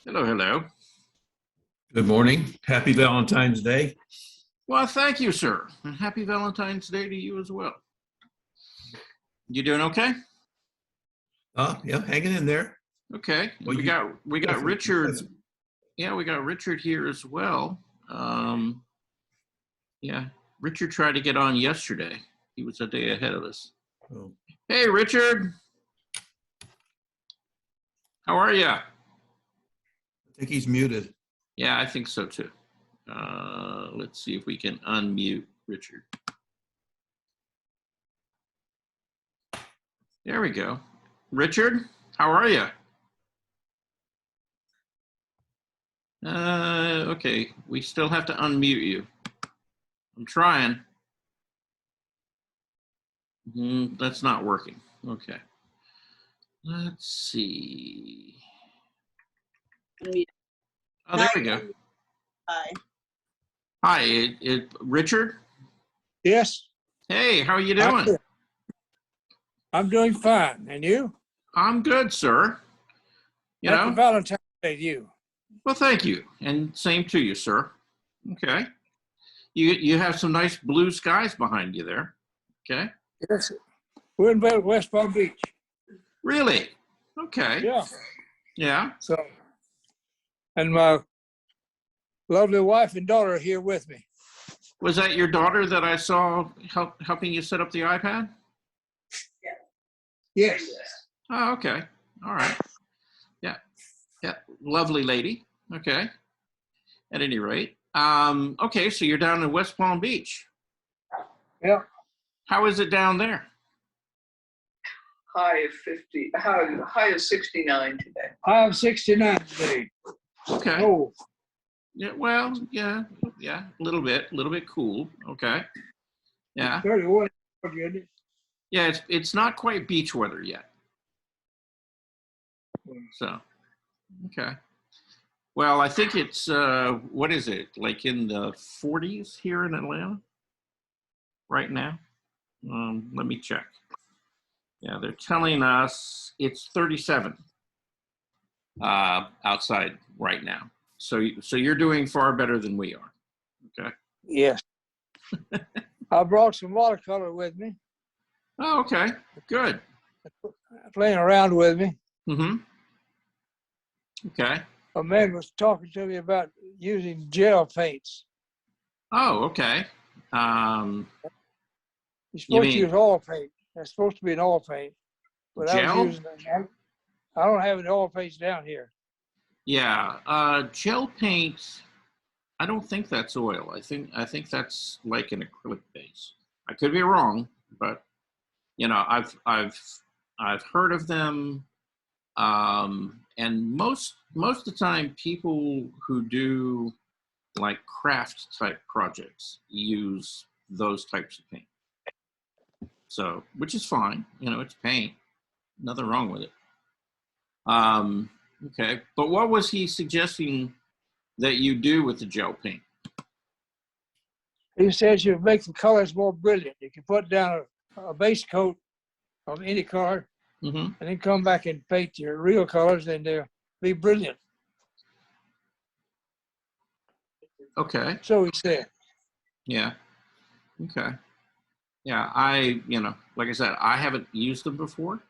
Hello, hello. Good morning. Happy Valentine's Day. Well, thank you, sir. And happy Valentine's Day to you as well. You doing okay? Yeah, hanging in there. Okay. Well, we got Richard. that's- Yeah, we got Richard here as well. Yeah, Richard tried to get on yesterday. He was a day ahead of us. oh, Hey, Richard. How are you? I think he's muted. Yeah, I think so too. Let's see if we can unmute Richard. There we go. Richard, how are you? Okay, we still have to unmute you. I'm trying. That's not working. Okay. Let's see. Oh, there we go. Hi. Hi, Richard. Yes, Hey, how are you doing? I'm doing fine. And you? I'm good, sir. You Happy know? Valentine's Day to you. Well, thank you. And same to you, sir. Okay. You have some nice blue skies behind you there. Okay. Yes. We're in West Palm Beach. Really? Okay. Yeah. Yeah. So, and my lovely wife and daughter are here with me. Was that your daughter that I saw helping you set up the iPad? Yes. Oh, okay. All right. Yeah. Yeah. Lovely lady. Okay. At any rate. Okay, so you're down in West Palm Beach. Yeah. How is it down there? High of 50, high of 69 today. I'm 69 today. Okay. Oh, Yeah, well, yeah, a little bit cool. Okay. Yeah. 31. Yeah, it's not quite beach weather yet. So, okay. Well, I think it's what is it? Like in the 40s here in Atlanta right now? Let me check. Yeah, they're telling us it's 37 outside right now. So you're doing far better than we are. Okay. Yes. I brought some watercolor with me, Oh, okay. Good. playing around with me. Mm-hmm. Okay. A man was talking to me about using gel paints. Oh, okay. You're You supposed mean to use oil paint. That's supposed to be an oil paint. But I gel? was using I don't have any oil paints down here. Yeah. Gel paint. I don't think that's oil. I think that's like an acrylic base. I could be wrong, but you know, I've heard of them. And most of the time, people who do like craft type projects use those types of paint. So, which is fine. You know, it's paint. Nothing wrong with it. Okay. But what was he suggesting that you do with the gel paint? He says you make the colors more brilliant. You can put down a base coat of any color Mm-hmm. and then come back and paint your real colors and they'll be brilliant. Okay. So he said. Yeah. Okay. Yeah. Like I said, I haven't used them before.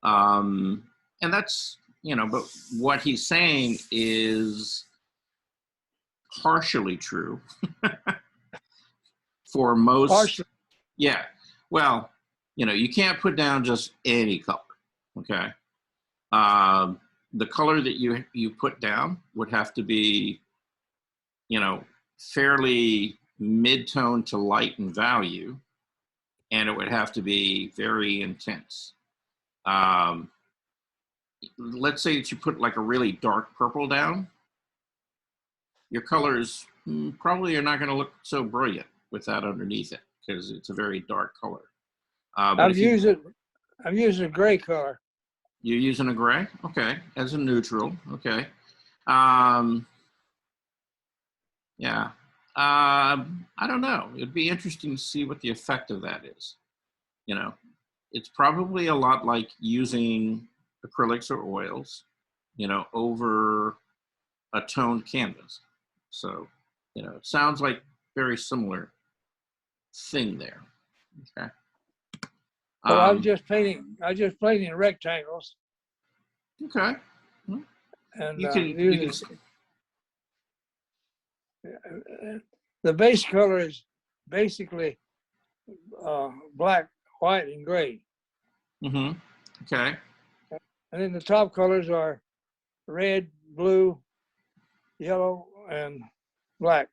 And that's, but what he's saying is partially true for most. Partially. Yeah. Well, you can't put down just any color. Okay. The color that you put down would have to be, fairly mid-tone to light in value, and it would have to be very intense. Let's say that you put like a really dark purple down, your colors probably are not going to look so brilliant with that underneath it because it's a very dark color. I'm using a gray color. You're using a gray? Okay. As a neutral. Okay. Yeah. I don't know. It'd be interesting to see what the effect of that is. It's probably a lot like using acrylics or oils, over a toned canvas. So, you know, it sounds like very similar thing there. Okay. Well, I was just painting rectangles, Okay. and You can the base color is basically black, white, and gray. Okay. And then the top colors are red, blue, yellow, and black.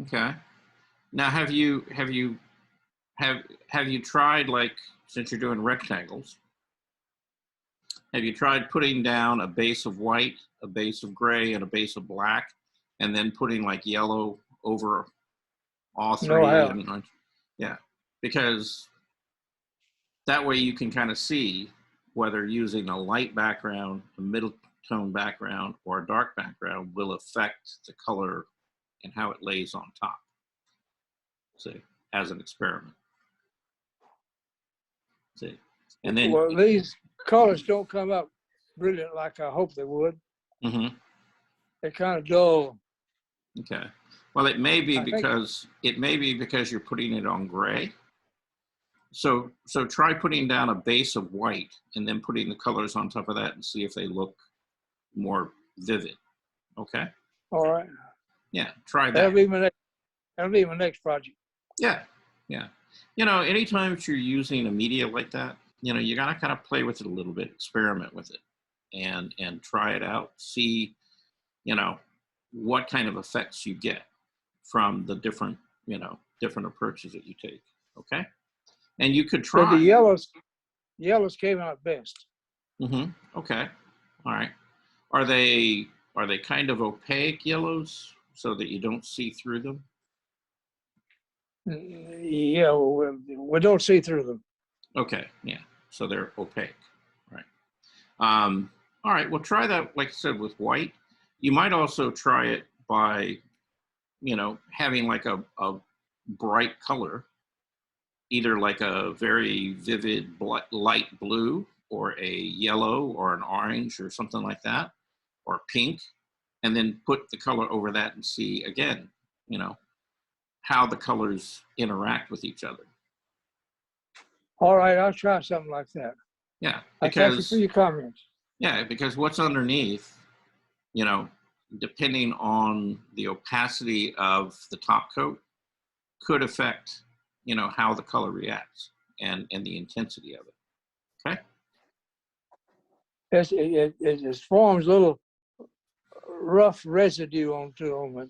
Okay. Now, have you tried, like, since you're doing rectangles, have you tried putting down a base of white, a base of gray, and a base of black, and then putting like yellow over all three? No, I haven't. Yeah, because that way you can kind of see whether using a light background, a middle tone background, or a dark background will affect the color and how it lays on top. See, as an experiment. See, and then Well, these colors don't come up brilliant like I hope they would. They're kind of dull. Okay. Well, it may be I think- because you're putting it on gray. So try putting down a base of white and then putting the colors on top of that and see if they look more vivid. Okay. All right. Yeah. Try that. That'll be my next project. Yeah. Yeah. You know, anytime you're using a media like that, you know, you gotta kind of play with it a little bit, experiment with it, and try it out. See, you know, what kind of effects you get from the different approaches that you take. Okay. And you could try. So the yellows came out best. Okay. All right. Are they kind of opaque yellows so that you don't see through them? Yeah, we don't see through them. Okay. Yeah. So they're opaque. Right. All right. Well, try that, like I said, with white. You might also try it by, you know, having like a bright color, either like a very vivid light blue or a yellow or an orange or something like that, or pink, and then put the color over that and see again, you know, how the colors interact with each other. All right, I'll try something like that. Yeah, Thank you because for your comments. yeah, because what's underneath, you know, depending on the opacity of the top coat, could affect, you know, how the color reacts and the intensity of it. Okay. It forms a little rough residue onto them.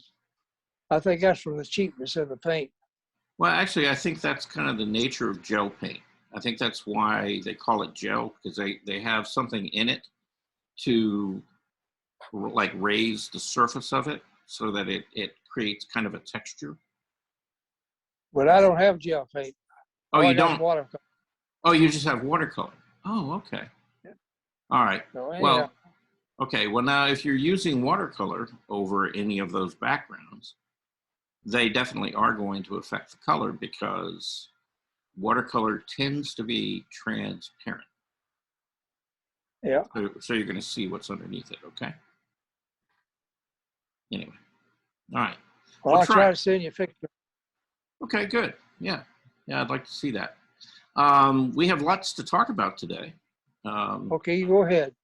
I think that's from the cheapness of the paint. Well, actually, I think that's kind of the nature of gel paint. I think that's why they call it gel, because they have something in it to like raise the surface of it so that it creates kind of a texture. But I don't have gel paint. Oh, All I you got is don't? watercolor. Oh, you just have watercolor. Oh, okay. Yeah. All right. So anyhow, Well, okay. Well, now if you're using watercolor over any of those backgrounds, they definitely are going to affect the color because watercolor tends to be transparent. yeah. So you're going to see what's underneath it, okay? Anyway, all right. Well, I'll try to send you a picture. Okay, good. Yeah, I'd like to see that. We have lots to talk about today. Okay, you go ahead.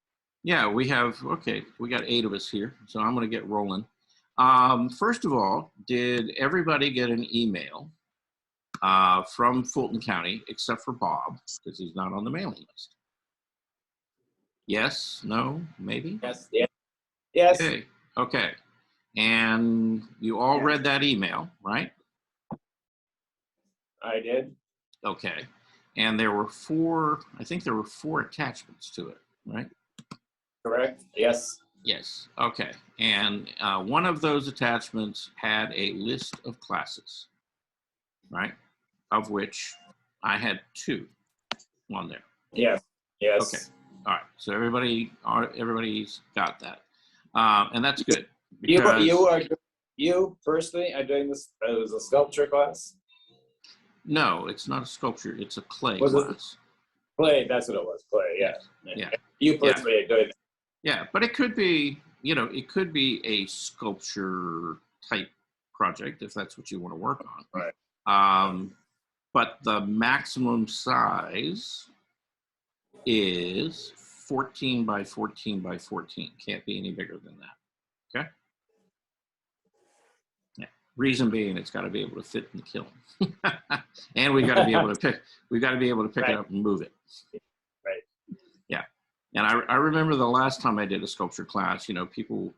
Yeah, we got 8 of us here, so I'm going to get rolling. First of all, did everybody get an email from Fulton County except for Bob, because he's not on the mailing list? Yes, no, maybe? Yes. Okay. And you all read that email, right? I did. Okay. And there were 4 attachments to it, right? Correct. Yes. Yes. Okay. And one of those attachments had a list of classes, right? Of which I had 2 on there. Yes. Yes. Okay. All right. So everybody's got that, and that's good. Because You personally are doing this as a sculpture class? No, it's not a sculpture. It's a clay Was it? class. Clay. That's what it was. Clay. Yeah. Yeah. You personally are doing it. Yeah, but it could be you know, it could be a sculpture type project if that's what you want to work on. Right. But the maximum size is 14 by 14 by 14. Can't be any bigger than that. Okay. Yeah. Reason being, it's got to be able to fit in the kiln, and we got to be able to pick. We got to be able to pick Right. it up and move it. Right. Yeah. And I remember the last time I did a sculpture class. You know, people,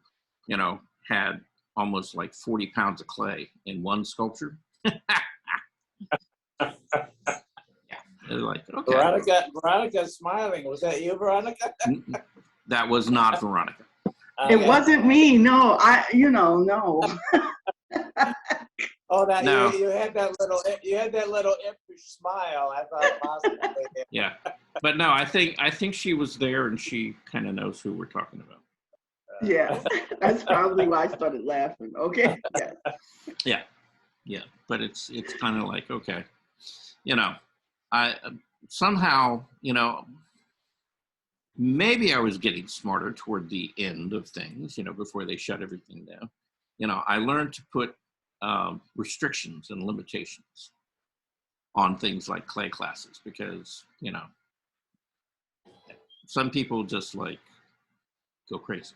you know, had almost like 40 pounds of clay in one sculpture. They're like, okay. Veronica's smiling. Was that you, Veronica? That was not Veronica. It Okay. wasn't me. No, no. Oh, that No. you had that little impish smile. I thought possibly. Yeah, but no, I think she was there and she kind of knows who we're talking about. Yeah, that's probably why I started laughing. Okay. Yeah. Yeah, but it's kind of like, okay, you know, I somehow, you know, maybe I was getting smarter toward the end of things, you know, before they shut everything down. You know, I learned to put restrictions and limitations on things like clay classes because, you know, some people just like go crazy.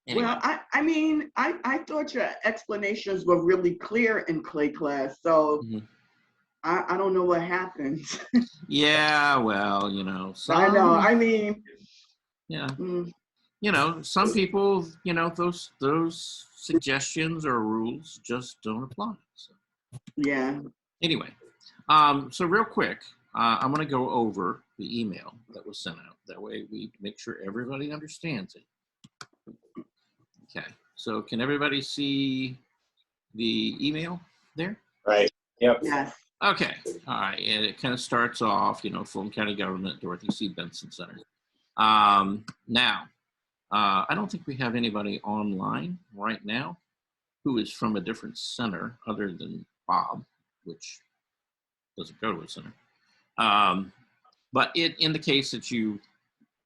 Anyway. Well, I mean, I thought your explanations were really clear in clay class, so Mhm. I don't know what happened. Yeah, well, you know, I know. some, I mean, yeah, mm, you know, some people, you know, those suggestions or rules just don't apply. So yeah. anyway, so real quick, I'm going to go over the email that was sent out. That way we make sure everybody understands it. Okay, so can everybody see the email there? Right. Yep. Yes. Okay, all right, and it kind of starts off, you know, Fulton County Government, Dorothy C. Benson Center. Now, I don't think we have anybody online right now who is from a different center other than Bob, which doesn't go to a center. But in the case that you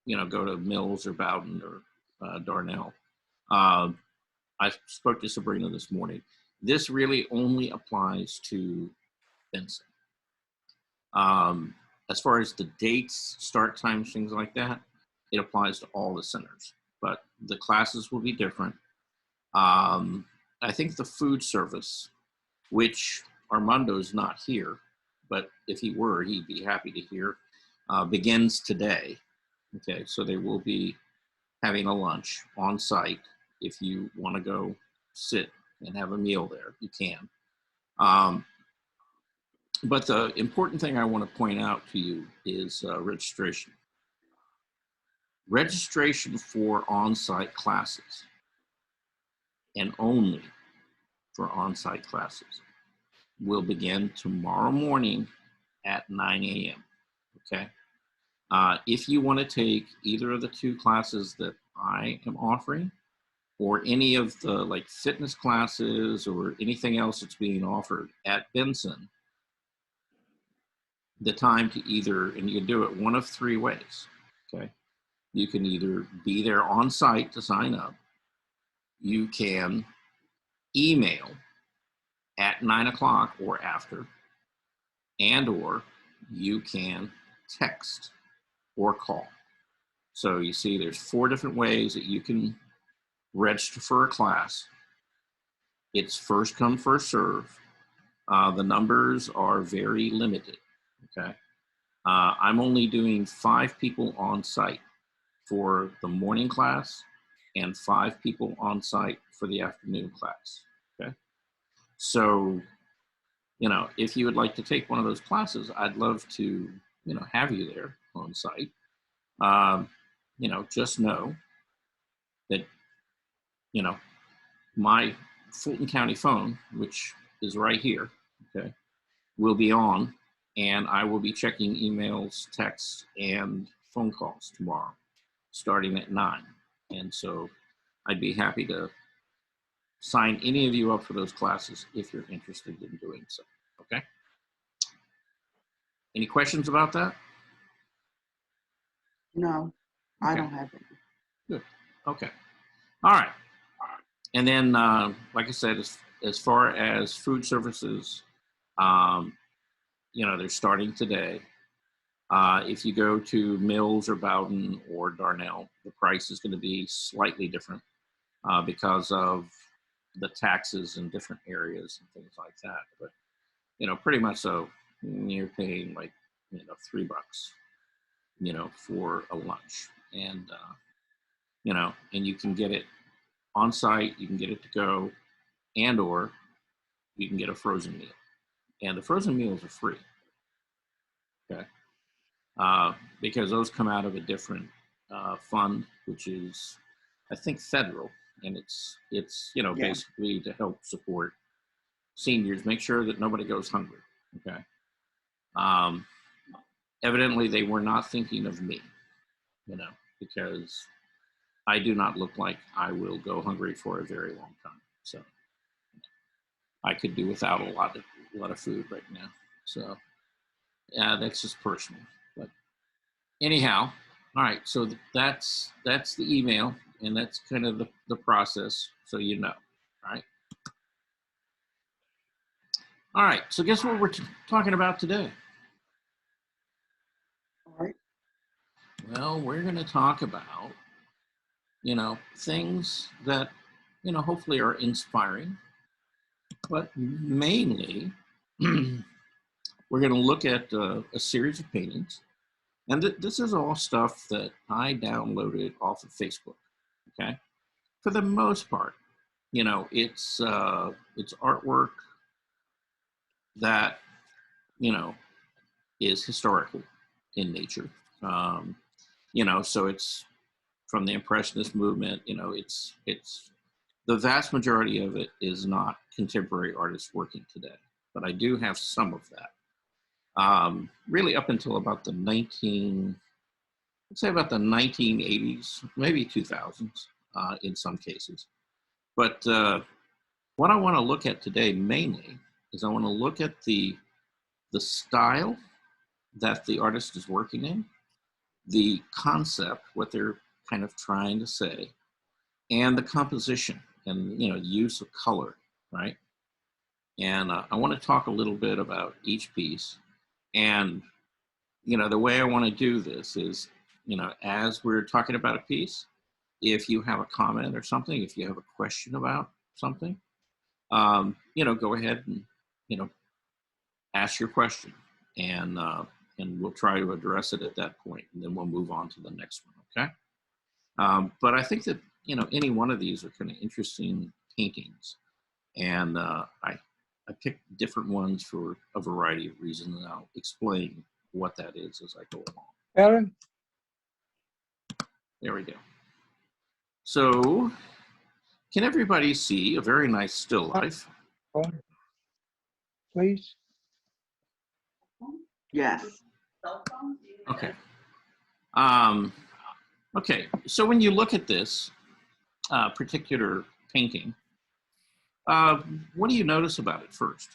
know, go to Mills or Bowden or Darnell, I spoke to Sabrina this morning. This really only applies to Benson. As far as the dates, start times, things like that, it applies to all the centers, but the classes will be different. I think the food service, which Armando's not here, but if he were, he'd be happy to hear, begins today. Okay, so they will be having a lunch on site. If you want to go sit and have a meal there, you can. But the important thing I want to point out to you is registration. Registration for on-site classes, and only for on-site classes, will begin tomorrow morning at 9 a.m. Okay. If you want to take either of the two classes that I am offering, or any of the like fitness classes or anything else that's being offered at Benson, the time to either, and you can do it one of three ways. Okay. You can either be there on site to sign up. You can email at 9 o'clock or after, and or you can text or call. So you see there's 4 different ways that you can register for a class. It's first come, first serve. The numbers are very limited, okay? I'm only doing 5 people on site for the morning class and 5 people on site for the afternoon class, okay? So, you know, if you would like to take one of those classes, I'd love to, you know, have you there on site. You know, just know that, you know, my Fulton County phone, which is right here, okay, will be on, and I will be checking emails, texts, and phone calls tomorrow, starting at 9. And so I'd be happy to sign any of you up for those classes if you're interested in doing so, okay? Any questions about that? No, I Okay. don't have it. Good. Okay. All right. And then, like I said, as far as food services, they're starting today. If you go to Mills or Bowden or Darnell, the price is going to be slightly different because of the taxes in different areas and things like that. But, pretty much so, you're paying like, $3, for a lunch. And, and you can get it on site, you can get it to go, and or you can get a frozen meal. And the frozen meals are free. Okay. Because those come out of a different fund, which is, I think, federal, and it's basically to help support seniors, make sure that nobody goes hungry. Okay. Evidently, they were not thinking of me, because I do not look like I will go hungry for a very long time. So I could do without a lot of food right now. So yeah, that's just personal. But anyhow, all right. So that's the email, and that's kind of the process. So all right. All right. So guess what we're talking about today? All right. Well, we're going to talk about things that hopefully are inspiring, but mainly we're going to look at a series of paintings. And this is all stuff that I downloaded off of Facebook, okay? For the most part, it's artwork that, is historical in nature. So it's from the Impressionist movement, it's the vast majority of it is not contemporary artists working today, but I do have some of that. Really up until about the 1980s, maybe 2000s in some cases. But what I want to look at today mainly is I want to look at the style that the artist is working in, the concept, what they're kind of trying to say, and the composition and use of color, right? And I want to talk a little bit about each piece. And the way I want to do this is, as we're talking about a piece, if you have a comment or something, if you have a question about something, go ahead and ask your question, and we'll try to address it at that point, and then we'll move on to the next one. Okay. But I think that any one of these are kind of interesting paintings, and I picked different ones for a variety of reasons, and I'll explain what that is as I go along. Ellen? There we go. So, can everybody see a very nice still life? Please. Yes. Okay. Okay, so when you look at this particular painting, what do you notice about it first?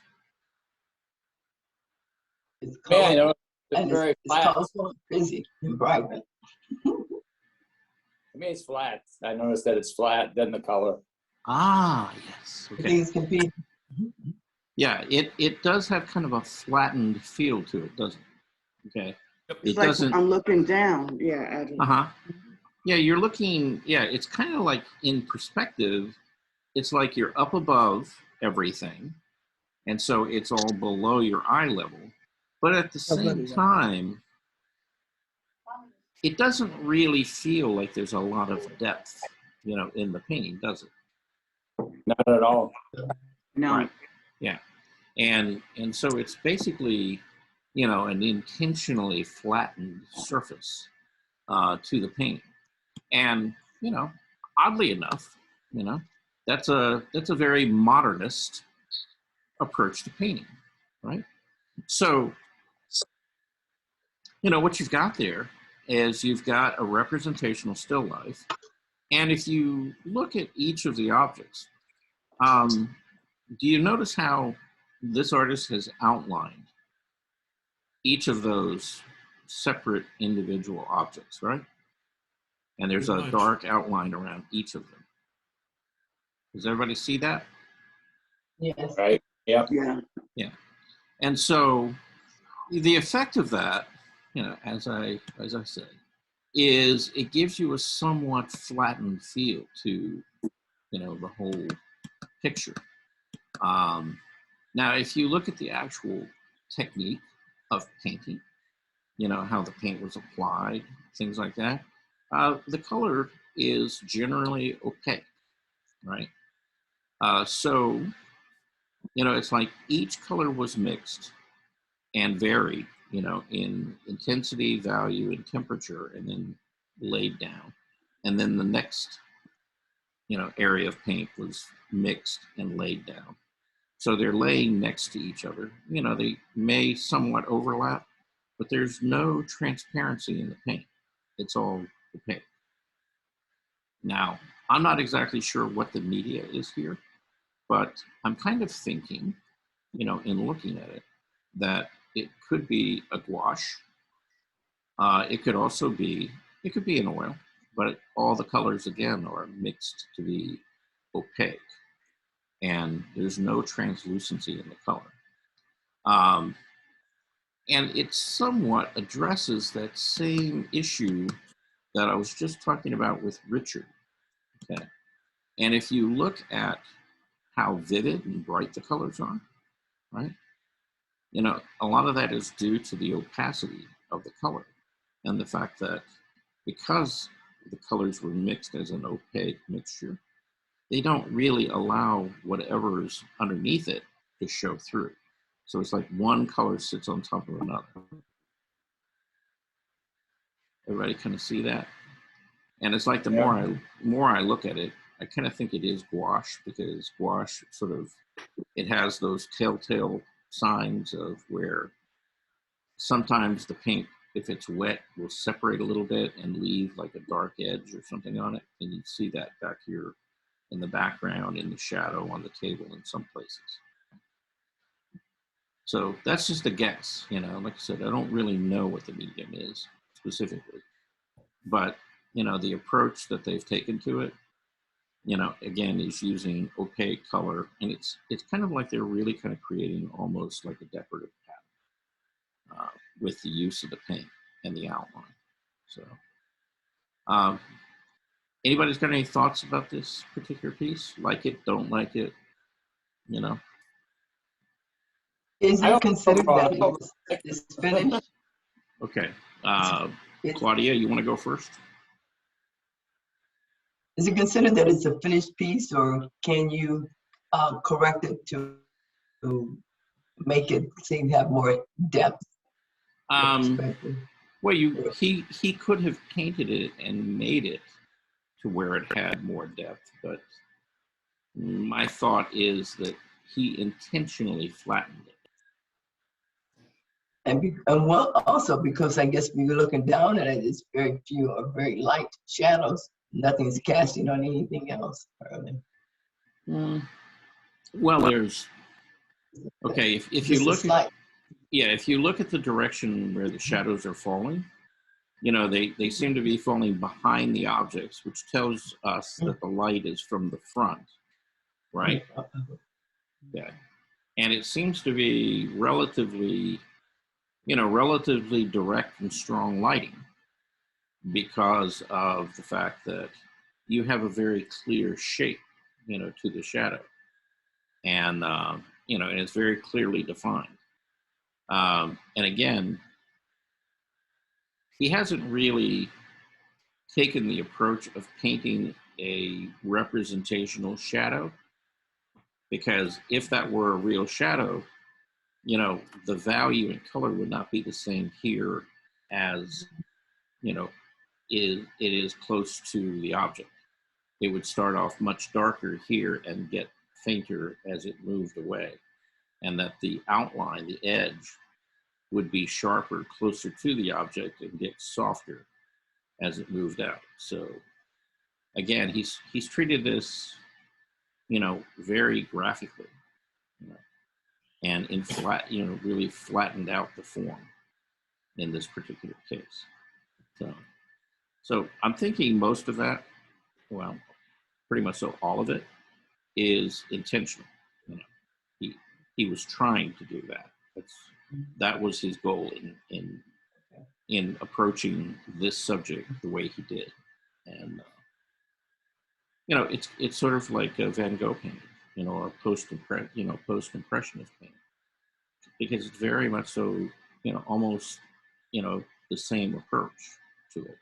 Yeah, it's very flat. colorful, busy, and vibrant. To me, it's flat. I noticed that it's flat, then the color. Ah, yes. Okay. Things can be. Yeah, it does have kind of a flattened feel to it, doesn't it? Okay. It's It like doesn't. I'm looking down. Yeah. At it. Uh-huh. Yeah, you're looking, it's kind of like in perspective, it's like you're up above everything. And so it's all below your eye level. But at the same time, it doesn't really feel like there's a lot of depth, in the painting, does it? Not at all. No. Right. Yeah. And so it's basically, an intentionally flattened surface to the painting. And, oddly enough, that's a very modernist approach to painting, right? So, what you've got there is you've got a representational still life. And if you look at each of the objects, do you notice how this artist has outlined each of those separate individual objects, right? And there's Pretty a much. dark outline around each of them. Does everybody see that? Yes. Right? Yep. Yeah. And so the effect of that, as I said, is it gives you a somewhat flattened feel to, the whole picture. Now, if you look at the actual technique of painting, how the paint was applied, things like that, the color is generally opaque, right? So, it's like each color was mixed and varied, in intensity, value, and temperature, and then laid down. And then the next, area of paint was mixed and laid down. So they're laying next to each other. They may somewhat overlap, but there's no transparency in the paint. It's all opaque. Now, I'm not exactly sure what the media is here, but I'm kind of thinking, in looking at it, that it could be a gouache. It could also be, it could be an oil, but all the colors, again, are mixed to be opaque. And there's no translucency in the color. And it somewhat addresses that same issue that I was just talking about with Richard. Okay. And if you look at how vivid and bright the colors are, right? A lot of that is due to the opacity of the color and the fact that because the colors were mixed as an opaque mixture, they don't really allow whatever's underneath it to show through. So it's like one color sits on top of another. Everybody kind of see that? And it's like the more I look at it, I kind of think it is gouache, because gouache sort of, it has those telltale signs of where sometimes the paint, if it's wet, will separate a little bit and leave like a dark edge or something on it. And you see that back here in the background, in the shadow on the table in some places. So that's just a guess, like I said, I don't really know what the medium is specifically, but, the approach that they've taken to it, again, is using opaque color, and it's kind of like they're really kind of creating almost like a decorative pattern with the use of the paint and the outline. So, anybody's got any thoughts about this particular piece? Like it, don't like it, Is I it don't considered know. that it's finished? Okay, It- Claudia, you want to go first? Is it considered that it's a finished piece, or can you correct it to make it seem to have more depth? Perspective? Well, he could have painted it and made it to where it had more depth, but my thought is that he intentionally flattened it. And well, also because I guess when you're looking down at it, it's very few or very light shadows. Nothing's casting on anything else. Well, there's okay. If you look at if you look at the direction where the shadows are falling, they seem to be falling behind the objects, which tells us that the light is from the front, right? Yeah, and it seems to be relatively direct and strong lighting because of the fact that you have a very clear shape, to the shadow, and and it's very clearly defined. And again, he hasn't really taken the approach of painting a representational shadow, because if that were a real shadow, the value in color would not be the same here as, it is close to the object. It would start off much darker here and get fainter as it moved away, and that the outline, the edge, would be sharper closer to the object and get softer as it moved out. So again, he's treated this, very graphically, and in flat, really flattened out the form in this particular case. So So I'm thinking most of that, well, pretty much so all of it is intentional. You know, he was trying to do that. That was his goal in approaching this subject the way he did. And you know, it's sort of like a Van Gogh painting, you know, or post-impressionist painting, because it's very much so, you know, almost, you know, the same approach to it.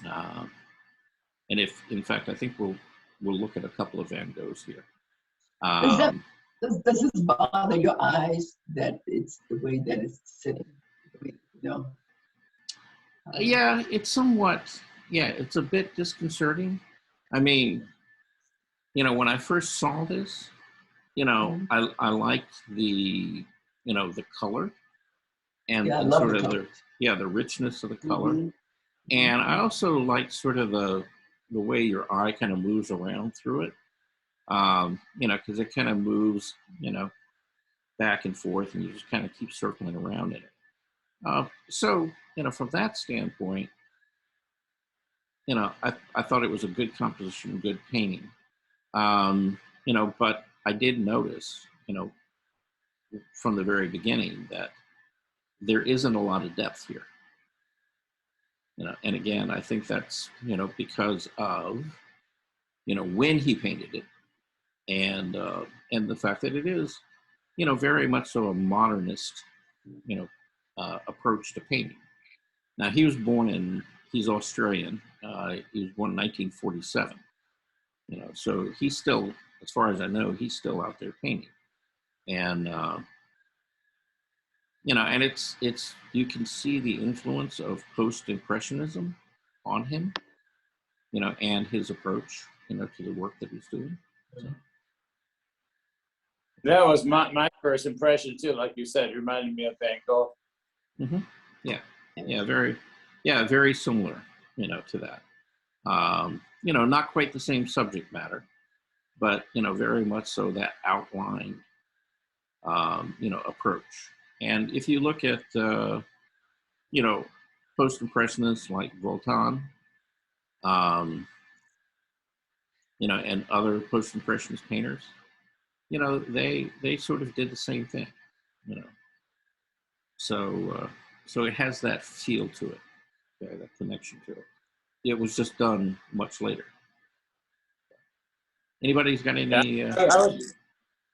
And if, in fact, I think we'll look at a couple of Van Goghs here. Is that, does this bother your eyes that it's the way that it's sitting? You know? Yeah, it's somewhat, yeah, it's a bit disconcerting. I mean, you know, when I first saw this, you know, I liked the, you know, the color and, Yeah, I and love sort the of colors. the richness of the color. Mhm. And I also like sort of the way your eye kind of moves around through it. You know, because it kind of moves, you know, back and forth, and you just kind of keep circling around in it. So, you know, from that standpoint, you know, I thought it was a good composition, good painting. You know, but I did notice, you know, from the very beginning that there isn't a lot of depth here. You know, and again, I think that's, you know, because of, you know, when he painted it, and the fact that it is, you know, very much so a modernist, you know, approach to painting. Now he's Australian. He was born in 1947. You know, so he's still, as far as I know, he's still out there painting, and you know, and it's you can see the influence of post-impressionism on him, you know, and his approach, you know, to the work that he's doing. So. That was my first impression too. Like you said, it reminded me of Van Gogh. Mm-hmm. Yeah, very similar, you know, to that. You know, not quite the same subject matter, but you know, very much so that outline, you know, approach. And if you look at, you know, post-impressionists like Voltaire, you know, and other post-impressionist painters, you know, they sort of did the same thing, you know. So it has that feel to it, okay, that connection to it. It was just done much later. Anybody's got any? Yeah.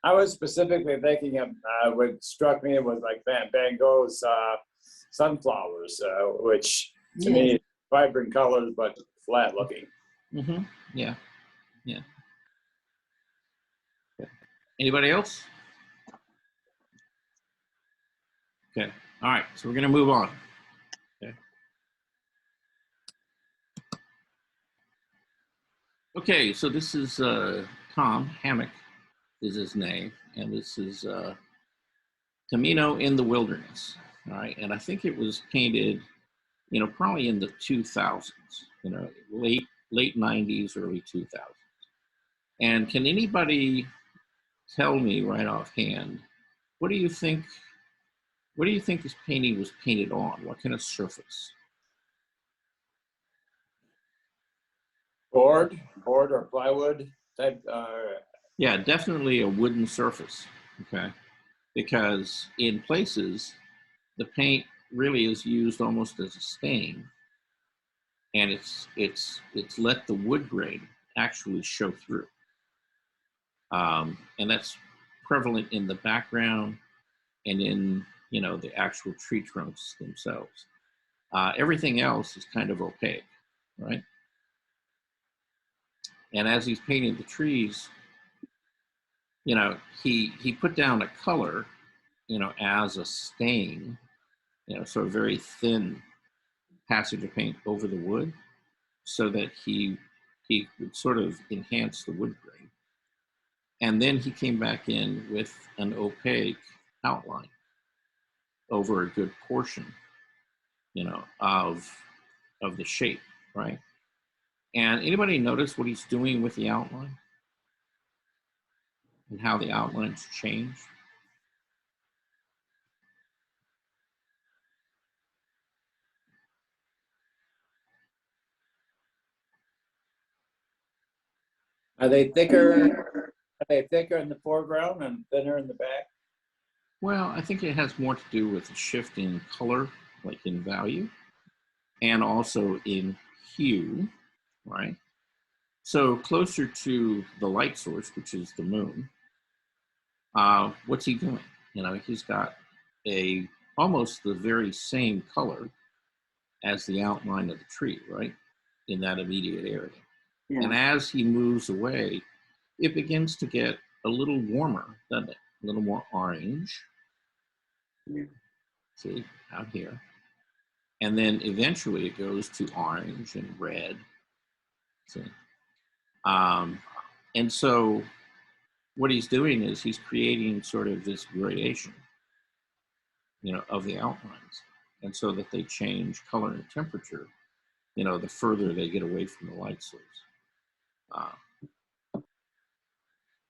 I was specifically thinking of what struck me was like Van Gogh's sunflowers, which to me, vibrant colors but flat looking. Mm-hmm. Yeah. Anybody else? Okay. All right. So we're going to move on. Okay. Okay. So this is Tom Hammock is his name, and this is Tomino in the Wilderness. All right. And I think it was painted, you know, probably in the 2000s, you know, late 90s, early 2000s. And can anybody tell me right offhand, what do you think this painting was painted on? What kind of surface? Board or plywood type. Yeah, definitely a wooden surface. Okay, because in places the paint really is used almost as a stain, and it's let the wood grain actually show through, and that's prevalent in the background and in, you know, the actual tree trunks themselves. Everything else is kind of opaque, right? And as he's painting the trees, you know, he put down a color, you know, as a stain, you know, so a very thin passage of paint over the wood, so that he would sort of enhance the wood grain. And then he came back in with an opaque outline over a good portion, you know, of the shape, right? And anybody notice what he's doing with the outline and how the outlines change? Are they thicker? Are they thicker in the foreground and thinner in the back? Well, I think it has more to do with the shift in color, like in value, and also in hue, right? So closer to the light source, which is the moon, what's he doing? You know, he's got almost the very same color as the outline of the tree, right? In that immediate area. And Yeah. as he moves away, it begins to get a little warmer, doesn't it? A little more orange. Yeah. See, out here. And then eventually it goes to orange and red. See? And so what he's doing is he's creating sort of this gradation, you know, of the outlines. And so that they change color and temperature, you know, the further they get away from the light source.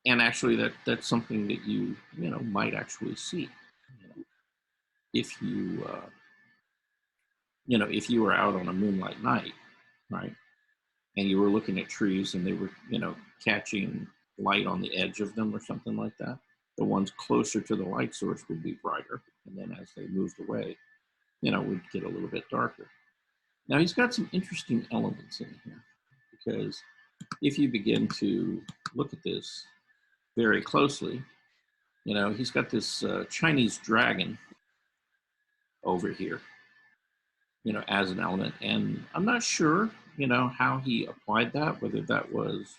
And actually that's something that you know, might actually see, you know, if you, you know, if you were out on a moonlight night, right? And you were looking at trees and they were, you know, catching light on the edge of them or something like that. The ones closer to the light source would be brighter. And then as they moved away, you know, would get a little bit darker. Now he's got some interesting elements in here, because if you begin to look at this very closely, you know, he's got this Chinese dragon over here, you know, as an element. And I'm not sure, you know, how he applied that, whether that was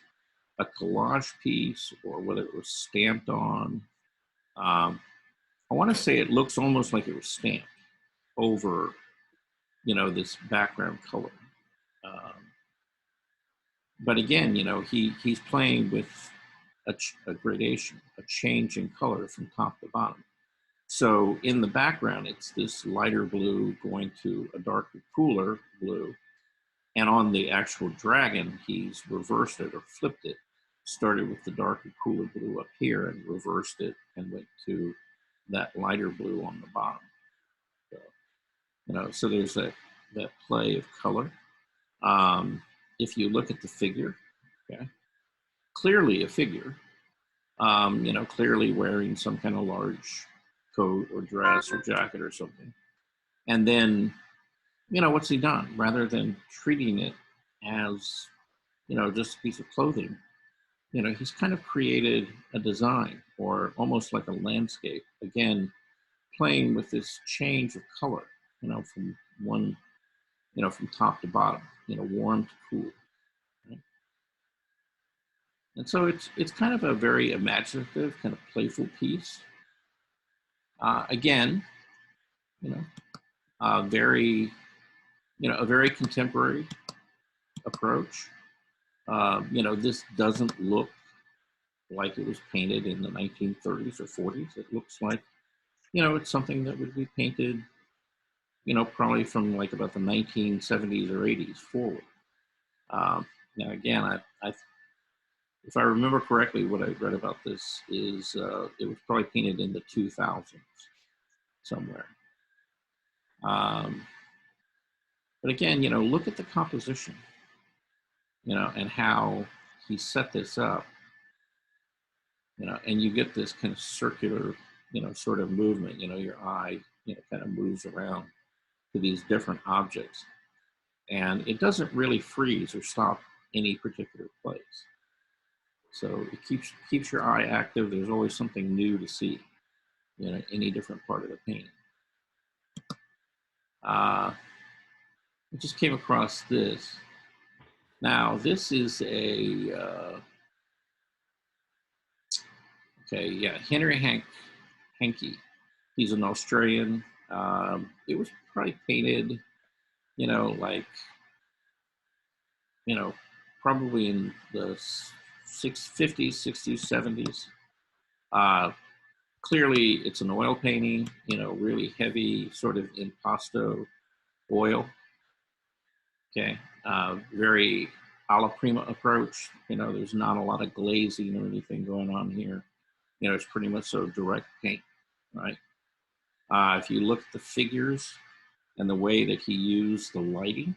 a collage piece or whether it was stamped on. I want to say it looks almost like it was stamped over, you know, this background color. But again, you know, he's playing with a gradation, a change in color from top to bottom. So in the background, it's this lighter blue going to a darker, cooler blue. And on the actual dragon, he's reversed it or flipped it. Started with the darker, cooler blue up here and reversed it and went to that lighter blue on the bottom. So, you know, so there's that play of color. If you look at the figure, okay, clearly a figure, you know, clearly wearing some kind of large coat or dress or jacket or something. And then, you know, what's he done? Rather than treating it as, you know, just a piece of clothing, you know, he's kind of created a design or almost like a landscape. Again, playing with this change of color, you know, from one, you know, from top to bottom, you know, warm to cool. Right? And so it's kind of a very imaginative, kind of playful piece. Again, you know, very, you know, a very contemporary approach. You know, this doesn't look like it was painted in the 1930s or 40s. It looks like, you know, it's something that would be painted, you know, probably from like about the 1970s or 80s forward. Now, again, if I remember correctly, what I read about this is it was probably painted in the 2000s somewhere. But again, you know, look at the composition, you know, and how he set this up, you know, and you get this kind of circular, you know, sort of movement, you know, your eye, you know, kind of moves around to these different objects. And it doesn't really freeze or stop any particular place. So it keeps your eye active. There's always something new to see, you know, any different part of the painting. I just came across this. Now, this is a, okay, yeah, Henke. He's an Australian. It was probably painted, you know, like, you know, probably in the 50s, 60s, 70s. Clearly, it's an oil painting, you know, really heavy sort of impasto oil. Okay, very alla prima approach. You know, there's not a lot of glazing or anything going on here. You know, it's pretty much so direct paint, right? If you look at the figures and the way that he used the lighting,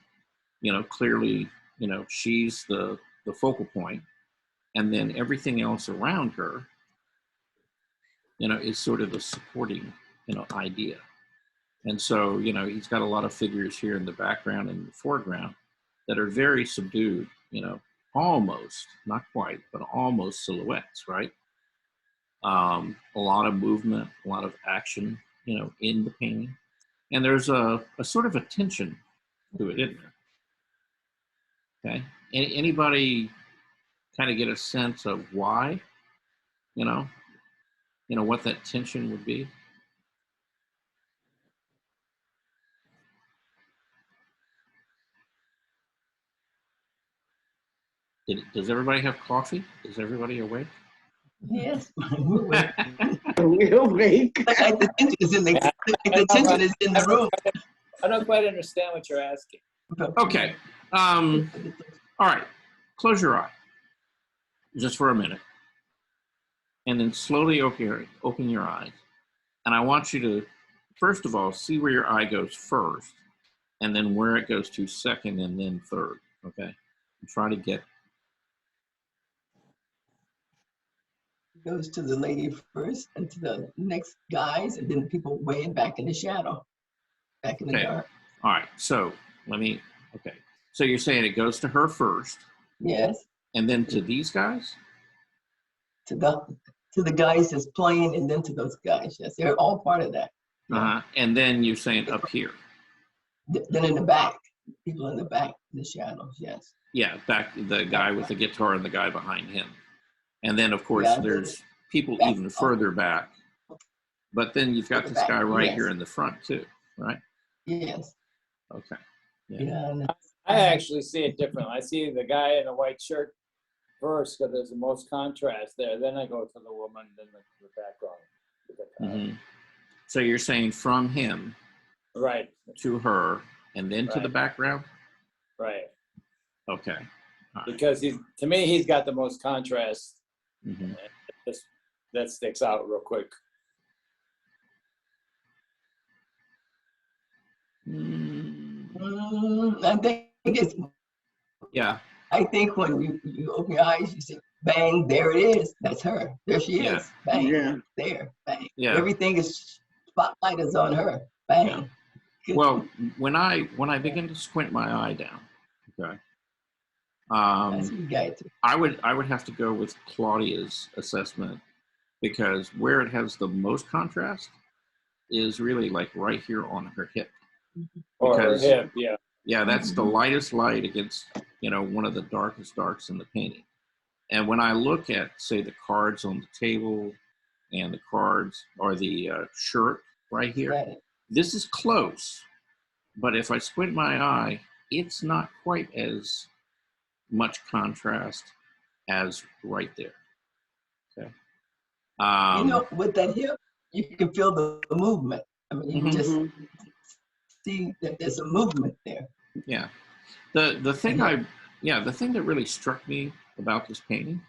you know, clearly, you know, she's the focal point, And then everything else around her, you know, is sort of the supporting, you know, idea. And so, you know, he's got a lot of figures here in the background and the foreground that are very subdued, you know, almost, not quite, but almost silhouettes, right? A lot of movement, a lot of action, you know, in the painting. And there's a sort of a tension to it, isn't there? Okay. Anybody kind of get a sense of why, you know, what that tension would be? Does everybody have coffee? Is everybody awake? Yes. We're We're awake. like the tension is in the tension is in the room. I don't quite understand what you're asking. Okay. All right. Close your eye just for a minute. And then slowly open your eyes. And I want you to, first of all, see where your eye goes first, and then where it goes to second and then third. Okay. And try to get. Goes to the lady first and to the next guys, and then people way back in the shadow, back in the Okay. dark. All right. So okay. So you're saying it goes to her first, Yes, and then to these guys? to the guys that's playing, and then to those guys. Yes, they're all part of that. Yeah. And then you're saying up here. Then in the back, people in the back, in the shadows. Yes. Yeah, back the guy with the guitar and the guy behind him. And then, of course, Yeah, there's people back. even further back. But then you've got Further this back, guy right yes. here in the front, too, right? Yes. Okay. Yeah. And I actually see it differently. I see the guy in the white shirt first because there's the most contrast there. Then I go to the woman, then the background. Mhm. So you're saying from him Right, to her and then to the Right. background? right. Okay. All right. Because to me, he's got the most contrast. Mhm. That sticks out real quick. I think it's. Yeah. I think when you open your eyes, you see, bang, there it is. That's her. There she Yeah. is. Bang. Yeah. There. Bang. Yeah. Everything is spotlight is on her. Bang. Good. Well, when I begin to squint my eye down, okay, That's what you got to. I would have to go with Claudia's assessment, because where it has the most contrast is really like right here on her hip. Or Because- hip, yeah. Yeah, that's the lightest light against, you know, one of the darkest darks in the painting. And when I look at, say, the cards on the table and the cards or the shirt right here, Right. this is close. But if I squint my eye, it's not quite as much contrast as right there. Okay. You know, with that hip, you can feel the movement. I mean, you can just see that there's a movement there. Yeah. The thing the thing that really struck me about this painting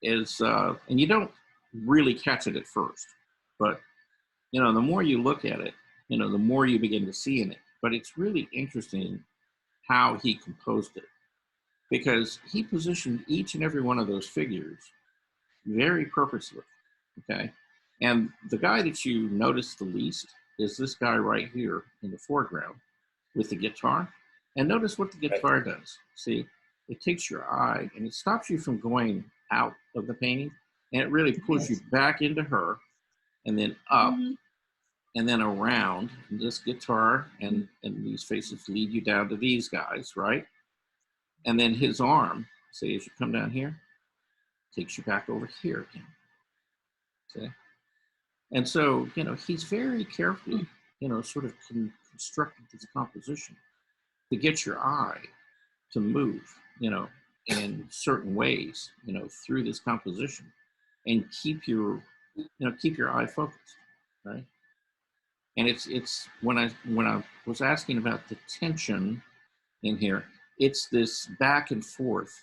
is, and you don't really catch it at first, but, you know, the more you look at it, you know, the more you begin to see in it. But it's really interesting how he composed it, because he positioned each and every one of those figures very purposely, okay? And the guy that you notice the least is this guy right here in the foreground with the guitar. And notice what the guitar does. See, it takes your eye and it stops you from going out of the painting, and it really pulls you back into her, and then up, and then around. And this guitar and these faces lead you down to these guys, right? And then his arm, see, as you come down here, takes you back over here again. See? And so, you know, he's very carefully, you know, sort of constructed this composition to get your eye to move, you know, in certain ways, you know, through this composition, and keep your eye focused, right? And it's when I was asking about the tension in here, it's this back and forth,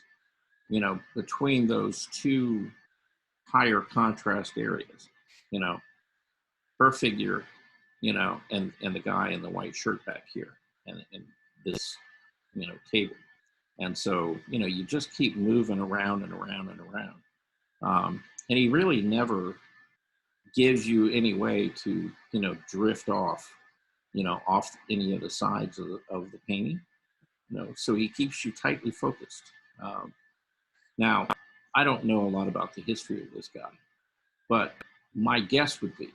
you know, between those two higher contrast areas, you know, her figure, you know, and the guy in the white shirt back here, and this, you know, table. And so, you know, you just keep moving around and around and around. And he really never gives you any way to, you know, drift off, you know, off any of the sides of the painting. You know, so he keeps you tightly focused. Now, I don't know a lot about the history of this guy, but my guess would be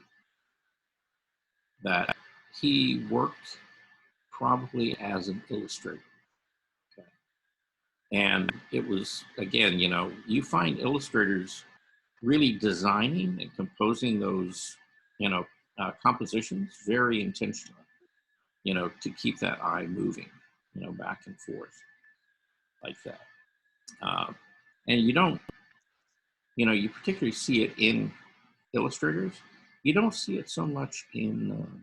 that he worked probably as an illustrator. Okay. And it was, again, you know, you find illustrators really designing and composing those, you know, compositions very intentionally, you know, to keep that eye moving, you know, back and forth like that. And you don't, you know, you particularly see it in illustrators. You don't see it so much in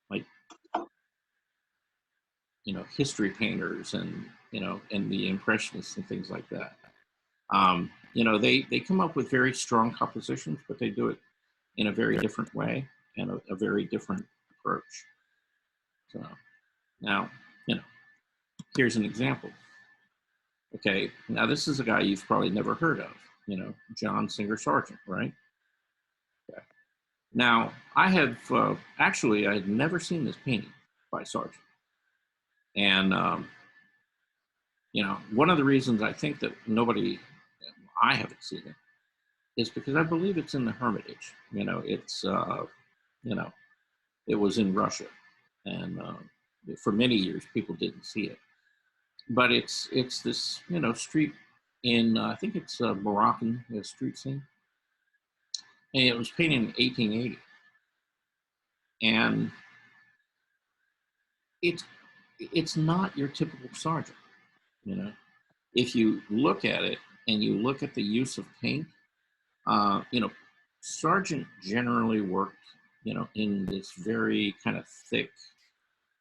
like, you know, history painters and, you know, and the impressionists and things like that. You know, they come up with very strong compositions, but they do it in a very different way and a very different approach. So now, you know, here's an example. Okay, now this is a guy you've probably never heard of, you know, John Singer Sargent, right? Okay. Now, I have, actually, I had never seen this painting by Sargent. And, you know, one of the reasons I think that I haven't seen it, is because I believe it's in the Hermitage. You know, it's, you know, it was in Russia. And for many years, people didn't see it. But it's this, you know, street in, I think it's a Moroccan street scene. And it was painted in 1880. And it's not your typical Sargent, you know. If you look at it and you look at the use of paint, you know, Sargent generally worked, you know, in this very kind of thick,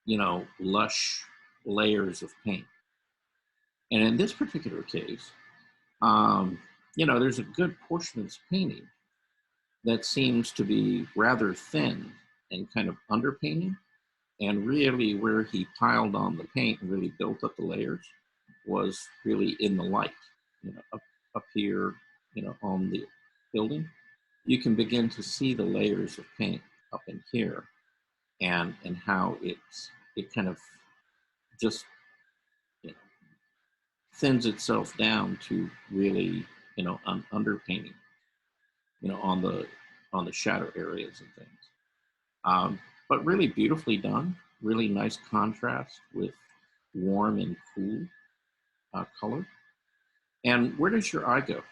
you know, lush layers of paint. And in this particular case, you know, there's a good portion of this painting that seems to be rather thin and kind of underpainting. And really where he piled on the paint and really built up the layers was really in the light, you know, up here, you know, on the building. You can begin to see the layers of paint up in here and how it kind of just, you know, thins itself down to really, you know, underpainting, you know, on the shadow areas and things. But really beautifully done, really nice contrast with warm and cool color. And where does your eye go?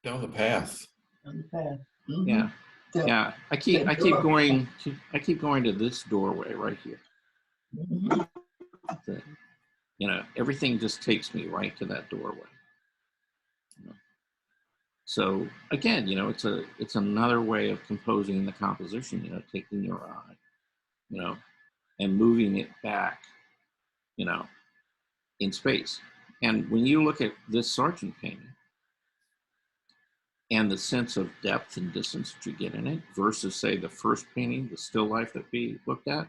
Down the path. On the path. Mhm. Yeah, The- yeah. I keep going to this doorway right here. Mhm. You know, everything just takes me right to that doorway. You know? So again, you know, it's another way of composing the composition. You know, taking your eye, you know, and moving it back, you know, in space. And when you look at this Sargent painting and the sense of depth and distance that you get in it versus, say, the first painting, the still life that we looked at,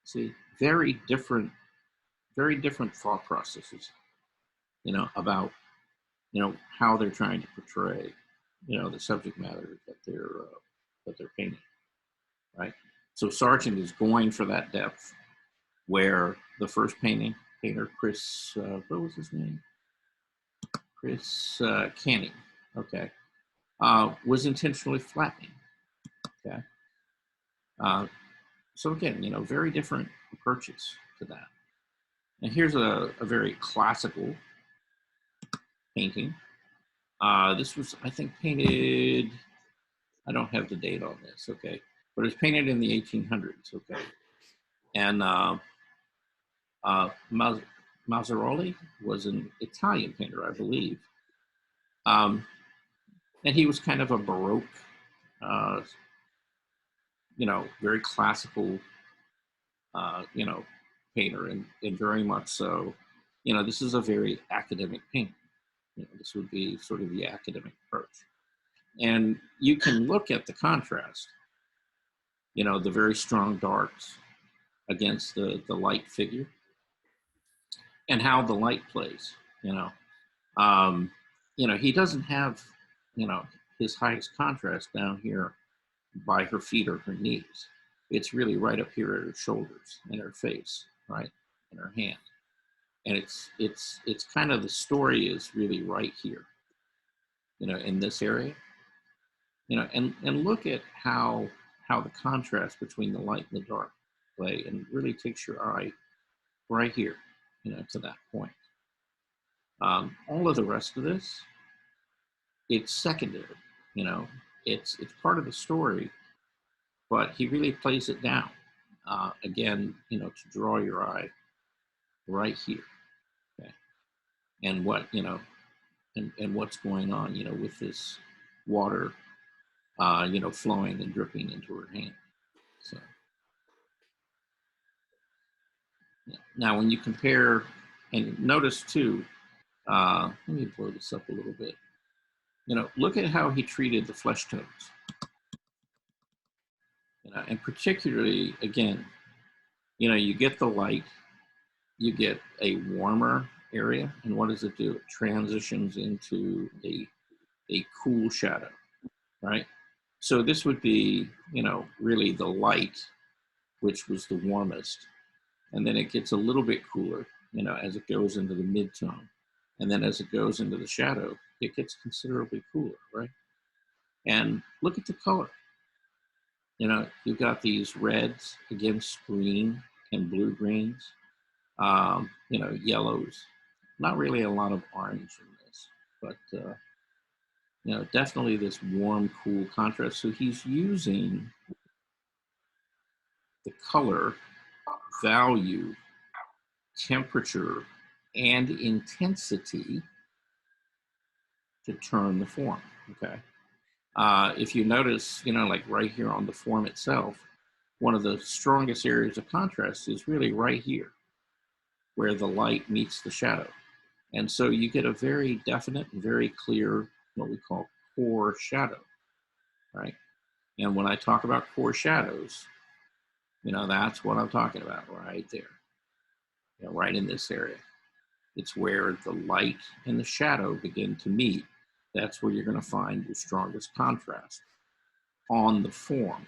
see, very different thought processes, you know, about, you know, how they're trying to portray, you know, the subject matter that they're painting, right? So Sargent is going for that depth where the first painter, Chris, what was his name? Chris Canning, okay, was intentionally flattening, okay? So again, you know, very different approaches to that. And here's a very classical painting. This was, I think, painted, I don't have the date on this, okay, but it was painted in the 1800s, okay? And Masaroli was an Italian painter, I believe. And he was kind of a Baroque, you know, very classical, you know, painter, and very much so, you know, this is a very academic painting. You know, this would be sort of the academic approach. And you can look at the contrast, you know, the very strong darks against the light figure. and how the light plays, he doesn't have, his highest contrast down here by her feet or her knees. It's really right up here at her shoulders and her face, right, and her hand. And it's kind of, the story is really right here, in this area, and look at how the contrast between the light and the dark play, and really takes your eye right here, to that point. All of the rest of this, it's secondary, it's part of the story, but he really plays it down, again, to draw your eye right here, okay? And what, and what's going on, with this water, flowing and dripping into her hand. So, yeah. Now, when you compare, and notice too, let me blow this up a little bit. Look at how he treated the flesh tones. And particularly, again, you get the light, you get a warmer area, and what does it do? It transitions into a cool shadow, right? So this would be, really the light, which was the warmest, and then it gets a little bit cooler, as it goes into the mid-tone, and then as it goes into the shadow, it gets considerably cooler, right? And look at the color. You've got these reds against green and blue greens, yellows. Not really a lot of orange in this, but definitely this warm, cool contrast. So he's using the color, value, temperature, and intensity to turn the form, okay? If you notice, like right here on the form itself, one of the strongest areas of contrast is really right here, where the light meets the shadow. And so you get a very definite and very clear, what we call core shadow, right? And when I talk about core shadows, that's what I'm talking about right there, right in this area. It's where the light and the shadow begin to meet. That's where you're going to find your strongest contrast on the form.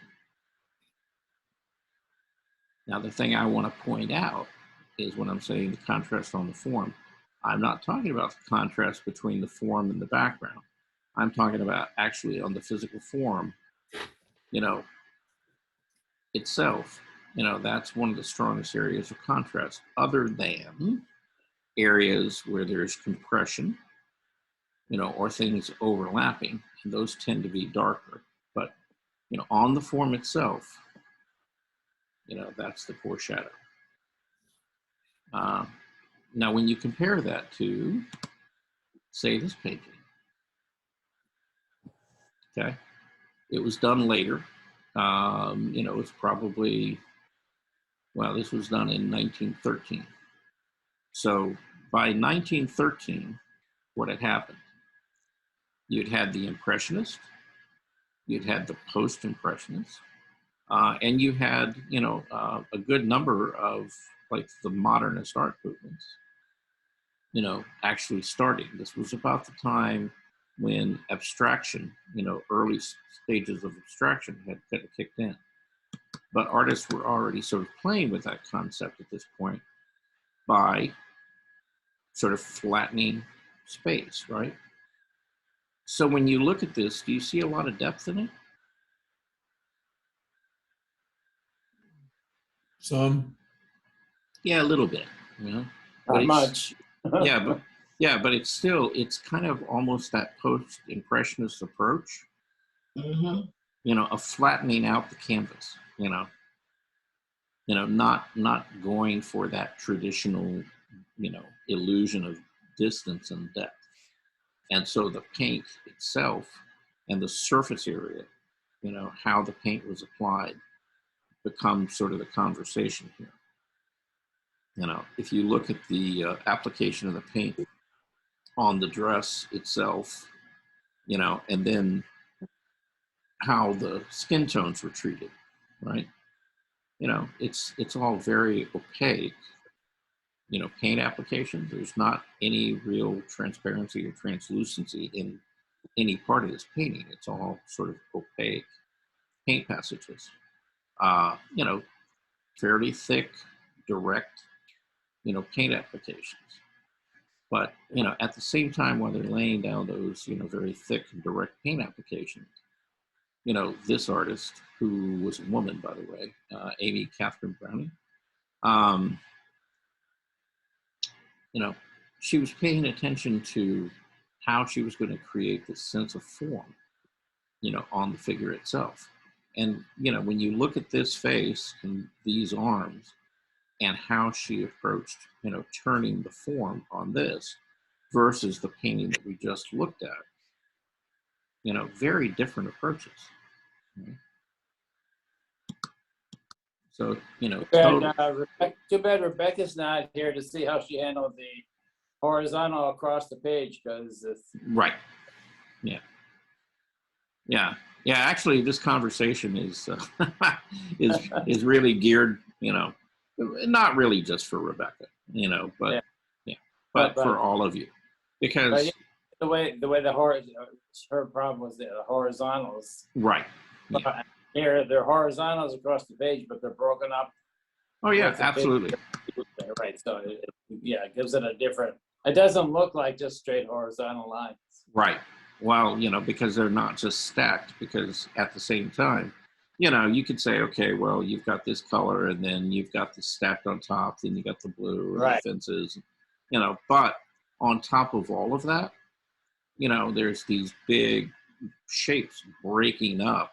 Now, the thing I want to point out is when I'm saying the contrast on the form, I'm not talking about the contrast between the form and the background. I'm talking about actually on the physical form, itself. That's one of the strongest areas of contrast, other than areas where there's compression, or things overlapping, and those tend to be darker. But, on the form itself, that's the core shadow. Now, when you compare that to, say, this painting, okay, it was done later. It was probably, well, this was done in 1913. So by 1913, what had happened? You'd had the Impressionist, you'd had the Post-Impressionist, and you had, a good number of like the modernist art movements, actually starting. This was about the time when abstraction, early stages of abstraction had kind of kicked in. But artists were already sort of playing with that concept at this point by sort of flattening space, right? So when you look at this, do you see a lot of depth in it? Some. Yeah, a little bit, Not But much. but it's still, it's kind of almost that post-impressionist approach, of flattening out the canvas, not going for that traditional, illusion of distance and depth. And so the paint itself and the surface area, how the paint was applied becomes sort of the conversation here. If you look at the application of the paint on the dress itself, and then how the skin tones were treated, right? It's all very opaque, paint application. There's not any real transparency or translucency in any part of this painting. It's all sort of opaque paint passages. Fairly thick, direct, paint applications. But, at the same time, while they're laying down those, very thick and direct paint applications, this artist, who was a woman, by the way, Amy Catherine Browning, she was paying attention to how she was going to create this sense of form, on the figure itself. And, when you look at this face and these arms and how she approached, turning the form on this versus the painting that we just looked at, very different approaches. Right? So, Too bad Rebecca's not here to see how she handled the horizontal across the page, because it's right. Yeah. Actually, this conversation is is really geared, not really just for Rebecca, but but for all of you, because the way her problem was the horizontals. Right. Here, they're horizontals across the page, but they're broken up. Oh yeah, absolutely. Right. So it gives it a different. It doesn't look like just straight horizontal lines. Right. Well, because they're not just stacked, because at the same time, you could say, okay, well, you've got this color and then you've got this stacked on top, then you got the blue or the fences, but on top of all of that, there's these big shapes breaking up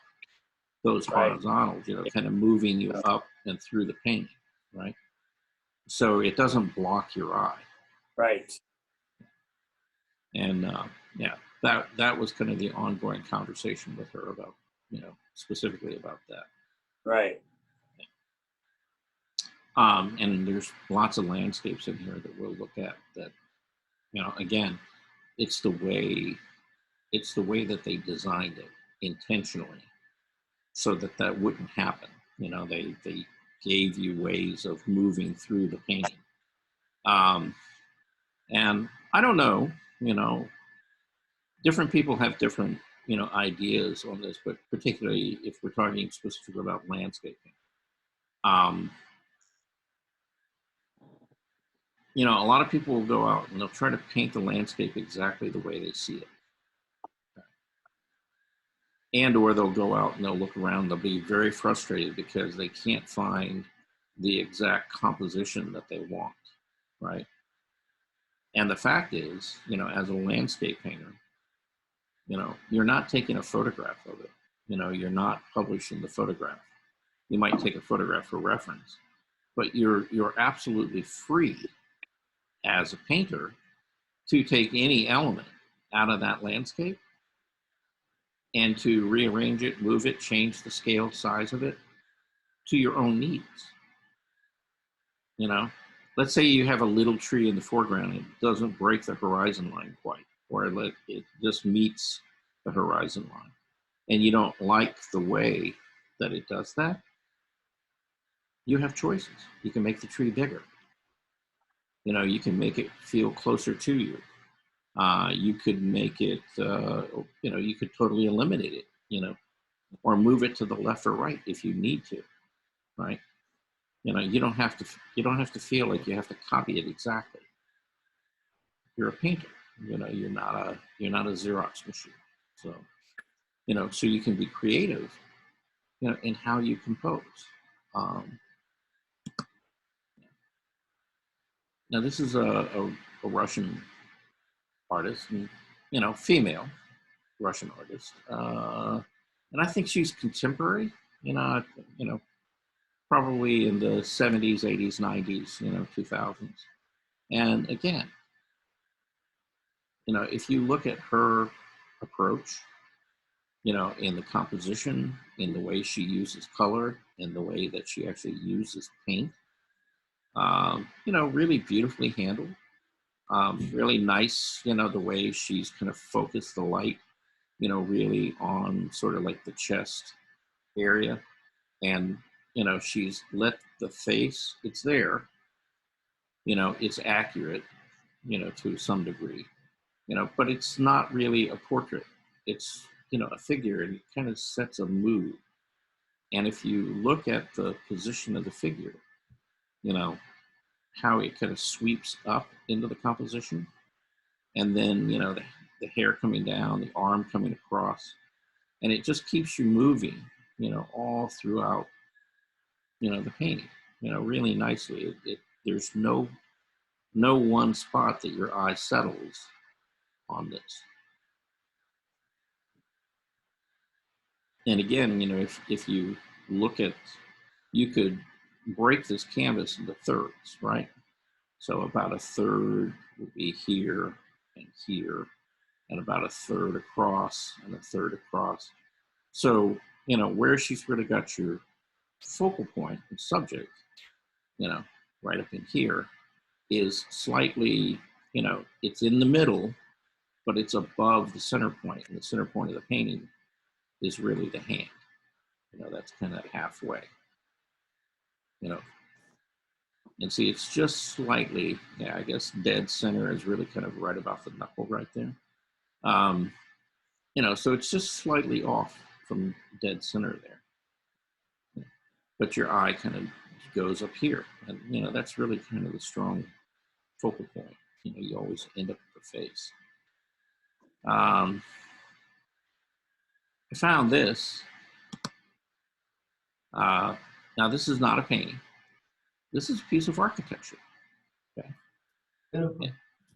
those horizontals, kind of moving you up and through the painting, right? So it doesn't block your eye. Right. And that was kind of the ongoing conversation with her about, specifically about that. Right. And there's lots of landscapes in here that we'll look at that, again, it's the way that they designed it intentionally so that wouldn't happen. They gave you ways of moving through the painting. And I don't know, different people have different, ideas on this, but particularly if we're talking specifically about landscaping. A lot of people will go out and they'll try to paint the landscape exactly the way they see it. And or they'll go out and they'll look around, they'll be very frustrated because they can't find the exact composition that they want, right? And the fact is, as a landscape painter, you're not taking a photograph of it. You're not publishing the photograph. You might take a photograph for reference, but you're absolutely free as a painter to take any element out of that landscape and to rearrange it, move it, change the scale, size of it to your own needs. Let's say you have a little tree in the foreground and it doesn't break the horizon line quite, or it just meets the horizon line, and you don't like the way that it does that. You have choices. You can make the tree bigger. You can make it feel closer to you. You could make it, you could totally eliminate it, or move it to the left or right if you need to, right? You don't have to feel like you have to copy it exactly. You're a painter, you're not a Xerox machine. So, so you can be creative, in how you compose. Now this is a Russian artist, and female Russian artist, and I think she's contemporary. Probably in the 70s, 80s, 90s, 2000s. And again, if you look at her approach, in the composition, in the way she uses color, in the way that she actually uses paint, really beautifully handled. Really nice, the way she's kind of focused the light, really on sort of like the chest area. And, she's let the face, it's there, it's accurate, to some degree, but it's not really a portrait. It's, a figure, and it kind of sets a mood. And if you look at the position of the figure, how it kind of sweeps up into the composition, and then, the hair coming down, the arm coming across, and it just keeps you moving, all throughout, the painting, really nicely. There's no one spot that your eye settles on this. And again, if you look at, you could break this canvas into thirds, right? So about a third would be here and here, and about a third across and a third across. So, where she's really got your focal point and subject, right up in here, is slightly, it's in the middle, but it's above the center point. And the center point of the painting is really the hand. That's kind of halfway, And see, it's just slightly, I guess dead center is really kind of right about the knuckle right there. So it's just slightly off from dead center there. But your eye kind of goes up here. And, that's really kind of the strong focal point. You always end up with the face. I found this. Now, this is not a painting. This is a piece of architecture. Okay. Beautiful.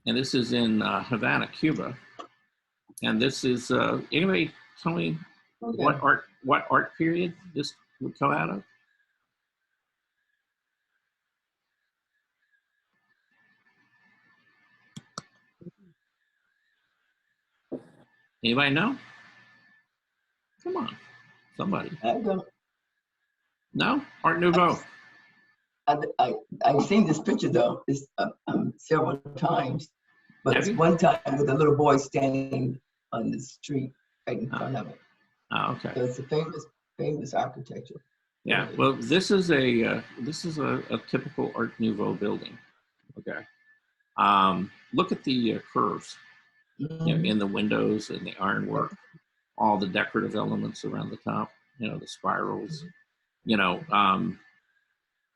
And this is in Havana, Cuba. And this is, anybody tell me what art period this would come out of? Anybody know? Come on, somebody. I don't, No? Art Nouveau. I've seen this picture though, it's several times, but Have it's you? one time with a little boy standing on the street right in front of it. Oh, okay. So it's a famous architecture. Yeah. Well, this is a typical Art Nouveau building. Okay. Look at the curves, in the windows and the ironwork, all the decorative elements around the top. The spirals.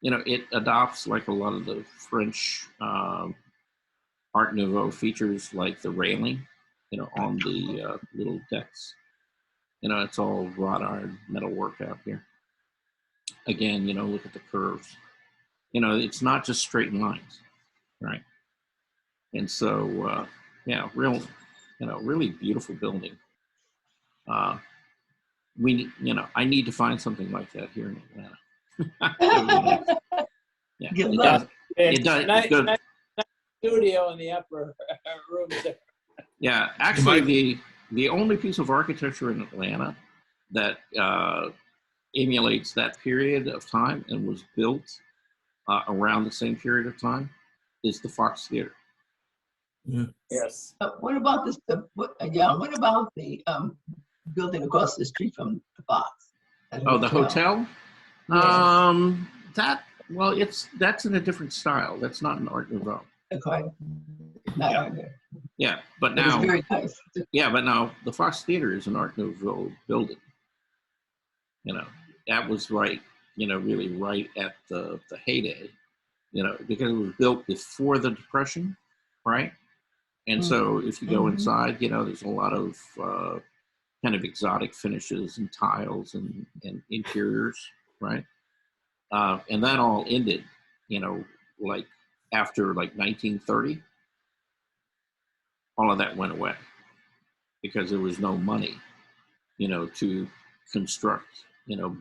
It adopts like a lot of the French Art Nouveau features, like the railing, on the little decks. It's all wrought iron metal work out here. Again, look at the curves. It's not just straight lines, right? And so, really beautiful building. I need to find something like that here in Atlanta. Yeah, Good it luck. does. It does. Nice, Good. nice studio in the upper room there. Yeah, actually, the only piece of architecture in Atlanta that emulates that period of time and was built around the same period of time is the Fox Theater. Yes. What about this? What about the building across the street from the Fox? That Oh, the hotel? Yeah. That's in a different style. That's not an Art Nouveau. Okay. Yeah, but It's now, very nice. but now the Fox Theater is an Art Nouveau building. That was right, really right at the heyday, because it was built before the Depression, right? And so if you go inside, there's a lot of kind of exotic finishes and tiles and interiors, right? And that all ended, like after like 1930, all of that went away because there was no money, to construct,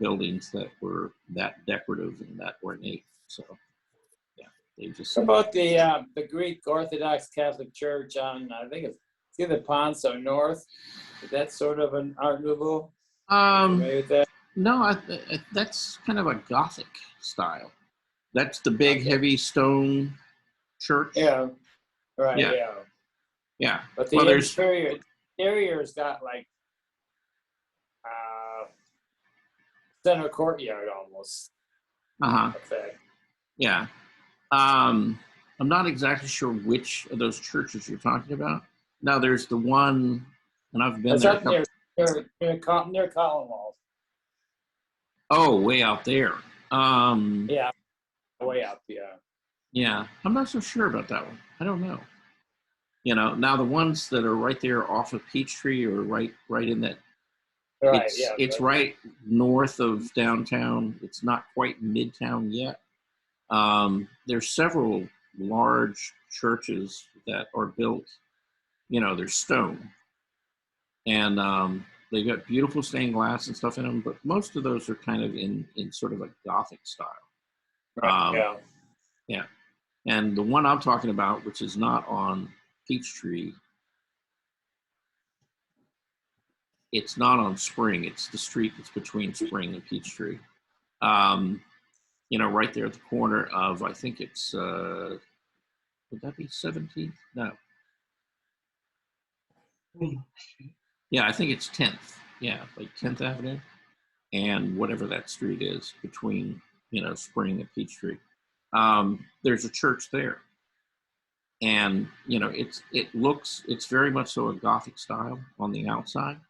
buildings that were that decorative and that ornate. So, yeah, they just. What about the Greek Orthodox Catholic Church on, I think it's either Ponce North? Is that sort of an Art Nouveau? Familiar with that? No, that's kind of a Gothic style. That's the big, heavy stone church. Yeah. Right. Yeah. Yeah. Yeah. But the interior's got like center courtyard almost. Uh-huh. Effect. Yeah. I'm not exactly sure which of those churches you're talking about. Now, there's the one, and I've been It's there. up near Collinwall. Oh, way out there. Yeah, way out there. Yeah, I'm not so sure about that one. I don't know. You know, now the ones that are right there off of Peachtree or right in that, Right, it's right north of downtown. It's not quite midtown yet. There's several large churches that are built, you know, they're stone. And they've got beautiful stained glass and stuff in them, but most of those are kind of in sort of a Gothic style. Right, Yeah. And the one I'm talking about, which is not on Peachtree, it's not on Spring. It's the street that's between Spring and Peachtree. You know, right there at the corner of, I think it's, would that be 17th? No. Yeah, I think it's 10th. Yeah, like 10th Avenue and whatever that street is between, you know, Spring and Peachtree. There's a church there. And, you know, it's very much so a Gothic style on the outside.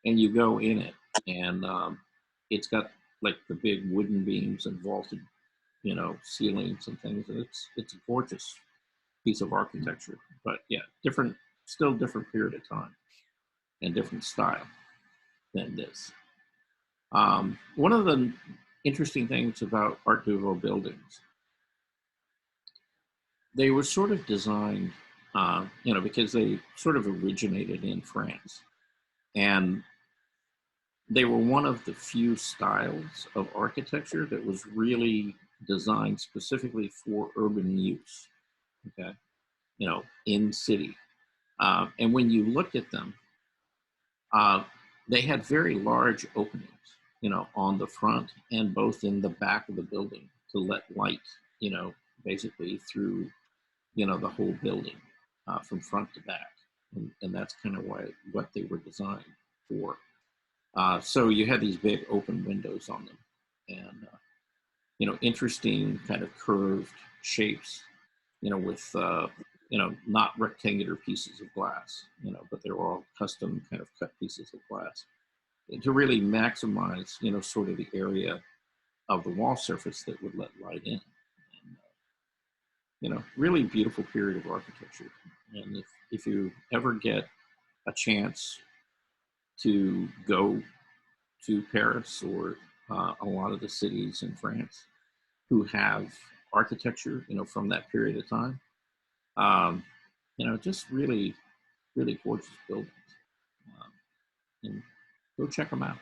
And you go in it and it's got like the big wooden beams and vaulted, you know, ceilings and things. And it's a gorgeous piece of architecture. But yeah, still different period of time and different style than this. One of the interesting things about Art Nouveau buildings, they were sort of designed, you know, because they sort of originated in France. And they were one of the few styles of architecture that was really designed specifically for urban use, okay? You know, in city. And when you look at them, they had very large openings, you know, on the front and both in the back of the building to let light, you know, basically through, you know, the whole building from front to back. And that's kind of what they were designed for. So you had these big open windows on them and, you know, interesting kind of curved shapes, you know, with, you know, not rectangular pieces of glass, you know, but they were all custom kind of cut pieces of glass to really maximize, you know, sort of the area of the wall surface that would let light in. And, you know, really beautiful period of architecture. And if you ever get a chance to go to Paris or a lot of the cities in France who have architecture, you know, from that period of time, you know, just really, really gorgeous buildings. And go check them out.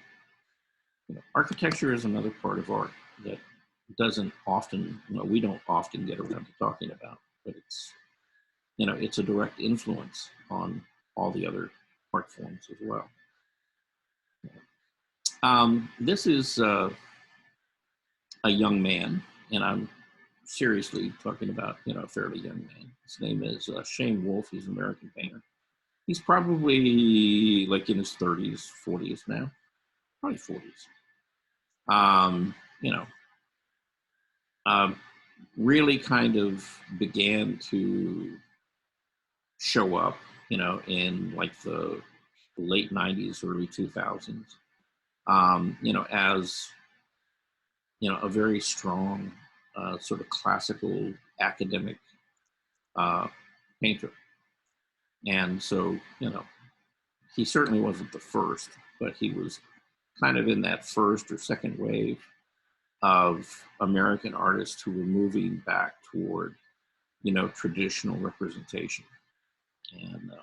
You know, architecture is another part of art that doesn't often, you know, we don't often get around to talking about, but it's, you know, it's a direct influence on all the other art forms as well. This is a young man, and I'm seriously talking about, you know, a fairly young man. His name is Shane Wolf. He's an American painter. He's probably like in his 30s, 40s now, probably 40s. You know, really kind of began to show up, you know, in like the late 90s, early 2000s, you know, as, you know, a very strong sort of classical academic painter. And so, you know, he certainly wasn't the first, but he was kind of in that first or second wave of American artists who were moving back toward, you know, traditional representation. And,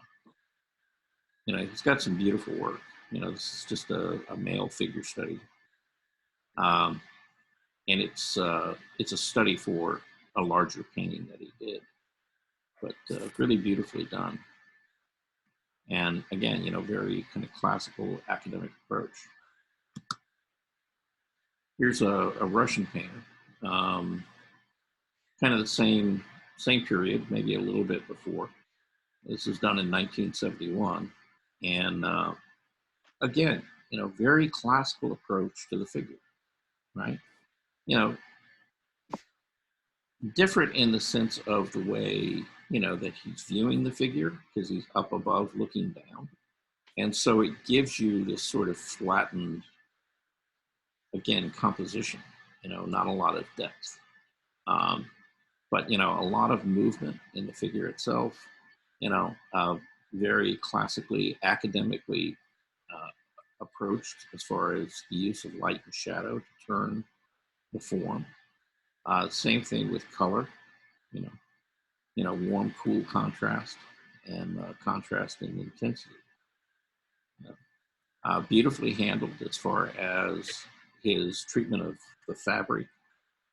you know, he's got some beautiful work. You know, this is just a male figure study. And it's a study for a larger painting that he did, but really beautifully done. And again, you know, very kind of classical academic approach. Here's a Russian painter, kind of the same period, maybe a little bit before. This was done in 1971. And again, you know, very classical approach to the figure, right? You know, different in the sense of the way, you know, that he's viewing the figure, because he's up above looking down. And so it gives you this sort of flattened, again, composition, you know, not a lot of depth. But, you know, a lot of movement in the figure itself, you know, very classically, academically approached as far as the use of light and shadow to turn the form. Same thing with color, you know, warm, cool contrast, and contrast and intensity. You know, beautifully handled as far as his treatment of the fabric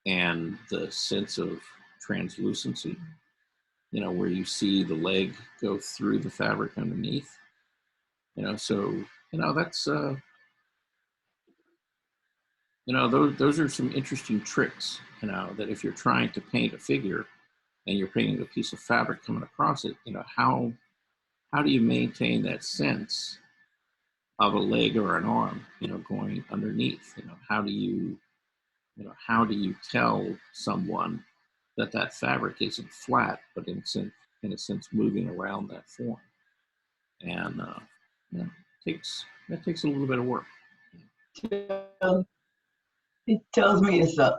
and the sense of translucency, you know, where you see the leg go through the fabric underneath, you know, so, you know, that's, you know, those are some interesting tricks, you know, that if you're trying to paint a figure and you're painting a piece of fabric coming across it, you know, how do you maintain that sense of a leg or an arm, you know, going underneath? You know, how do you tell someone that that fabric isn't flat, but in a sense moving around that form? And you know, that takes a little bit of work. It tells me it's a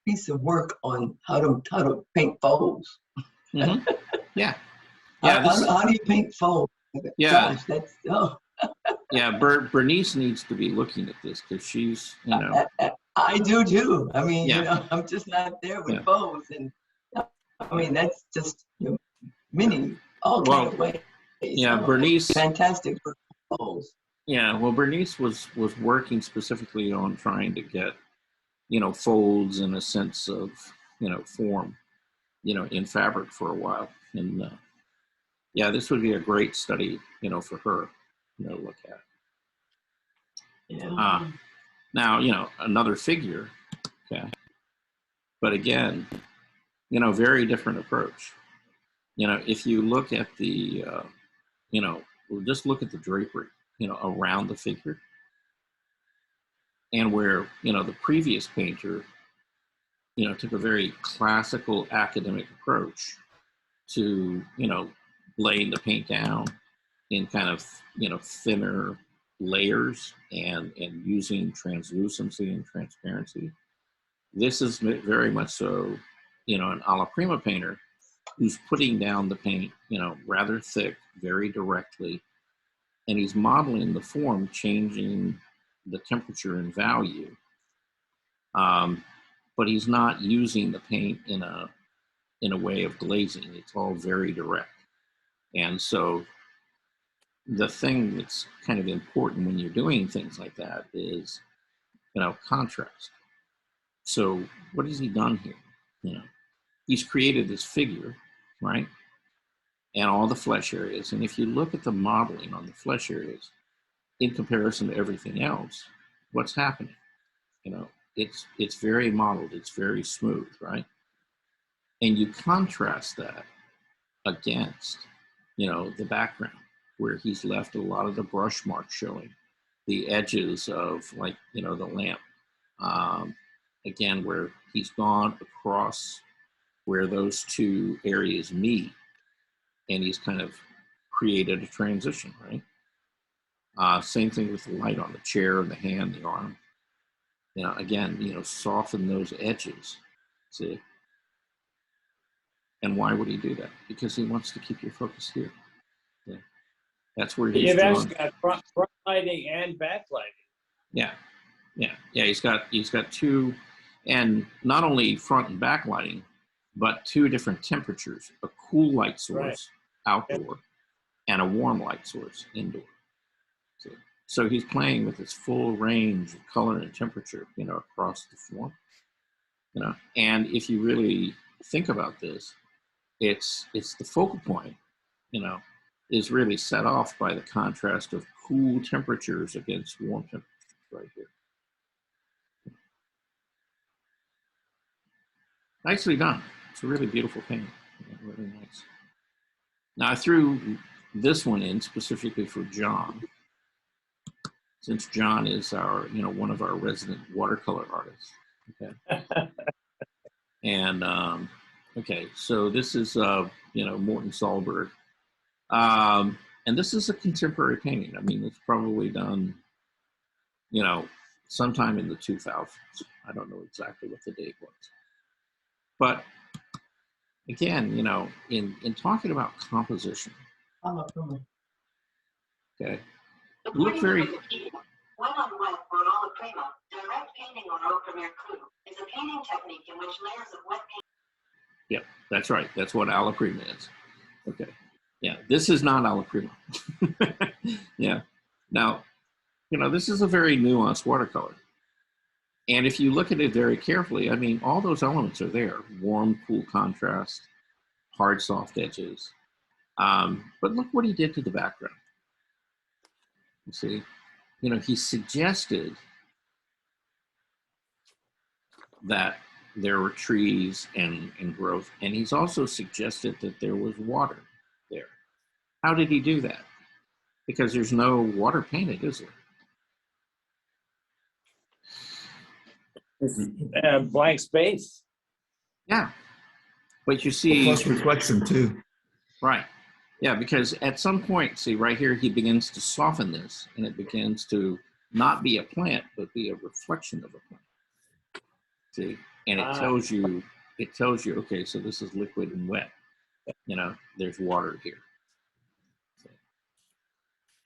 piece of work on how to paint folds. Mm-hmm. Yeah. Yeah. How do you paint folds? Yeah. Gosh, that's Yeah. Bernice needs to be looking at this, because she's, you know. I do too. I mean, Yeah. you know, I'm just not there with Yeah. folds, and I mean that's just, you know, many all kind of ways. Yeah, So, Bernice. Fantastic for folds. Yeah, well, Bernice was working specifically on trying to get, you know, folds and a sense of, you know, form, you know, in fabric for a while. And yeah, this would be a great study, you know, for her, you know, to look at. Yeah. Now, you know, another figure, okay, but again, you know, very different approach. You know, if you look at the, you know, just look at the drapery, you know, around the figure, and where, you know, the previous painter, you know, took a very classical academic approach to, you know, laying the paint down in kind of, you know, thinner layers and using translucency and transparency. This is very much so, you know, an alla prima painter who's putting down the paint, you know, rather thick, very directly, and he's modeling the form, changing the temperature and value. But he's not using the paint in a way of glazing. It's all very direct. And so the thing that's kind of important when you're doing things like that is, you know, contrast. So what has he done here? You know, he's created this figure, right? And all the flesh areas. And if you look at the modeling on the flesh areas in comparison to everything else, what's happening? You know, it's very modeled, it's very smooth, right? And you contrast that against, you know, the background where he's left a lot of the brush marks showing, the edges of, like, you know, the lamp. Again, where he's gone across where those two areas meet, and he's kind of created a transition, right? Same thing with the light on the chair, the hand, the arm. You know, again, you know, soften those edges, see? And why would he do that? Because he wants to keep your focus here. Yeah. That's where he's You've drawn. actually got front lighting and back lighting. Yeah, yeah, yeah. He's got two, and not only front and back lighting, but two different temperatures: a cool light source outdoor, and a warm light source indoor. So he's playing with this full range of color and temperature, you know, across the form. You know, and if you really think about this, it's the focal point, you know, is really set off by the contrast of cool temperatures against warm temperatures right here. Nicely done. It's a really beautiful painting. Really nice. Now I threw this one in specifically for John, since John is our, you know, one of our resident watercolor artists. Okay. And okay, so this is Morton Solberg, and this is a contemporary painting. I mean, it's probably done, sometime in the 2000s. I don't know exactly what the date was, but again, in talking about composition, okay, look very. Wet on wet or alla prima, direct painting or au premier clou is a painting technique in which layers of wet paint. Yep, that's right. That's what alla prima is. Okay. Yeah, this is not alla prima. Yeah. Now, this is a very nuanced watercolor. And if you look at it very carefully, I mean, all those elements are there. Warm, cool contrast, hard, soft edges. But look what he did to the background. You see? He suggested that there were trees and growth, and he's also suggested that there was water there. How did he do that? Because there's no water painted, is there? Blank space. Yeah, but you see, Plus reflection too. right? Yeah, because at some point, see right here, he begins to soften this, and it begins to not be a plant, but be a reflection of a plant. See, and it tells you, okay, so this is liquid and wet. There's water here.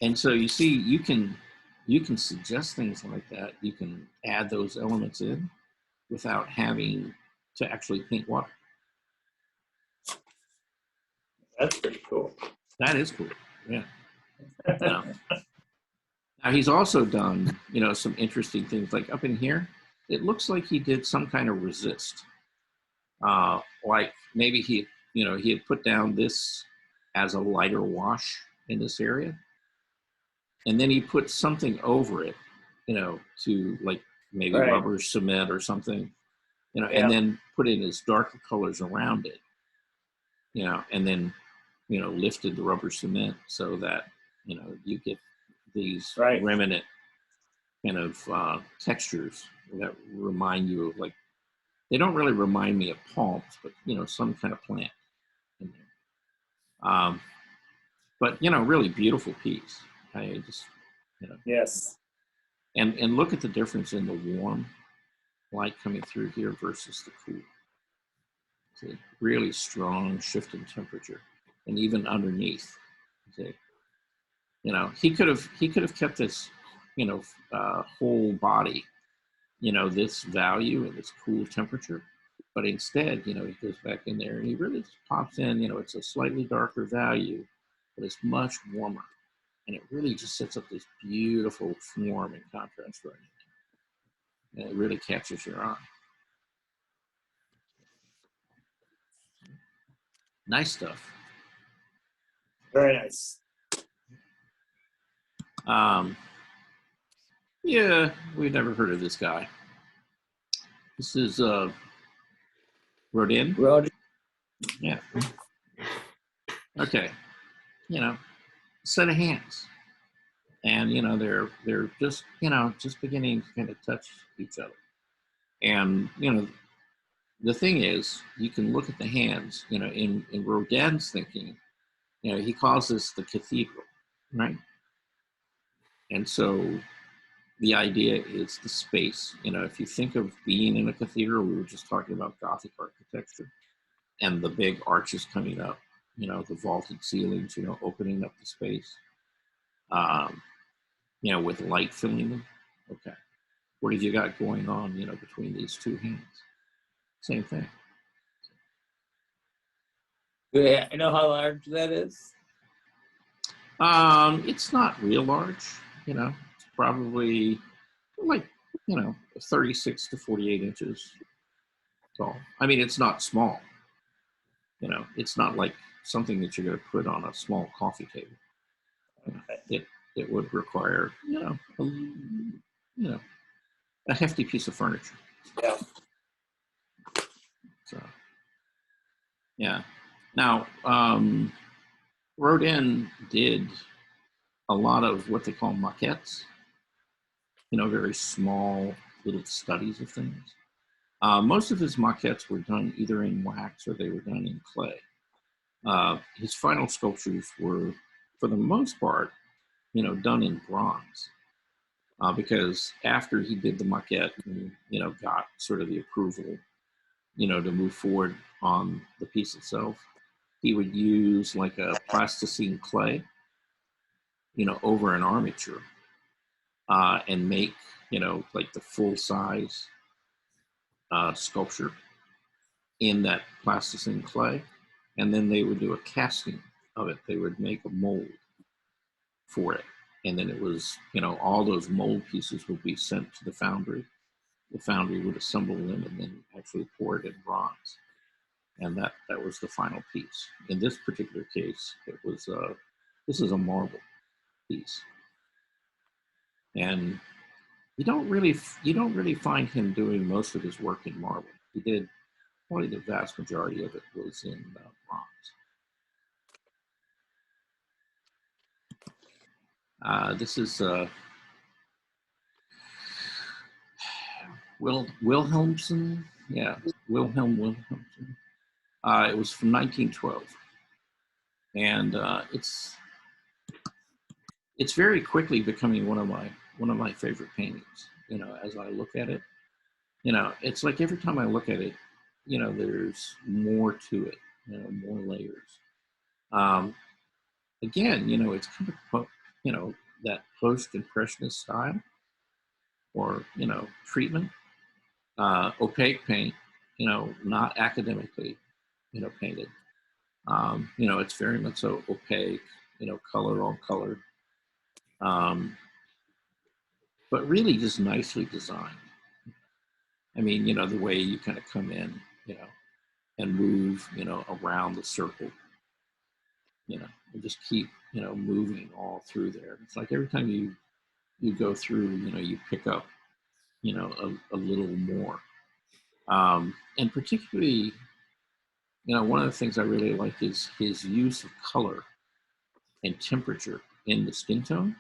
And so you see, you can suggest things like that. You can add those elements in without having to actually paint water. That's pretty cool. That is cool. Yeah. Now he's also done, some interesting things like up in here. It looks like he did some kind of resist. Like maybe he had put down this as a lighter wash in this area. And then he put something over it, to like maybe rubber cement or something, and then put in his darker colors around it, and then, lifted the rubber cement so that, you get these remnant kind of textures that remind you of, like, they don't really remind me of palms, but, some kind of plant in there. But, really beautiful piece. I just, Yes. And look at the difference in the warm light coming through here versus the cool. See, really strong shift in temperature, and even underneath. See, he could have kept this, whole body, this value and this cool temperature, but instead, he goes back in there and he really just pops in. It's a slightly darker value, but it's much warmer. And it really just sets up this beautiful form and contrast right now. And it really catches your eye. Nice stuff. Very nice. Yeah, we've never heard of this guy. This is Rodin. Yeah. Okay. Set of hands. And, they're just, just beginning to kind of touch each other. And, the thing is, you can look at the hands, in Rodin's thinking, he calls this the cathedral, right? And so the idea is the space. If you think of being in a cathedral, we were just talking about Gothic architecture and the big arches coming up, the vaulted ceilings, opening up the space. With light filling them. Okay. What have you got going on, between these two hands? Same thing. Yeah, you know how large that is? It's not real large, it's probably like, 36 to 48 inches tall. I mean, it's not small, it's not like something that you're going to put on a small coffee table. It would require, a hefty piece of furniture. Yeah. So, yeah. Now, Rodin did a lot of what they call maquettes, very small little studies of things. Most of his maquettes were done either in wax or they were done in clay. His final sculptures were, for the most part, done in bronze. Because after he did the maquette and, got sort of the approval, to move forward on the piece itself, he would use like a plasticine clay, over an armature, and make, like the full size sculpture in that plasticine clay. And then they would do a casting of it. They would make a mold for it. And then it was, all those mold pieces would be sent to the foundry. The foundry would assemble them and then actually pour it in bronze. And that was the final piece. In this particular case, it was, this is a marble piece. And you don't really find him doing most of his work in marble. He did, probably the vast majority of it was in bronze. This is Wilhelmsen. Yeah, Wilhelm Williamson. It was from 1912, and it's very quickly becoming one of my favorite paintings. As I look at it, it's like every time I look at it, there's more to it, more layers. Again, it's kind of that post-impressionist style, or treatment, opaque paint, not academically, painted. It's very much so opaque, color on color, but really just nicely designed. I mean, the way you kind of come in, and move, around the circle, and just keep, moving all through there. It's like every time you go through, you pick up, a little more. And particularly, one of the things I really like is his use of color and temperature in the skin tones.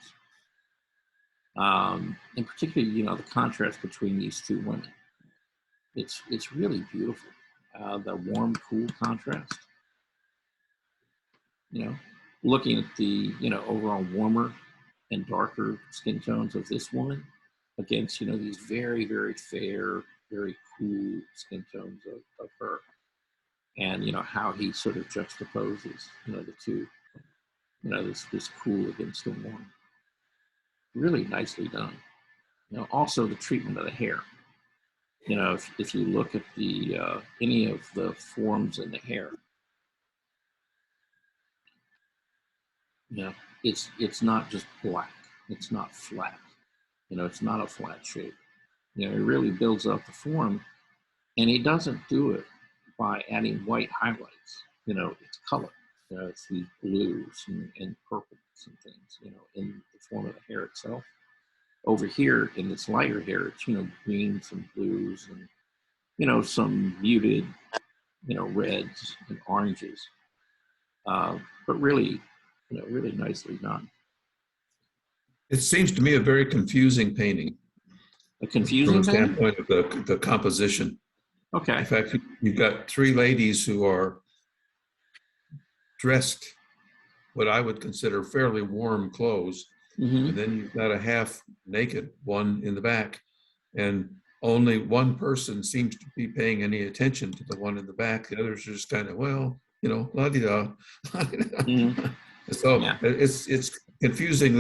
And particularly, the contrast between these two women. It's really beautiful. The warm, cool contrast. Looking at the, overall warmer and darker skin tones of this woman against, these very, very fair, very cool skin tones of her. And, how he sort of juxtaposes, the two, this cool against the warm. Really nicely done. Also the treatment of the hair. If you look at the any of the forms in the hair, it's not just black. It's not flat. It's not a flat shape. He really builds up the form, and he doesn't do it by adding white highlights. It's color. It's these blues and purples and things, in the form of the hair itself. Over here in this lighter hair, it's, greens and blues and, some muted, reds and oranges. But really, really nicely done. It seems to me a very confusing painting. A confusing from a painting? standpoint of the composition. Okay. In fact, you've got three ladies who are dressed what I would consider fairly warm clothes. Mm-hmm. And then you've got a half naked one in the back. And only one person seems to be paying any attention to the one in the back. The others are just kind of, well, la-di-da. Mm-hmm. So Yeah. it's confusing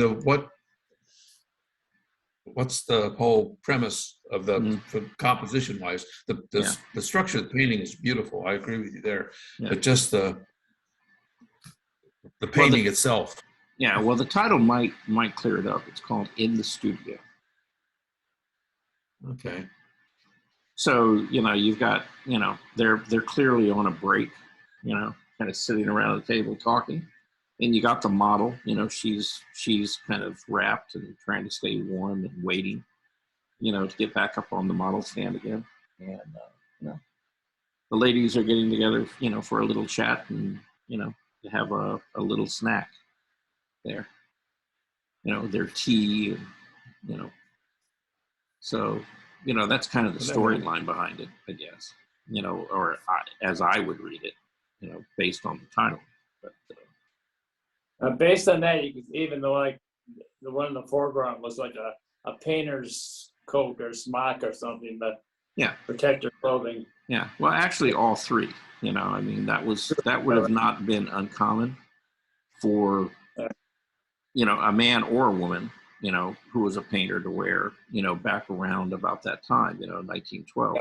what's the whole premise of the composition wise. The structure of the painting is beautiful. I agree with you there. Yeah. But just the painting itself. Yeah, well, the title might clear it up. It's called In the Studio. Okay. So, you've got, they're clearly on a break, kind of sitting around the table talking. And you got the model, she's kind of wrapped and trying to stay warm and waiting, to get back up on the model stand again. And, the ladies are getting together, for a little chat and, to have a little snack there, their tea and, so, you know, that's kind of the Well, that storyline behind it, I guess. You know, or as I would read it, you know, based on the title. But Based on that, you could, even though like the one in the foreground was like a painter's coat or smock or something, but yeah, protector clothing. yeah. Well, actually, all three. You know, I mean, that would have not been uncommon for, you know, a man or a woman, you know, who was a painter to wear, you know, back around about that time, you know, 1912.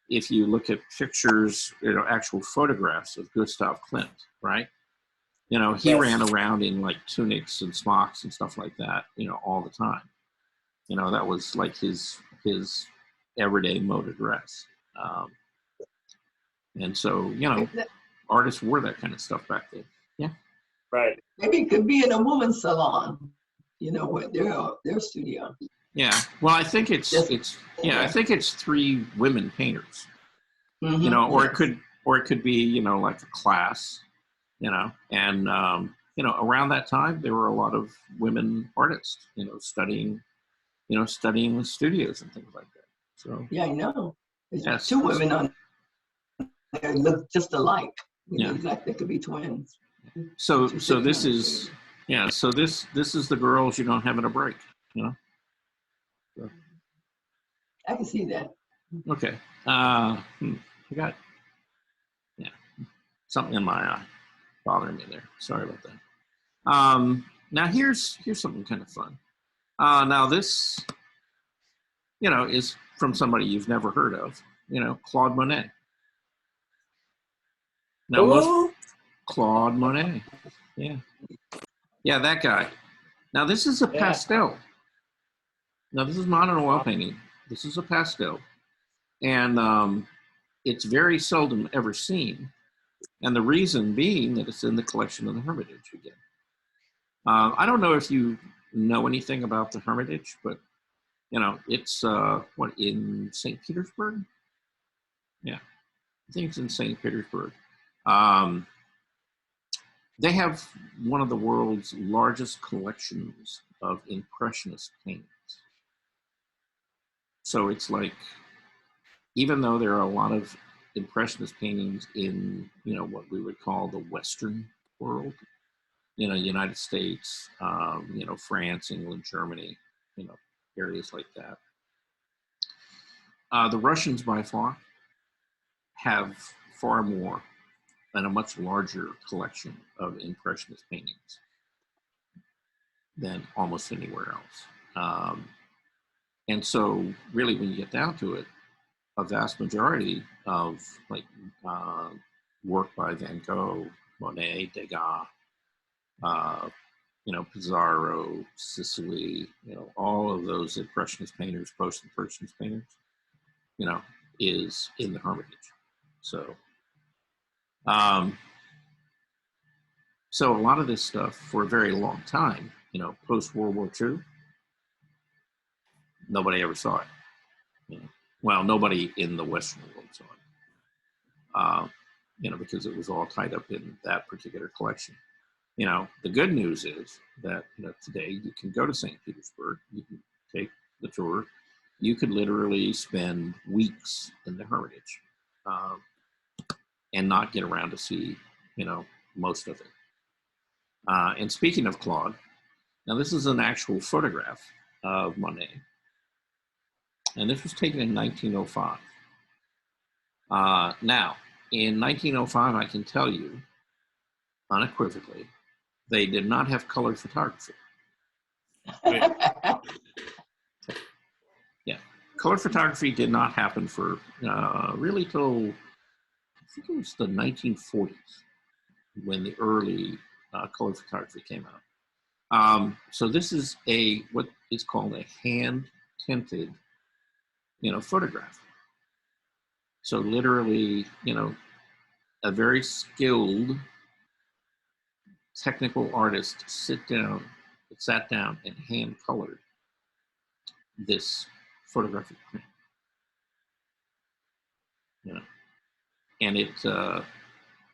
If you look at pictures, you know, actual photographs of Gustav Klimt, right? You know, he Yes. ran around in like tunics and smocks and stuff like that, you know, all the time. You know, that was like his everyday mode of dress. And so, you know, artists wore that kind of stuff back then. Yeah. Right. Maybe it could be in a woman's salon, you know, with their studio. Yeah. Well, I think it's I think it's three women painters. You know, or it could be, you know, like a class, you know, and you know, around that time there were a lot of women artists, you know, studying in studios and things like that. So Yeah, I know. There's yes, two women on there look just alike. You know, Yeah. exactly, they could be twins. So Two so this different- is so this is the girls you don't have in a break, you know. I can see that. Okay. I got something in my eye bothering me there. Sorry about that. Now here's something kind of fun. Now this, you know, is from somebody you've never heard of, you know, Claude Monet. Now most Claude Monet. Yeah. Yeah, that guy. Now this is a Yeah. pastel. Now this is not an oil painting. This is a pastel. And it's very seldom ever seen. And the reason being that it's in the collection of the Hermitage again. I don't know if you know anything about the Hermitage, but you know, it's what, in St. Petersburg? Yeah, I think it's in St. Petersburg. They have one of the world's largest collections of Impressionist paintings. So it's like, even though there are a lot of Impressionist paintings in, you know, what we would call the Western world, you know, United States, you know, France, England, Germany, you know, areas like that. The Russians by far have far more and a much larger collection of Impressionist paintings than almost anywhere else. And so really when you get down to it, a vast majority of like work by Van Gogh, Monet, Degas, you know, Pissarro, Sicily, you know, all of those Impressionist painters, post-Impressionist painters, you know, is in the Hermitage. So, so a lot of this stuff for a very long time, you know, post-World War II, nobody ever saw it. You know? Well, nobody in the Western world saw it, you know, because it was all tied up in that particular collection. You know, the good news is that, you know, today you can go to St. Petersburg, you can take the tour, you could literally spend weeks in the Hermitage and not get around to see, you know, most of it. And speaking of Claude, now this is an actual photograph of Monet, and this was taken in 1905. Now, in 1905, I can tell you unequivocally, they did not have color photography. Yeah, color photography did not happen for really till, I think it was the 1940s when the early color photography came out. So this is what is called a hand tinted, you know, photograph. So literally, you know, a very skilled technical artist sat down and hand colored this photographic print. You know, and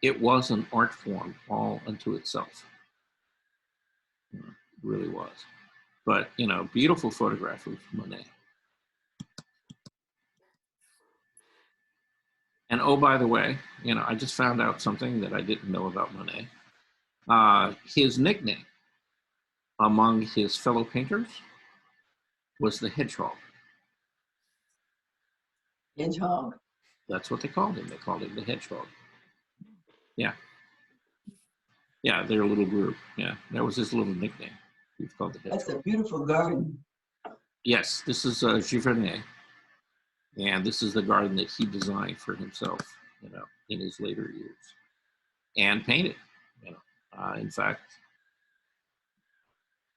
it was an art form all unto itself. You know, it really was. But you know, beautiful photograph of Monet. And oh, by the way, you know, I just found out something that I didn't know about Monet. His nickname among his fellow painters was the Hedgehog. Hedgehog. That's what they called him. They called him the Hedgehog. Yeah. Yeah, their little group. Yeah, that was his little nickname. He was called the Hedgehog. That's a beautiful garden. Yes, this is Giverny. And this is the garden that he designed for himself, you know, in his later years. And painted, you know. In fact,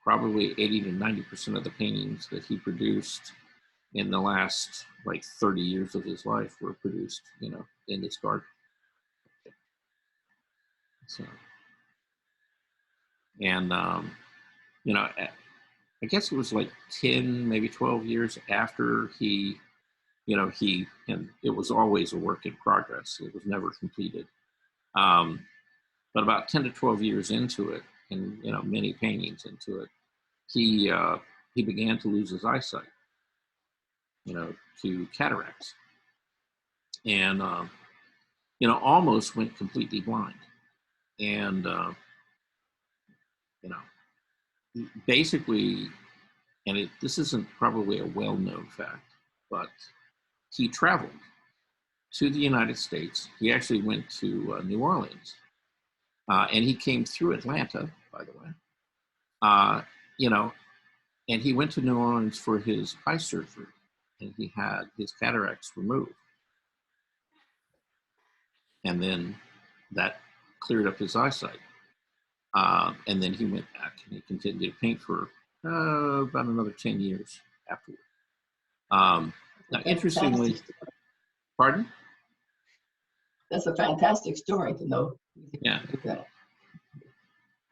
probably 80 to 90% of the paintings that he produced in the last like 30 years of his life were produced, you know, in this garden. So, and, you know, I guess it was like 10, maybe 12 years after he, you know, and it was always a work in progress. It was never completed. But about 10 to 12 years into it, and, you know, many paintings into it, he began to lose his eyesight, you know, to cataracts. And, you know, almost went completely blind. And, you know, basically, and this isn't probably a well-known fact, but he traveled to the United States. He actually went to New Orleans, and he came through Atlanta, by the way. You know, and he went to New Orleans for his eye surgery, and he had his cataracts removed. And then that cleared up his eyesight. And then he went back and he continued to paint for about another 10 years afterward. Now, interestingly, pardon? That's a fantastic story to know. Yeah.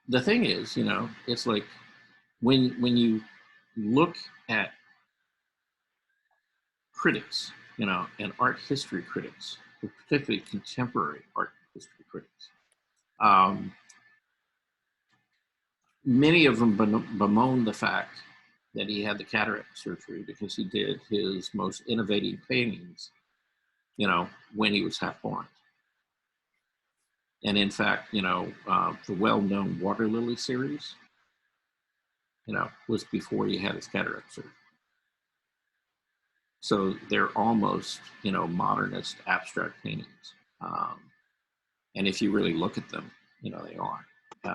The thing is, you know, it's like when you look at critics, you know, and art history critics, particularly contemporary art history critics, many of them bemoan the fact that he had the cataract surgery because he did his most innovative paintings, you know, when he was half blind. And in fact, you know, the well-known Water Lily series, you know, was before he had his cataract surgery. So they're almost, you know, modernist abstract paintings. And if you really look at them, you know, they are.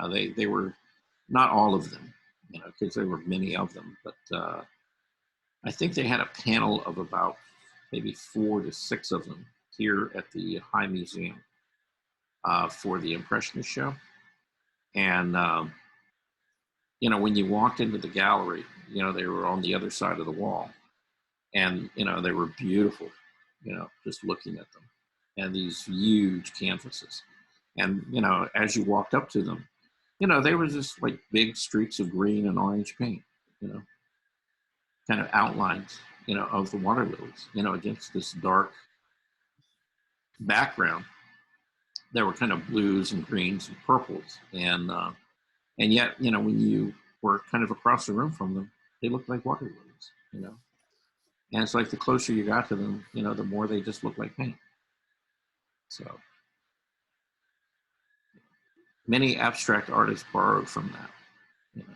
They were not all of them, you know, because there were many of them, but I think they had a panel of about maybe 4 to 6 of them here at the High Museum for the Impressionist show. And, you know, when you walked into the gallery, you know, they were on the other side of the wall. And, you know, they were beautiful, you know, just looking at them. And these huge canvases. And, you know, as you walked up to them, you know, they were just like big streaks of green and orange paint, you know, kind of outlines, you know, of the water lilies, you know, against this dark background. There were kind of blues and greens and purples. And yet, you know, when you were kind of across the room from them, they looked like water lilies, you know. And it's like the closer you got to them, you know, the more they just look like paint. So many abstract artists borrowed from that, you know.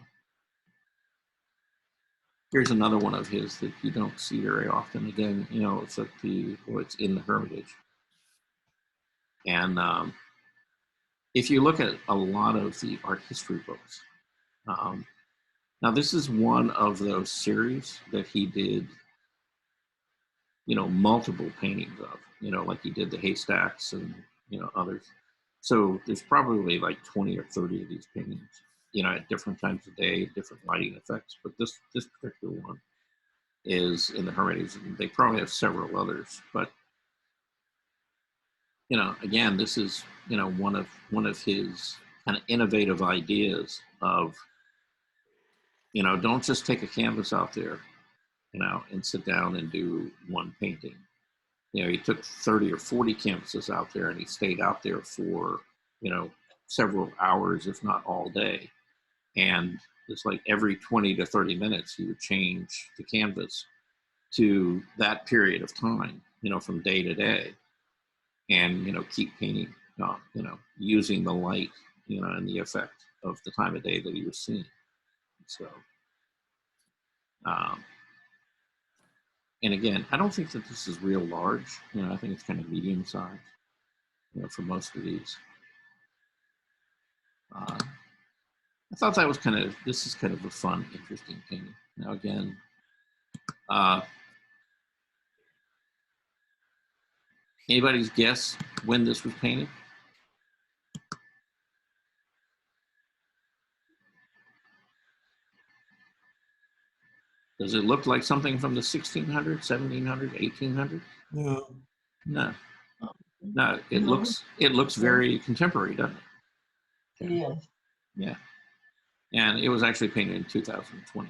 Here's another one of his that you don't see very often. Again, you know, it's at it's in the Hermitage. And if you look at a lot of the art history books, now this is one of those series that he did, you know, multiple paintings of, you know, like he did the haystacks and, you know, others. So there's probably like 20 or 30 of these paintings, you know, at different times of day, different lighting effects. But this particular one is in the Hermitage, and they probably have several others. But, you know, again, this is, you know, one of his kind of innovative ideas of, you know, don't just take a canvas out there, you know, and sit down and do one painting. You know, he took 30 or 40 canvases out there and he stayed out there for, you know, several hours, if not all day. And it's like every 20 to 30 minutes, he would change the canvas to that period of time, you know, from day to day. and, you know, keep painting, you know, using the light, you know, and the effect of the time of day that he was seeing. So, and again, I don't think that this is real large. You know, I think it's kind of medium size, you know, for most of these. I thought that was this is kind of a fun, interesting painting. Now again, anybody's guess when this was painted? Does it look like something from the 1600s, 1700s, 1800s? No. No. No, it No. looks very contemporary, doesn't it? Yes. Yeah. And it was actually painted in 2020.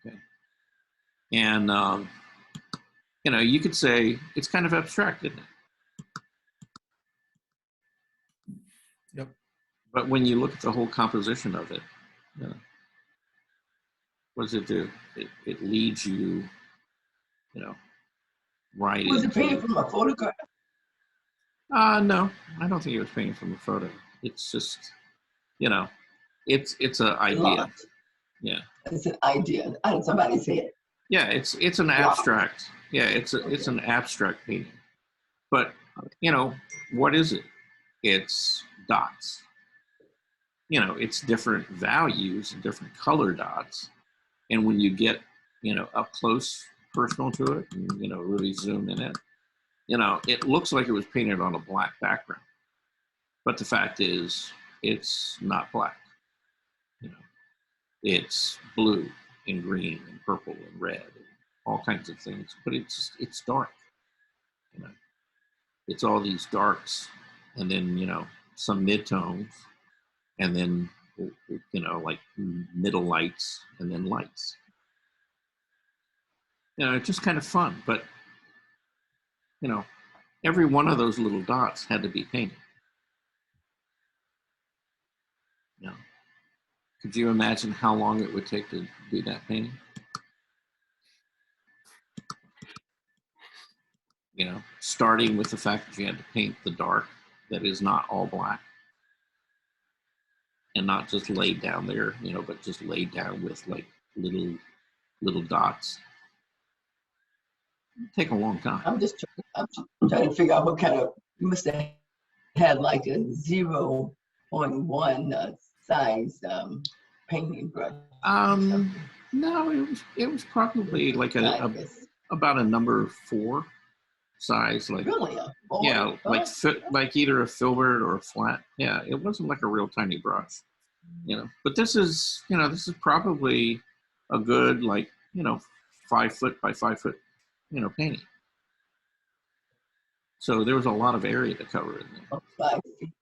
Okay. And, you know, you could say it's kind of abstract, isn't it? Yep. But when you look at the whole composition of it, you know, what does it do? It leads you, you know, right Was it into painted from a photograph? no, I don't think it was painted from a photo. It's just, you know, it's an idea. Lot. Yeah. It's an idea. Somebody say it. Yeah, it's an abstract. Yeah, it's an abstract painting. But, you know, what is it? It's dots. You know, it's different values and different color dots. And when you get, you know, up close, personal to it, and, you know, really zoom in it, you know, it looks like it was painted on a black background. But the fact is, it's not black. You know, it's blue and green and purple and red and all kinds of things. But it's dark. You know, it's all these darks, and then, you know, some midtones, and then, you know, like middle lights, and then lights. You know, it's just kind of fun. But, you know, every one of those little dots had to be painted. You know, could you imagine how long it would take to do that painting? You know, starting with the fact that you had to paint the dark that is not all black, and not just laid down there, you know, but just laid down with like little dots. It'd take a long time. I'm trying to figure out what kind of, you must have had like a 0.1 size painting brush. No, it was probably like about a number 4 size, like Really? yeah, like either a filbert or a flat. Yeah, it wasn't like a real tiny brush, you know. But this is, you know, this is probably a good, like, you know, 5 foot by 5 foot, you know, painting. So there was a lot of area to cover in there. 5 feet.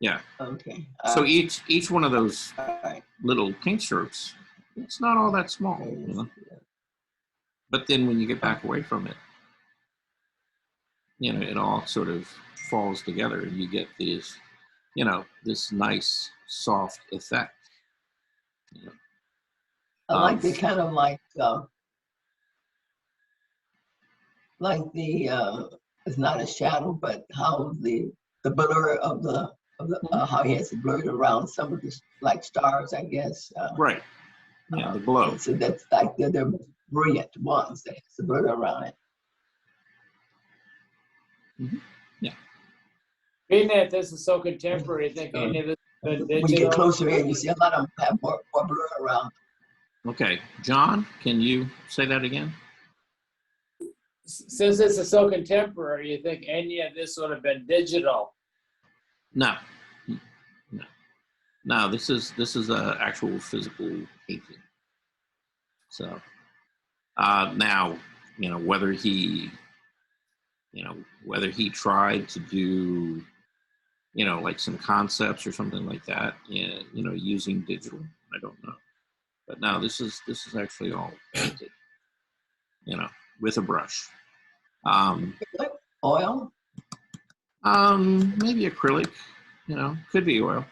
Yeah. Okay. So each one of those Right. little paint strokes, it's not all that small, you know. But then when you get back away from it, you know, it all sort of falls together, and you get these, you know, this nice soft effect. You know? I like the kind of like the it's not a shadow, but how the blur of the how he has it blurred around some of the like stars, I guess. Right. Yeah, the glow. So that's like they're brilliant ones that has the blur around it. Mm-hmm. Yeah. Being that this is so contemporary, I think any of this been When you get digital. closer in, you see a lot of them have more blur around. Okay, John, can you say that again? Since this is so contemporary, you think any of this would have been digital? No. No, this is a actual physical painting. So now, you know, whether he tried to do, you know, like some concepts or something like that, you know, using digital, I don't know. But now this is actually all painted, you know, with a brush. Oil? Maybe acrylic, you know, could be oil.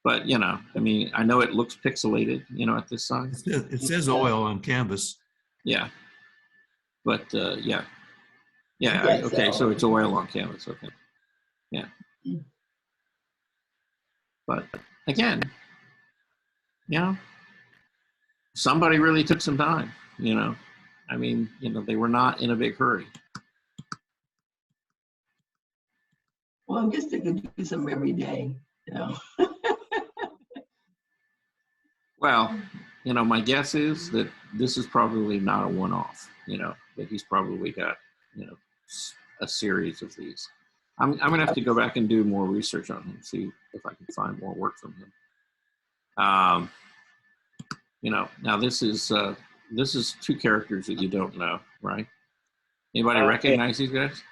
But, you know, I mean, I know it looks pixelated, you know, at this size. It says oil on canvas. Yeah. But, yeah. Yeah, Yes, okay, so it's oil on canvas, okay. Yeah. But again, you know, somebody really took some time, you know. I mean, you know, they were not in a big hurry. Well, I guess they could do some every day, you know. Well, you know, my guess is that this is probably not a one-off, you know, that he's probably got, you know, a series of these. I'm going to have to go back and do more research on him, see if I can find more work from him. You know, now this is two characters that you don't know, right? Anybody recognize these guys?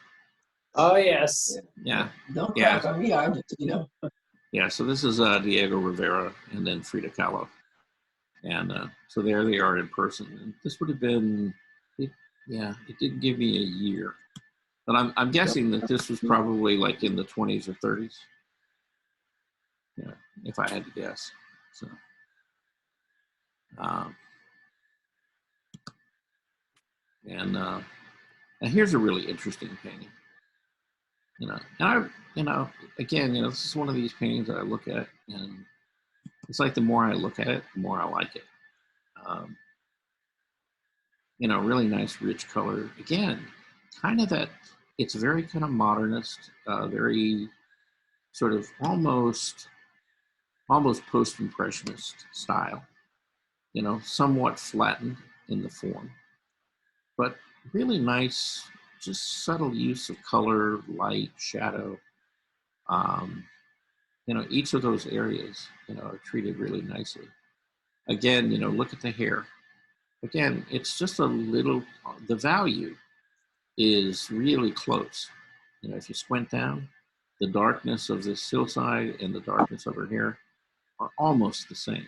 Oh, yes. Yeah. Don't Yeah. crap on me, Argentina. Yeah, so this is Diego Rivera and then Frida Kahlo. And so there they are in person. And this would have been, it didn't give me a year. But I'm guessing that this was probably like in the 20s or 30s. Yeah, if I had to guess. So, and here's a really interesting painting. You know, again, this is one of these paintings that I look at, and it's like the more I look at it, the more I like it. You know, really nice, rich color. Again, kind of that. It's very kind of modernist, very sort of almost post-impressionist style. You know, somewhat flattened in the form, but really nice, just subtle use of color, light, shadow. You know, each of those areas, you know, are treated really nicely. Again, you know, look at the hair. Again, it's just a little, the value is really close. You know, if you squint down, the darkness of this hillside and the darkness of her hair are almost the same.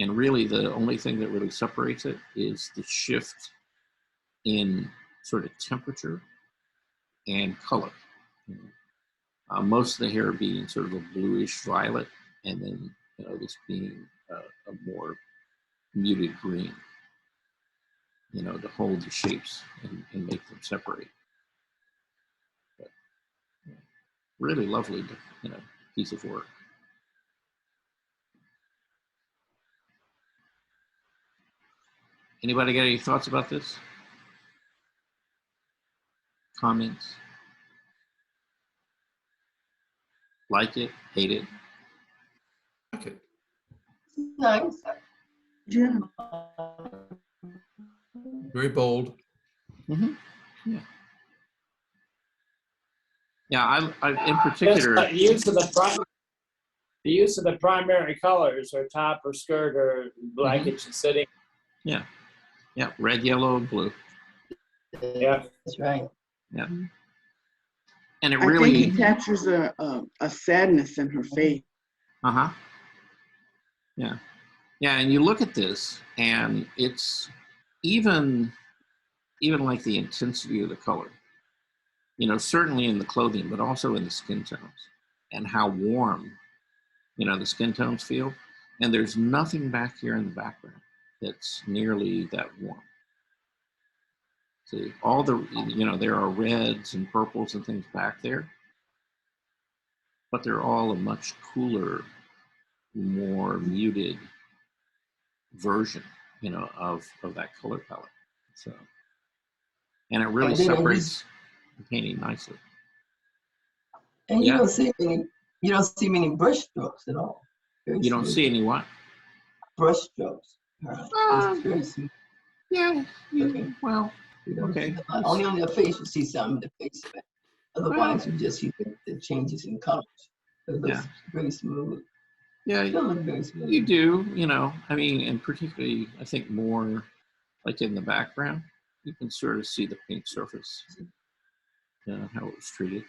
And really the only thing that really separates it is the shift in sort of temperature and color. Most of the hair being sort of a bluish violet, and then, you know, this being a more muted green, you know, to hold the shapes and make them separate. But, you know, really lovely, you know, piece of work. Anybody got any thoughts about this? Comments? Like it? Hate it? Okay. Nice. Yeah. Very bold. Mm-hmm. Yeah. Yeah, I in particular. The use of the primary colors, or top or skirt or blanket she's sitting. Yeah. Yeah. Red, yellow, and blue. Yeah. That's right. Yeah. And it I think really. he captures a sadness in her face. Uh-huh. Yeah. Yeah, and you look at this, and it's even like the intensity of the color, you know, certainly in the clothing, but also in the skin tones and how warm, you know, the skin tones feel. And there's nothing back here in the background that's nearly that warm. See, all the, you know, there are reds and purples and things back there, but they're all a much cooler, more muted version, you know, of that color palette. So, and it really And, you know, separates the painting nicely. And Yeah. you don't see many brush strokes at all. Very You don't smooth. see any what? Brush strokes. It's very smooth. Yeah. Okay. Well, You know, okay. only on their face you see some in the face, but otherwise you just see the changes in colors. It looks very smooth. Yeah, It looks very smooth. you do, you know, I mean, and particularly, I think more like in the background, you can sort of see the paint surface, you know, how it was treated.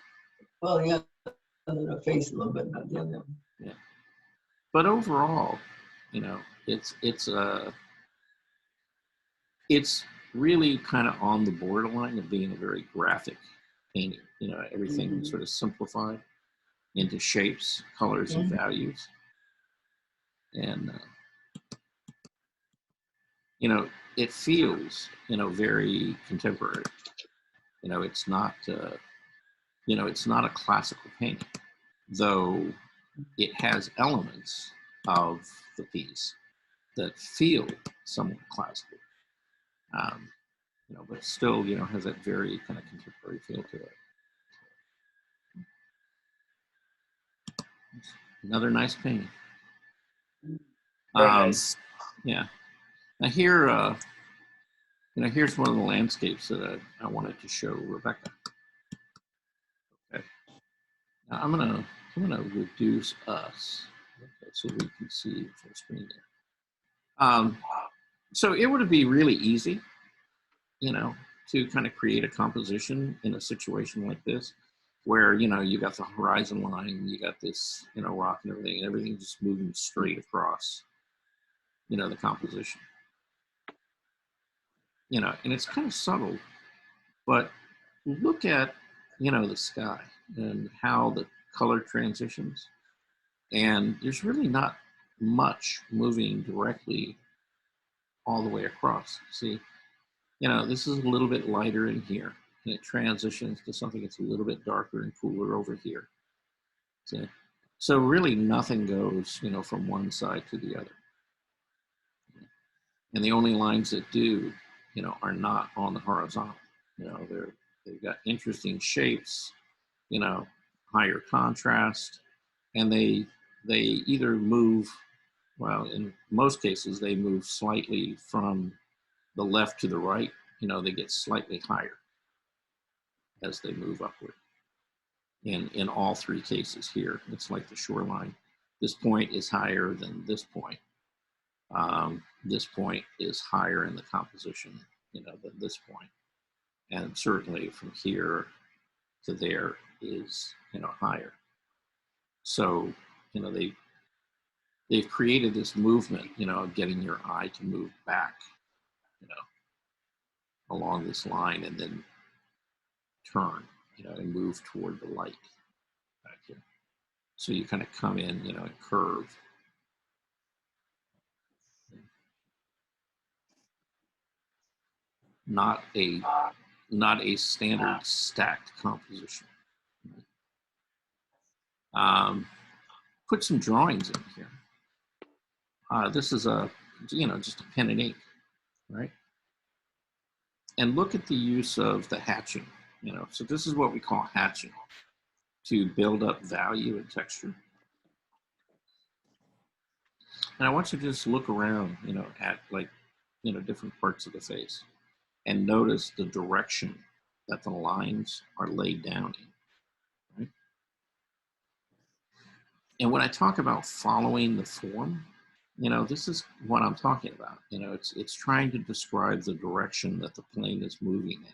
Well, yeah, on the face a little bit, not the other. Yeah. But overall, you know, it's really kind of on the borderline of being a very graphic painting. You know, everything sort of simplified into shapes, colors, and values. And, you know, it feels, you know, very contemporary. You know, it's not, you you know, it's not a classical painting, though it has elements of the piece that feel somewhat classical. You know, but still, you know, has that very kind of contemporary feel to it. Another nice painting. Very nice. Yeah. Now here, you know, here's one of the landscapes that I wanted to show Rebecca. Okay. Now I'm gonna reduce us, okay, so we can see the full screen there. So it would be really easy, you know, to kind of create a composition in a situation like this, where, you know, you got the horizon line, you got this, you know, rock and everything just moving straight across, you know, the composition. You know, and it's kind of subtle, but look at, you know, the sky and how the color transitions. And there's really not much moving directly all the way across. See, you know, this is a little bit lighter in here, and it transitions to something that's a little bit darker and cooler over here. See? So really nothing goes, you know, from one side to the other. And the only lines that do, you know, are not on the horizontal. You know, they've got interesting shapes, you know, higher contrast, and they either move, well, in most cases, they move slightly from the left to the right. You know, they get slightly higher as they move upward. In all three cases here, it's like the shoreline. This point is higher than this point. This point is higher in the composition, you know, than this point. And certainly from here to there is, you know, higher. So, you know, they've created this movement, you know, of getting your eye to move back, you know, along this line and then turn, you know, and move toward the light back here. So you kind of come in, you know, and curve. Not a standard stacked composition. Put some drawings in here. This is a, you know, just a pen and ink, right? And look at the use of the hatching, you know. So this is what we call hatching, to build up value and texture. And I want you to just look around, you know, at like, you know, different parts of the face and notice the direction that the lines are laid down in, right? And when I talk about following the form, you know, this is what I'm talking about. You know, it's trying to describe the direction that the plane is moving in,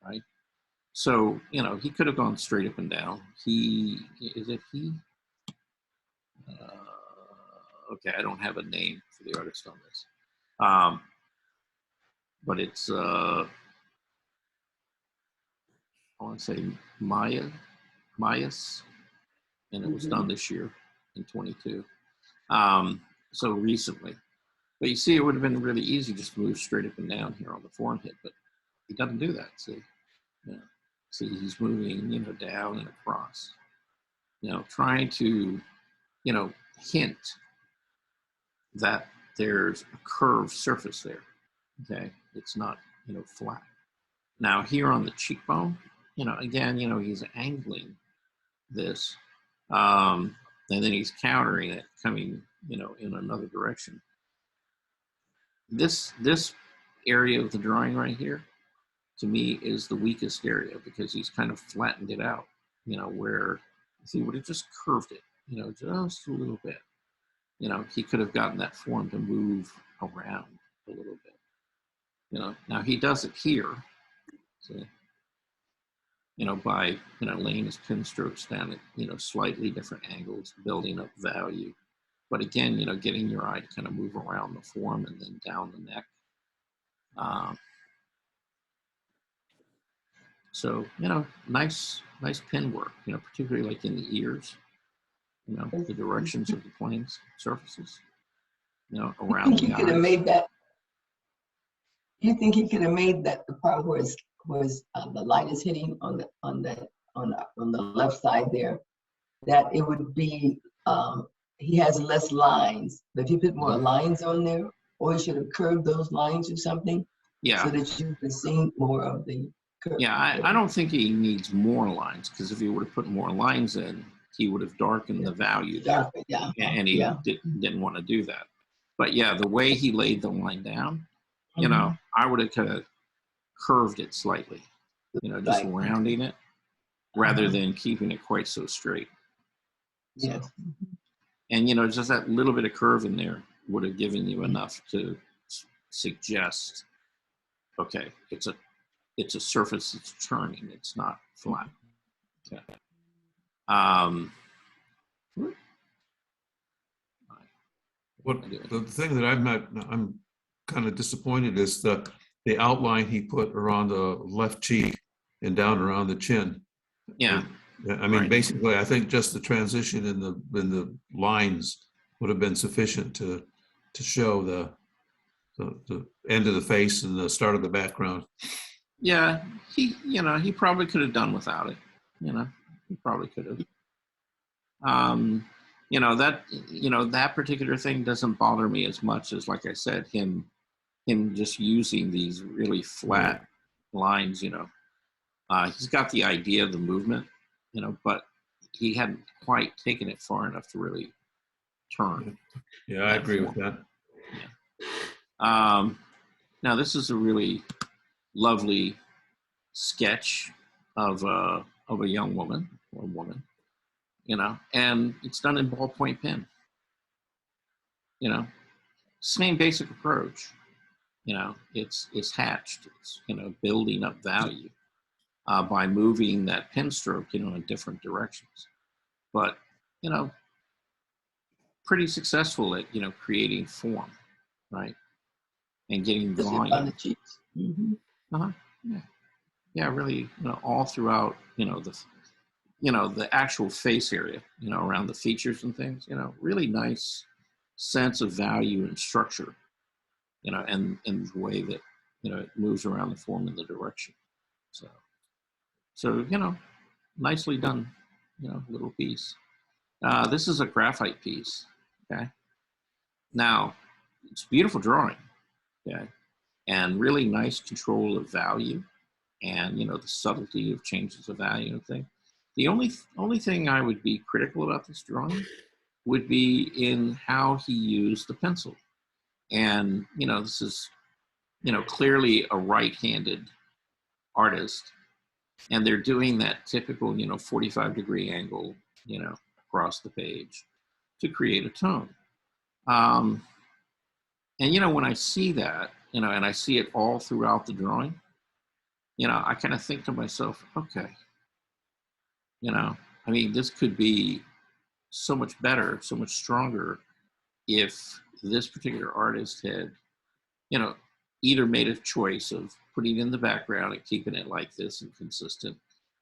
right? So, you know, he could have gone straight up and down. He? Okay, I don't have a name for the artist on this. But it's, I want to say Myas, and it was done this year in 22. So recently. But you see, it would have been really easy just to move straight up and down here on the forehead, but he doesn't do that, see? Yeah. See, he's moving, you know, down and across. You know, trying to, you know, hint that there's a curved surface there, okay? It's not, you know, flat. Now here on the cheekbone, you know, again, you know, he's angling this, and then he's countering it, coming, you know, in another direction. This area of the drawing right here, to me, is the weakest area because he's kind of flattened it out, you know, where, see, would have just curved it, you know, just a little bit. You know, he could have gotten that form to move around a little bit. You know, now he does it here, see, you know, by, you know, laying his pen strokes down at, you know, slightly different angles, building up value. But again, you know, getting your eye to kind of move around the form and then down the neck. So, you know, nice pen work, you know, particularly like in the ears, you know, the directions of the plane's surfaces, you know, around the eyes. You could have made that. You think he could have made that the part where the light is hitting on on the left side there, that it would be, he has less lines. But if you put more lines on there, or he should have curved those lines or something, Yeah. so that you can see more of the curve. Yeah, I don't think he needs more lines, because if he would have put more lines in, he would have darkened the value there. Yeah. And he didn't want to do that. But yeah, the way he laid the line down, you know, I would have kind of curved it slightly, you know, just rounding it rather than keeping it quite so straight. So, Yes. and, you know, just that little bit of curve in there would have given you enough to suggest, okay, it's a surface that's turning, it's not flat. Okay. What the thing that I'm kind of disappointed is the outline he put around the left cheek and down around the chin. Yeah. I mean, basically, I think just the transition in the lines would have been sufficient to show the end of the face and the start of the background. Yeah, he probably could have done without it. You know, he probably could have. That particular thing doesn't bother me as much as, like I said, him just using these really flat lines. You know, he's got the idea of the movement, you know, but he hadn't quite taken it far enough to really turn. Yeah, I agree with that. Yeah. Now this is a really lovely sketch of a young woman or woman, you know, and it's done in ballpoint pen. You know, same basic approach. You know, it's hatched. It's, you know, building up value by moving that pen stroke, you know, in different directions. But, you know, pretty successful at, you know, creating form, right, and getting volume. On the cheeks. Yeah. Yeah, really, you know, all throughout, you know, the actual face area, you know, around the features and things, you know, really nice sense of value and structure, you know, and the way that, you know, it moves around the form and the direction. So, you know, nicely done, you know, little piece. This is a graphite piece, okay? Now, it's a beautiful drawing, okay? And really nice control of value and, you know, the subtlety of changes of value and things. The only thing I would be critical about this drawing would be in how he used the pencil. And, you know, this is, you know, clearly a right-handed artist, and they're doing that typical, you know, 45-degree angle, you know, across the page to create a tone. And, you know, when I see that, you know, and I see it all throughout the drawing, you know, I kind of think to myself, okay, you know, I mean, this could be so much better, so much stronger if this particular artist had, you know, either made a choice of putting it in the background and keeping it like this and consistent,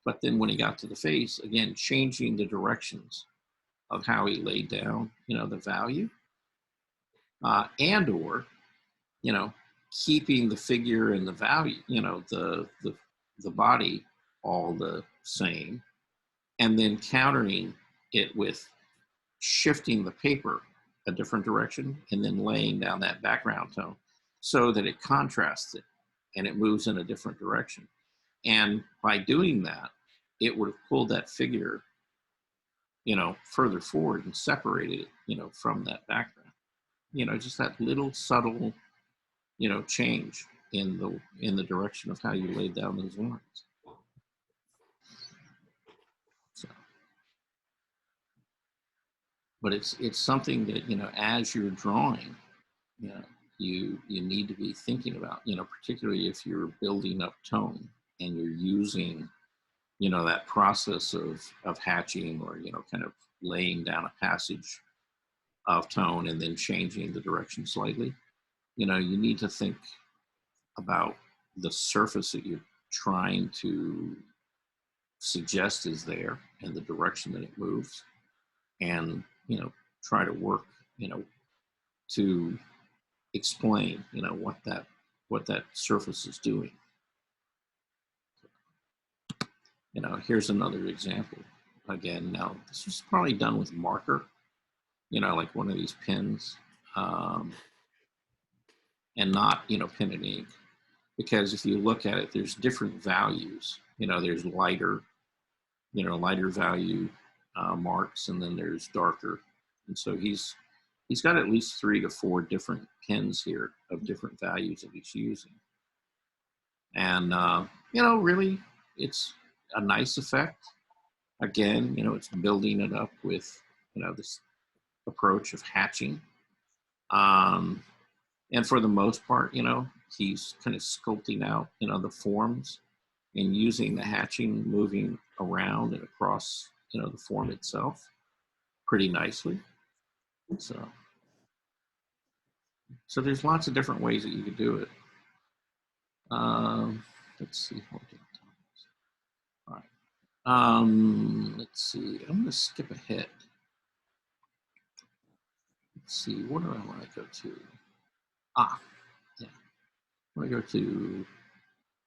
but then when he got to the face, again, changing the directions of how he laid down, you know, the value, and or, you know, keeping the figure and the value, you know, the body all the same, and then countering it with shifting the paper a different direction and then laying down that background tone so that it contrasts it and it moves in a different direction. And by doing that, it would have pulled that figure, you know, further forward and separated it, you know, from that background. You know, just that little subtle, you know, change in the direction of how you laid down those lines. So, but it's something that, you know, as you're drawing, you know, you need to be thinking about, you know, particularly if you're building up tone and you're using, you know, that process of hatching or, you know, kind of laying down a passage of tone and then changing the direction slightly. You know, you need to think about the surface that you're trying to suggest is there and the direction that it moves, and, you know, try to work, you know, to explain, you know, what that surface is doing. You know, here's another example. Again, now this was probably done with marker, you know, like one of these pens, and not, you know, pen and ink. Because if you look at it, there's different values. You know, there's lighter, you know, lighter value marks, and then there's darker. And so he's got at least 3 to 4 different pens here of different values that he's using. And, you know, really, it's a nice effect. Again, you know, it's building it up with, you know, this approach of hatching. And for the most part, you know, he's kind of sculpting out, you know, the forms and using the hatching, moving around and across, you know, the form itself pretty nicely. So there's lots of different ways that you could do it. Let's see. All right. Let's see. I'm going to skip ahead. Let's see. What do I want to go to? Yeah. I want to go to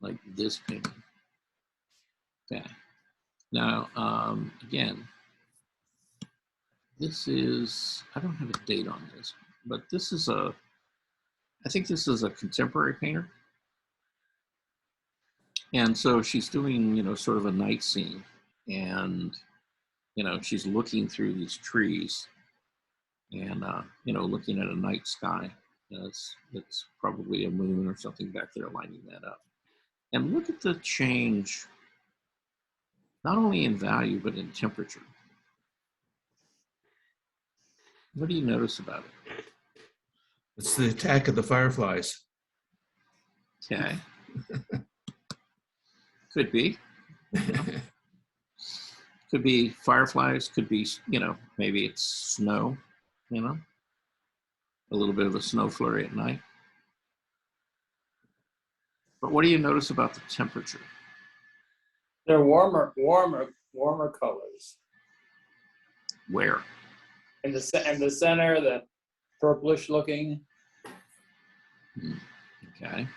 like this painting. Okay. Now, again, this is, I don't have a date on this, but this is I think this is a contemporary painter. And so she's doing, you know, sort of a night scene, and, you know, she's looking through these trees and, you know, looking at a night sky. It's probably a moon or something back there lighting that up. And look at the change, not only in value, but in temperature. What do you notice about it? It's the attack of the Fireflies. Okay. Could be. Could be fireflies, could be, you know, maybe it's snow, you know, a little bit of a snow flurry at night. But what do you notice about the temperature? They're warmer colors. Where? In the center, the purplish looking. Okay.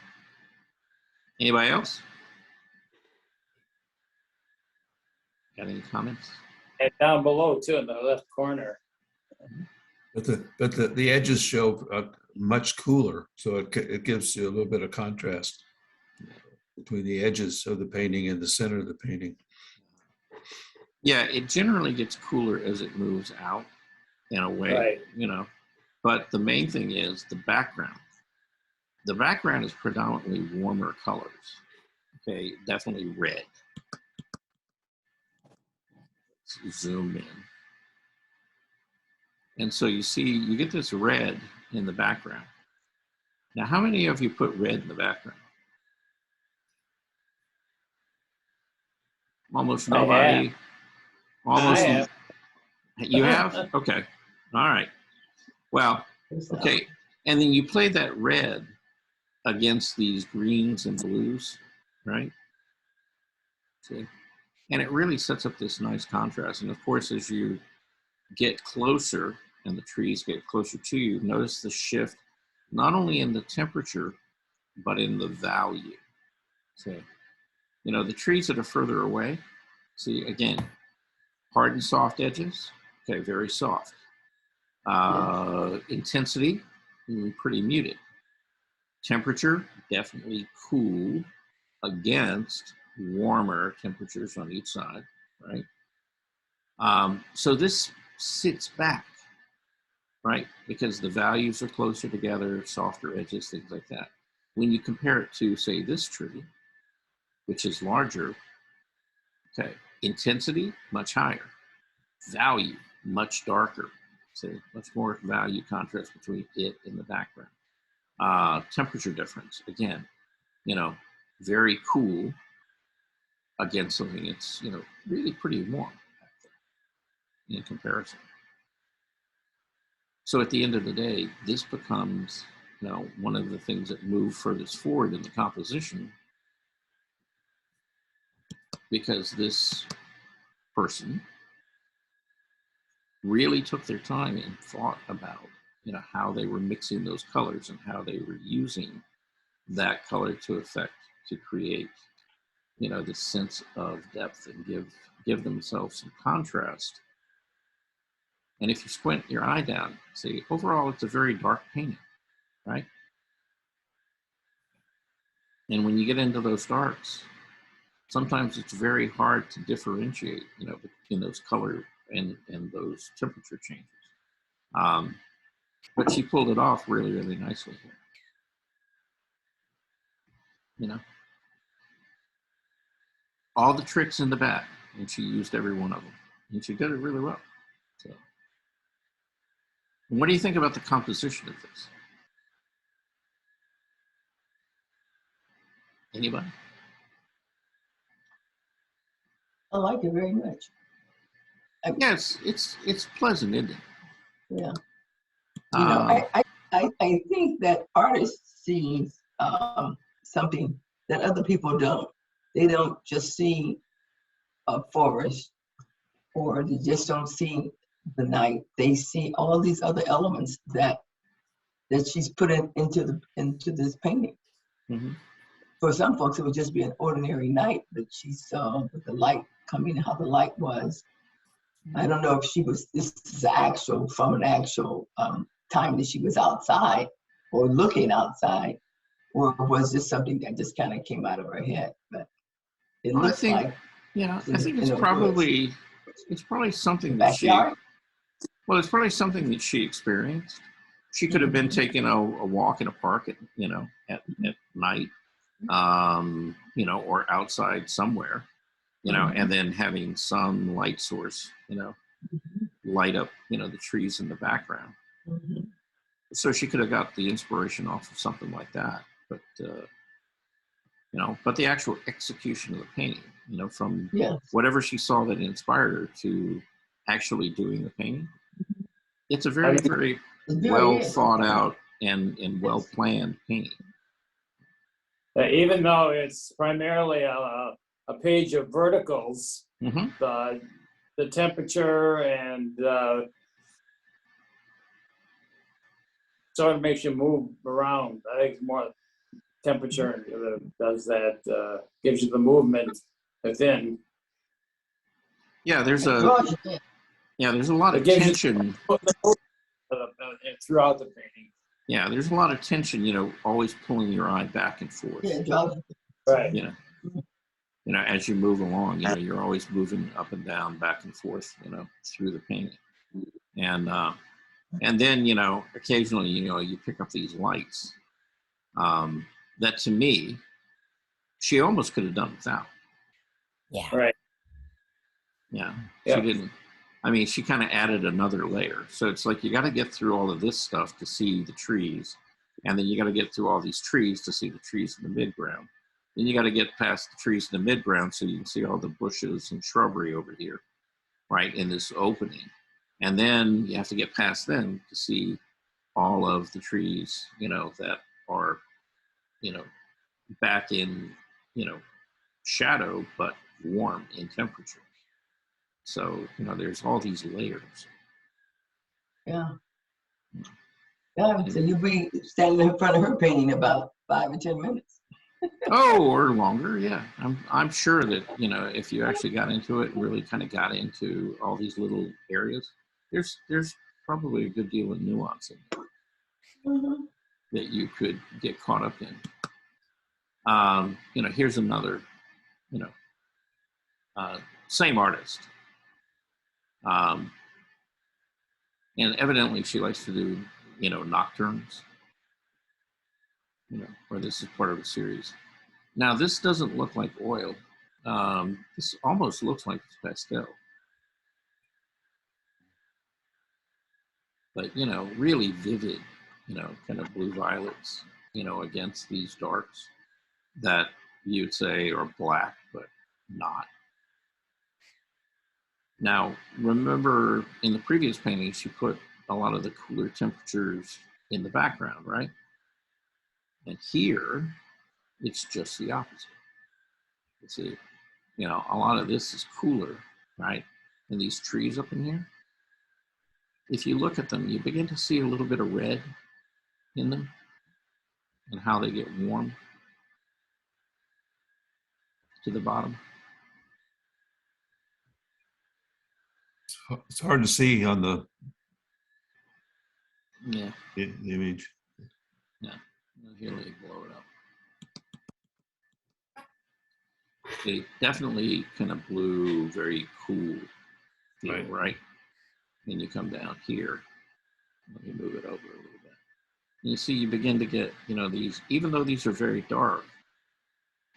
Anybody else? Got any comments? And down below too, in the left corner. But the edges show much cooler, so it gives you a little bit of contrast between the edges of the painting and the center of the painting. Yeah, it generally gets cooler as it moves out in a way, Right. you know. But the main thing is the background. The background is predominantly warmer colors. Okay, definitely red. Let's zoom in. And so you see, you get this red in the background. Now, how many of you put red in the background? Almost nobody. Almost. I have. You have? Okay. All right. Well, okay. And then you play that red against these greens and blues, right? See? And it really sets up this nice contrast. And of course, as you get closer and the trees get closer to you, notice the shift, not only in the temperature, but in the value. See, you know, the trees that are further away, see, again, hard and soft edges, okay, very soft. Intensity, pretty muted. Temperature, definitely cool against warmer temperatures on each side, right? So this sits back, right? Because the values are closer together, softer edges, things like that. When you compare it to, say, this tree, which is larger, okay, intensity, much higher. Value, much darker. See, much more value contrast between it and the background. Temperature difference, again, you know, very cool against something that's, you know, really pretty warm back there in comparison. So at the end of the day, this becomes, you know, one of the things that move furthest forward in the composition, because this person really took their time and thought about, you know, how they were mixing those colors and how they were using that color to create, you know, this sense of depth and give themselves some contrast. And if you squint your eye down, see, overall, it's a very dark painting, right? And when you get into those darks, sometimes it's very hard to differentiate, you know, between those color and those temperature changes. But she pulled it off really, really nicely here. You know, all the tricks in the bag, and she used every one of them, and she did it really well. So, and what do you think about the composition of this? Anybody? I like it very much. Yes, it's pleasant, isn't it? Yeah. You know, I think that artists see something that other people don't. They don't just see a forest, or they just don't see the night. They see all these other elements that she's put into this painting. Mm-hmm. For some folks, it would just be an ordinary night, but she saw with the light coming, how the light was. I don't know if this is actual from an actual time that she was outside or looking outside, or was this something that just kind of came out of her head? But it looks like. Yeah, I think it's probably something that it's probably something that she experienced. She could have been taking a walk in a park at night, you know, or outside somewhere, you know, and then having some light source, you know, light up, you know, the trees in the background. So she could have got the inspiration off of something like that. But, you know, but the actual execution of the painting, you know, from whatever she saw that inspired her to actually doing the painting, it's a very, very well thought out and well planned painting. Even though it's primarily a page of verticals, the temperature and sort of makes you move around. I think more temperature does that, gives you the movement within. Yeah, there's a lot of tension throughout the painting. Yeah, there's a lot of tension, you know, always pulling your eye back and forth. Right. You know, as you move along, you know, you're always moving up and down, back and forth, you know, through the painting. And then, you know, occasionally, you know, you pick up these lights that to me, she almost could have done without. Yeah. Right. Yeah. She didn't. I mean, she kind of added another layer. So it's like you got to get through all of this stuff to see the trees. And then you got to get through all these trees to see the trees in the midground. Then you got to get past the trees in the midground so you can see all the bushes and shrubbery over here, right, in this opening. And then you have to get past them to see all of the trees, you know, that are, you know, back in, you know, shadow, but warm in temperature. So, you know, there's all these layers. Yeah. Yeah, so you'll be standing in front of her painting about 5 or 10 minutes. Oh, or longer, yeah. I'm sure that, you know, if you actually got into it and really kind of got into all these little areas, there's probably a good deal of nuance in there that you could get caught up in. You know, here's another, you know, same artist. And evidently she likes to do, you know, nocturnes, you know, or this is part of a series. Now, this doesn't look like oil. This almost looks like it's pastel. But, you know, really vivid, you know, kind of blue violets, you know, against these darks that you'd say are black, but not. Now, remember in the previous painting, she put a lot of the cooler temperatures in the background, right? And here, it's just the opposite. You see, you know, a lot of this is cooler, right? And these trees up in here, if you look at them, you begin to see a little bit of red in them and how they get warm. to the bottom. It's hard to see on the Yeah, image. yeah. Here, let me blow it up. They definitely kind of blue, very cool feel, Right. right? Then you come down here. Let me move it over a little bit. And you see, you begin to get, you know, these, even though these are very dark,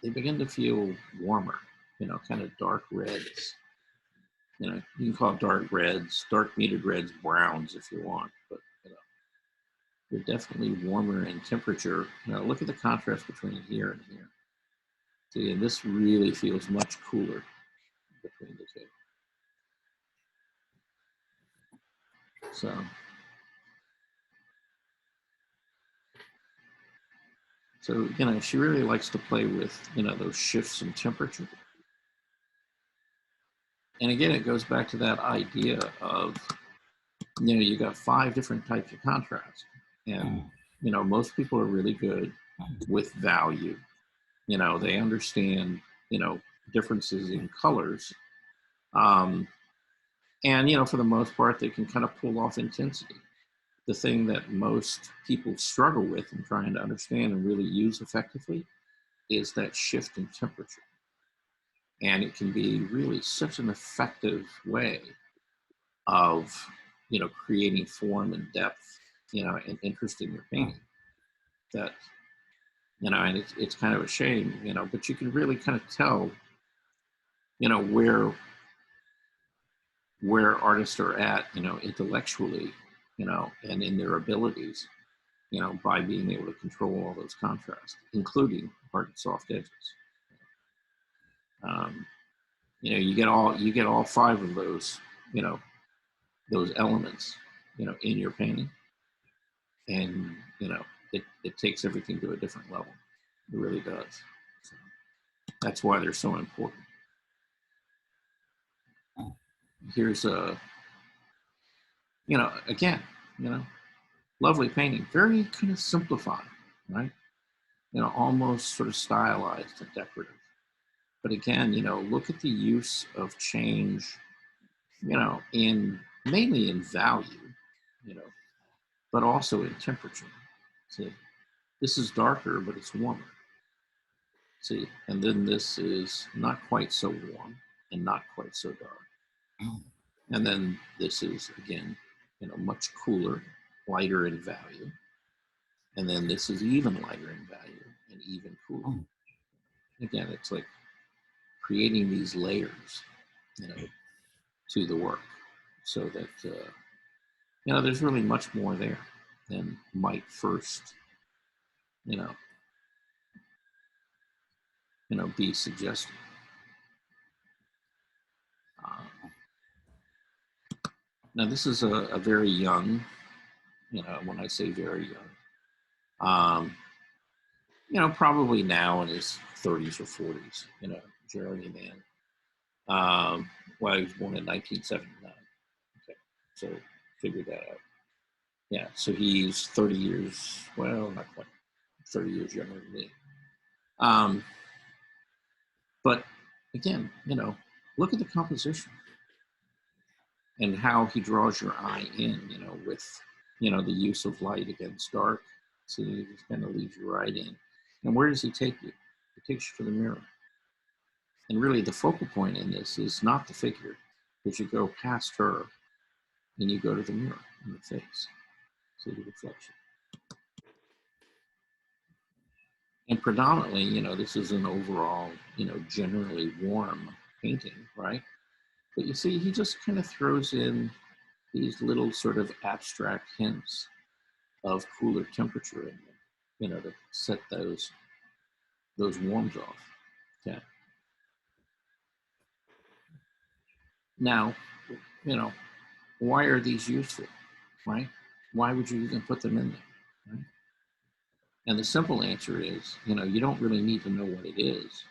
they begin to feel warmer, you know, kind of dark reds. You know, you can call it dark reds, dark muted reds, browns if you want, but you know, they're definitely warmer in temperature. You know, look at the contrast between here and here. See, and this really feels much cooler between the two. So, you know, she really likes to play with, you know, those shifts in temperature. And again, it goes back to that idea of, you know, you got 5 different types of contrast. And, you know, most people are really good with value. You know, they understand, you know, differences in colors. And, you know, for the most part, they can kind of pull off intensity. The thing that most people struggle with in trying to understand and really use effectively is that shift in temperature. And it can be really such an effective way of, you know, creating form and depth, you know, and interest in your painting that, you know, and it's kind of a shame, you know, but you can really kind of tell, you know, where artists are at, you know, intellectually, you know, and in their abilities, you know, by being able to control all those contrasts, including hard and soft edges. You know, you get all 5 of those, you know, those elements, you know, in your painting, and you know, it takes everything to a different level. It really does. So that's why they're so important. Here's a, you know, again, you know, lovely painting, very kind of simplified, right? You know, almost sort of stylized and decorative. But again, you know, look at the use of change, you know, in mainly in value, you know, but also in temperature. See, this is darker, but it's warmer. See, and then this is not quite so warm and not quite so dark. And then this is, again, you know, much cooler, lighter in value. And then this is even lighter in value and even cooler. Again, it's like creating these layers, you know, to the work so that, you know, there's really much more there than might first, you know, be suggested. Now, this is a very young, you know, when I say very young, you know, probably now in his 30s or 40s, you know, Jeremy Mann. Well, he was born in 1979. Okay, so figure that out. Yeah, so he's 30 years, well, not quite 30 years younger than me. But again, you know, look at the composition and how he draws your eye in, you know, with, you know, the use of light against dark. So he just kind of leads you right in. And where does he take you? He takes you to the mirror. And really the focal point in this is not the figure, but you go past her and you go to the mirror in the face. See the reflection. And predominantly, you know, this is an overall, you know, generally warm painting, right? But you see, he just kind of throws in these little sort of abstract hints of cooler temperature in them, you know, to set those warms off. Okay. Now, you know, why are these useful, right? Why would you even put them in there, right? And the simple answer is, you know, you don't really need to know what it is,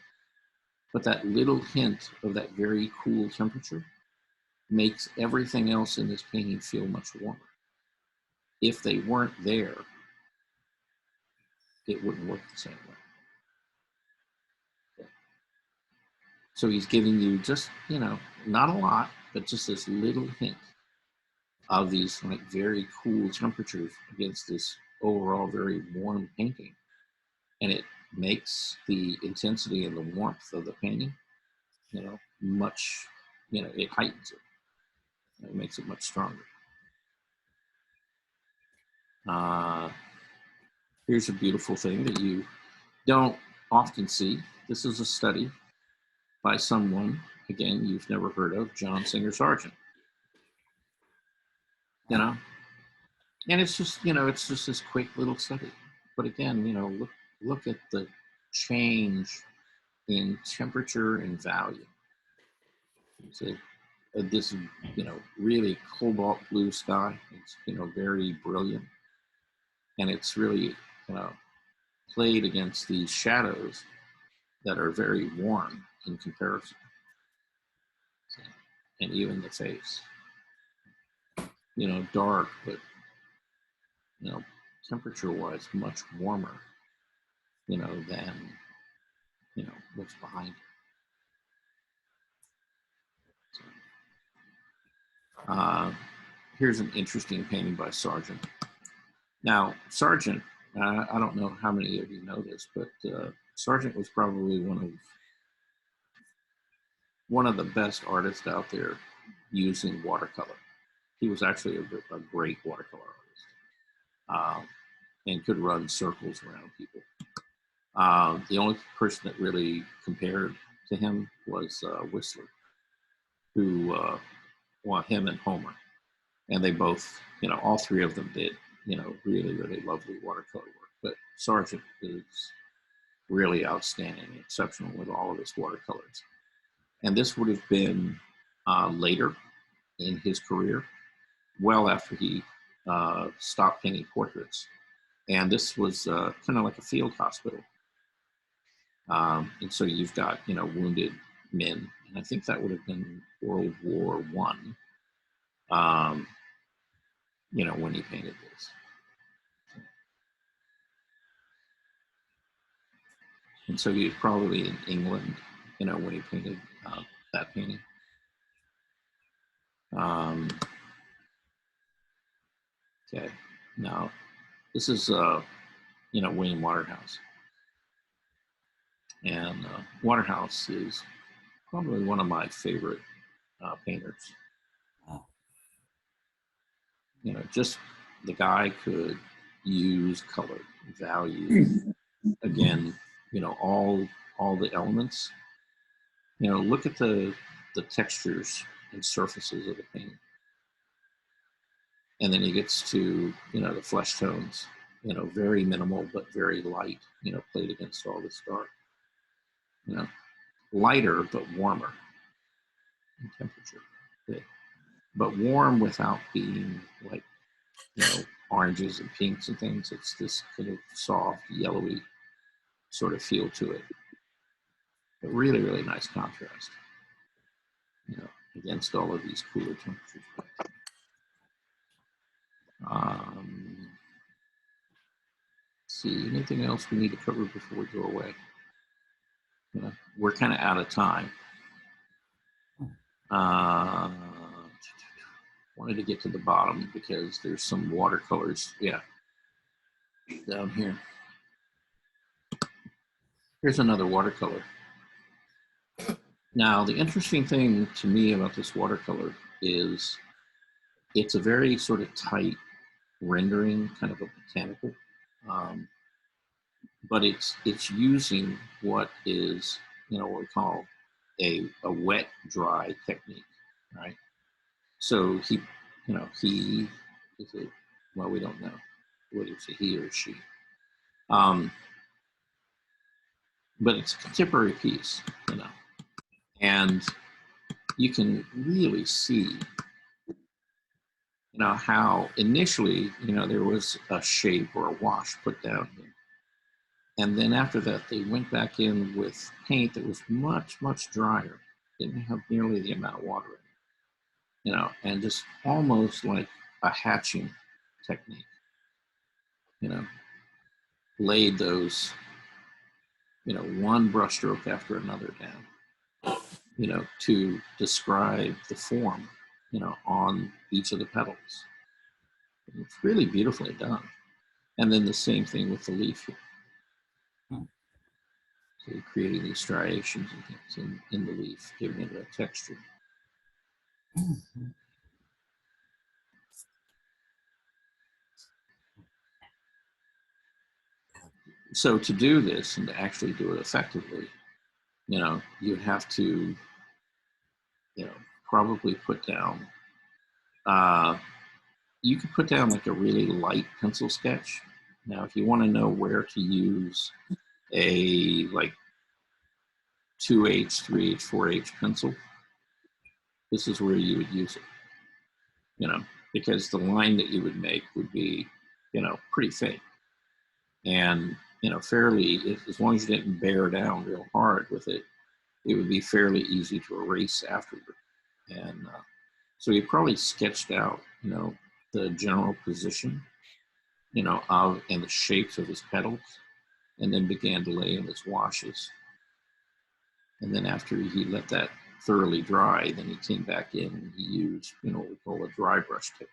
but that little hint of that very cool temperature makes everything else in this painting feel much warmer. If they weren't there, it wouldn't work the same way. So he's giving you just, you know, not a lot, but just this little hint of these like very cool temperatures against this overall very warm painting. And it makes the intensity and the warmth of the painting, you know, much, you know, it heightens it. It makes it much stronger. Here's a beautiful thing that you don't often see. This is a study by someone, again, you've never heard of, John Singer Sargent. You know, and it's just, you know, it's just this quick little study. But again, you know, look at the change in temperature and value. See, this, you know, really cobalt blue sky. It's, you know, very brilliant. And it's really, you know, played against these shadows that are very warm in comparison. See? And even the face, you know, dark, but, you know, temperature-wise, much warmer, you know, than, you know, what's behind it. So, here's an interesting painting by Sargent. Now, Sargent, I don't know how many of you know this, but Sargent was probably one of the best artists out there using watercolor. He was actually a great watercolor artist, and could run circles around people. The only person that really compared to him was Whistler, who, well, him and Homer. And they both, you know, all three of them did, you know, really, really lovely watercolor work. But Sargent is really outstanding, exceptional with all of his watercolors. And this would have been later in his career, well after he stopped painting portraits. And this was kind of like a field hospital. And so you've got, you know, wounded men. And I think that would have been World War I, you know, when he painted this. And so he was probably in England, you know, when he painted that painting. Okay, now this is, you know, William Waterhouse. And Waterhouse is probably one of my favorite painters. You know, just the guy could use color, value, again, you know, all the elements. You know, look at the textures and surfaces of the painting. And then he gets to, you know, the flesh tones, you know, very minimal, but very light, you know, played against all this dark. You know, lighter, but warmer in temperature. Okay. But warm without being like, you know, oranges and pinks and things. It's this kind of soft, yellowy sort of feel to it. But really, really nice contrast, you know, against all of these cooler temperatures. Let's see, anything else we need to cover before we go away? You know, we're kind of out of time. Wanted to get to the bottom because there's some watercolors, yeah, down here. Here's another watercolor. Now, the interesting thing to me about this watercolor is it's a very sort of tight rendering, kind of a botanical, but it's using what is, you know, what we call a wet dry technique, right? So he, you know, he is it, well, we don't know whether it's a he or she, but it's a contemporary piece, you know, and you can really see, you know, how initially, you know, there was a shape or a wash put down here. And then after that, they went back in with paint that was much, much drier. Didn't have nearly the amount of water in it, you know, and just almost like a hatching technique, you know, laid those, you know, one brushstroke after another down. you know, to describe the form, you know, on each of the petals. It's really beautifully done. And then the same thing with the leaf here. So you're creating these striations and things in the leaf, giving it a texture. So to do this and to actually do it effectively, you know, you have to, you know, probably put down, you could put down like a really light pencil sketch. Now, if you want to know where to use a like 2H, 3H, 4H pencil, this is where you would use it, you know, because the line that you would make would be, you know, pretty faint. And, you know, fairly, as long as you didn't bear down real hard with it, it would be fairly easy to erase afterward. And so he probably sketched out, you know, the general position, you know, of and the shapes of his petals, and then began to lay in his washes. And then after he let that thoroughly dry, then he came back in and he used, you know, what we call a dry brush technique,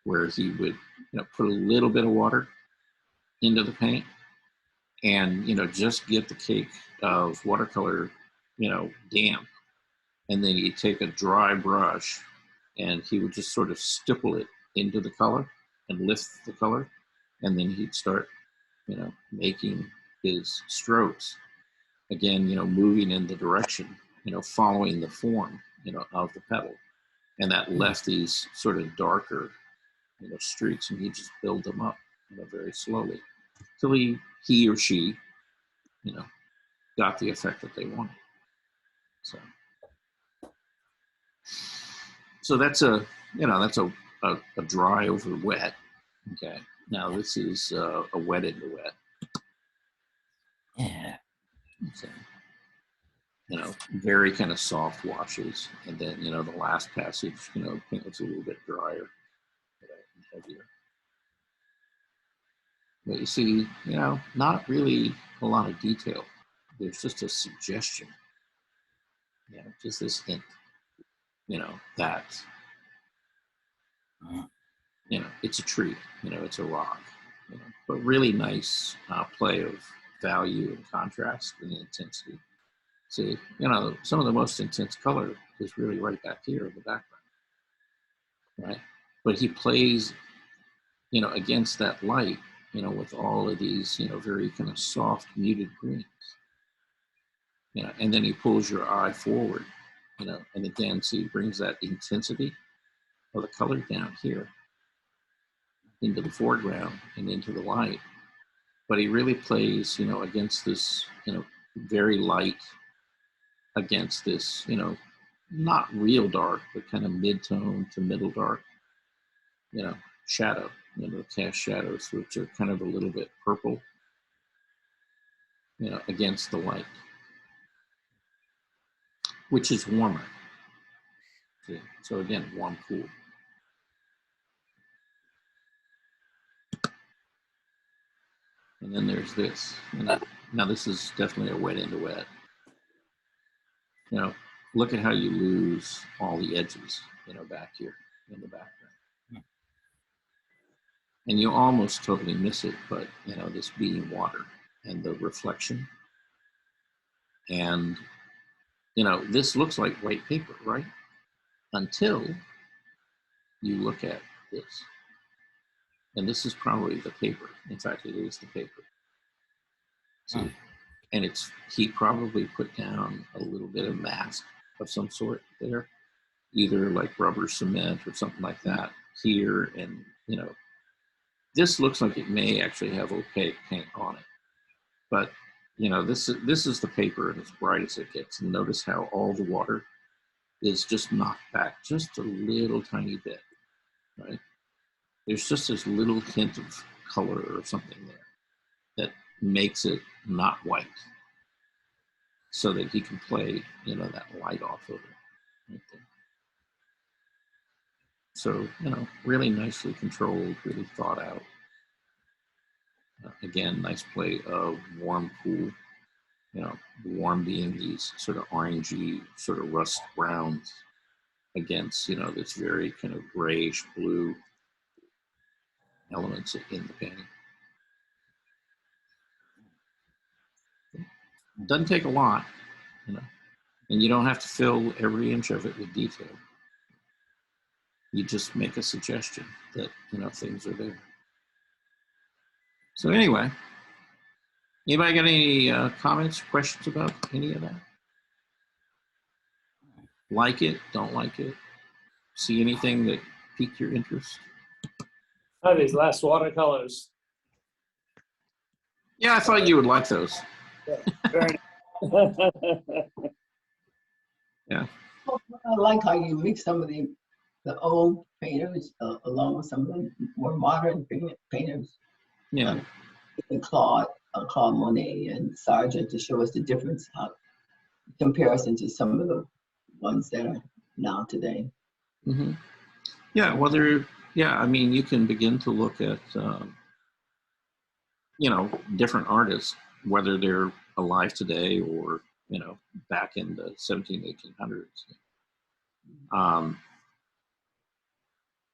where he would, you know, put a little bit of water into the paint and, you know, just get the cake of watercolor, you know, damp. And then he'd take a dry brush and he would just sort of stipple it into the color and lift the color. And then he'd start, you know, making his strokes. Again, you know, moving in the direction, you know, following the form, you know, of the petal. And that left these sort of darker, you know, streaks, and he'd just build them up, you know, very slowly till he or she, you know, got the effect that they wanted. So that's a, you know, that's a dry over wet. Okay. Now this is a wet into wet. Yeah. Okay. You know, very kind of soft washes. And then, you know, the last passage, you know, paint looks a little bit drier, you know, and heavier. But you see, you know, not really a lot of detail. There's just a suggestion, you know, just this hint, you know, that, you know, it's a tree, you know, it's a rock, you know, but really nice play of value and contrast and intensity. See, you know, some of the most intense color is really right back here in the background, right? But he plays, you know, against that light, you know, with all of these, you know, very kind of soft, muted greens, you know, and then he pulls your eye forward, you know, and again, see, he brings that intensity of the color down here into the foreground and into the light. But he really plays, you know, against this, you know, very light, against this, you know, not real dark, but kind of mid-tone to middle dark, you know, shadow, you know, cast shadows, which are kind of a little bit purple, you know, against the light, which is warmer. See? So again, warm, cool. And then there's this. And now this is definitely a wet into wet. You know, look at how you lose all the edges, you know, back here in the background. And you almost totally miss it, but, you know, this being water and the reflection. And, you know, this looks like white paper, right? Until you look at this. And this is probably the paper. In fact, it is the paper. See? And he probably put down a little bit of mask of some sort there, either like rubber cement or something like that here. And, you know, this looks like it may actually have opaque paint on it. But, you know, this is the paper and as bright as it gets. And notice how all the water is just knocked back just a little tiny bit, right? There's just this little hint of color or something there that makes it not white so that he can play, you know, that light off of it right there. So, you know, really nicely controlled, really thought out. Again, nice play of warm, cool, you know, warm being these sort of orangey, sort of rust browns against, you know, this very kind of grayish blue elements in the painting. It doesn't take a lot, you know, and you don't have to fill every inch of it with detail. You just make a suggestion that, you know, things are there. So anyway, anybody got any comments, questions about any of that? Like it, don't like it? See anything that piqued your interest? Oh, these last watercolors. Yeah, I thought you would like those. Very Yeah. I like how you mix some of the old painters along with some of the more modern painters. Yeah. And Claude Monet and Sargent to show us the difference, comparison to some of the ones that are now today. Mm-hmm. Yeah, well, yeah, I mean, you can begin to look at, you know, different artists, whether they're alive today or, you know, back in the 1800s.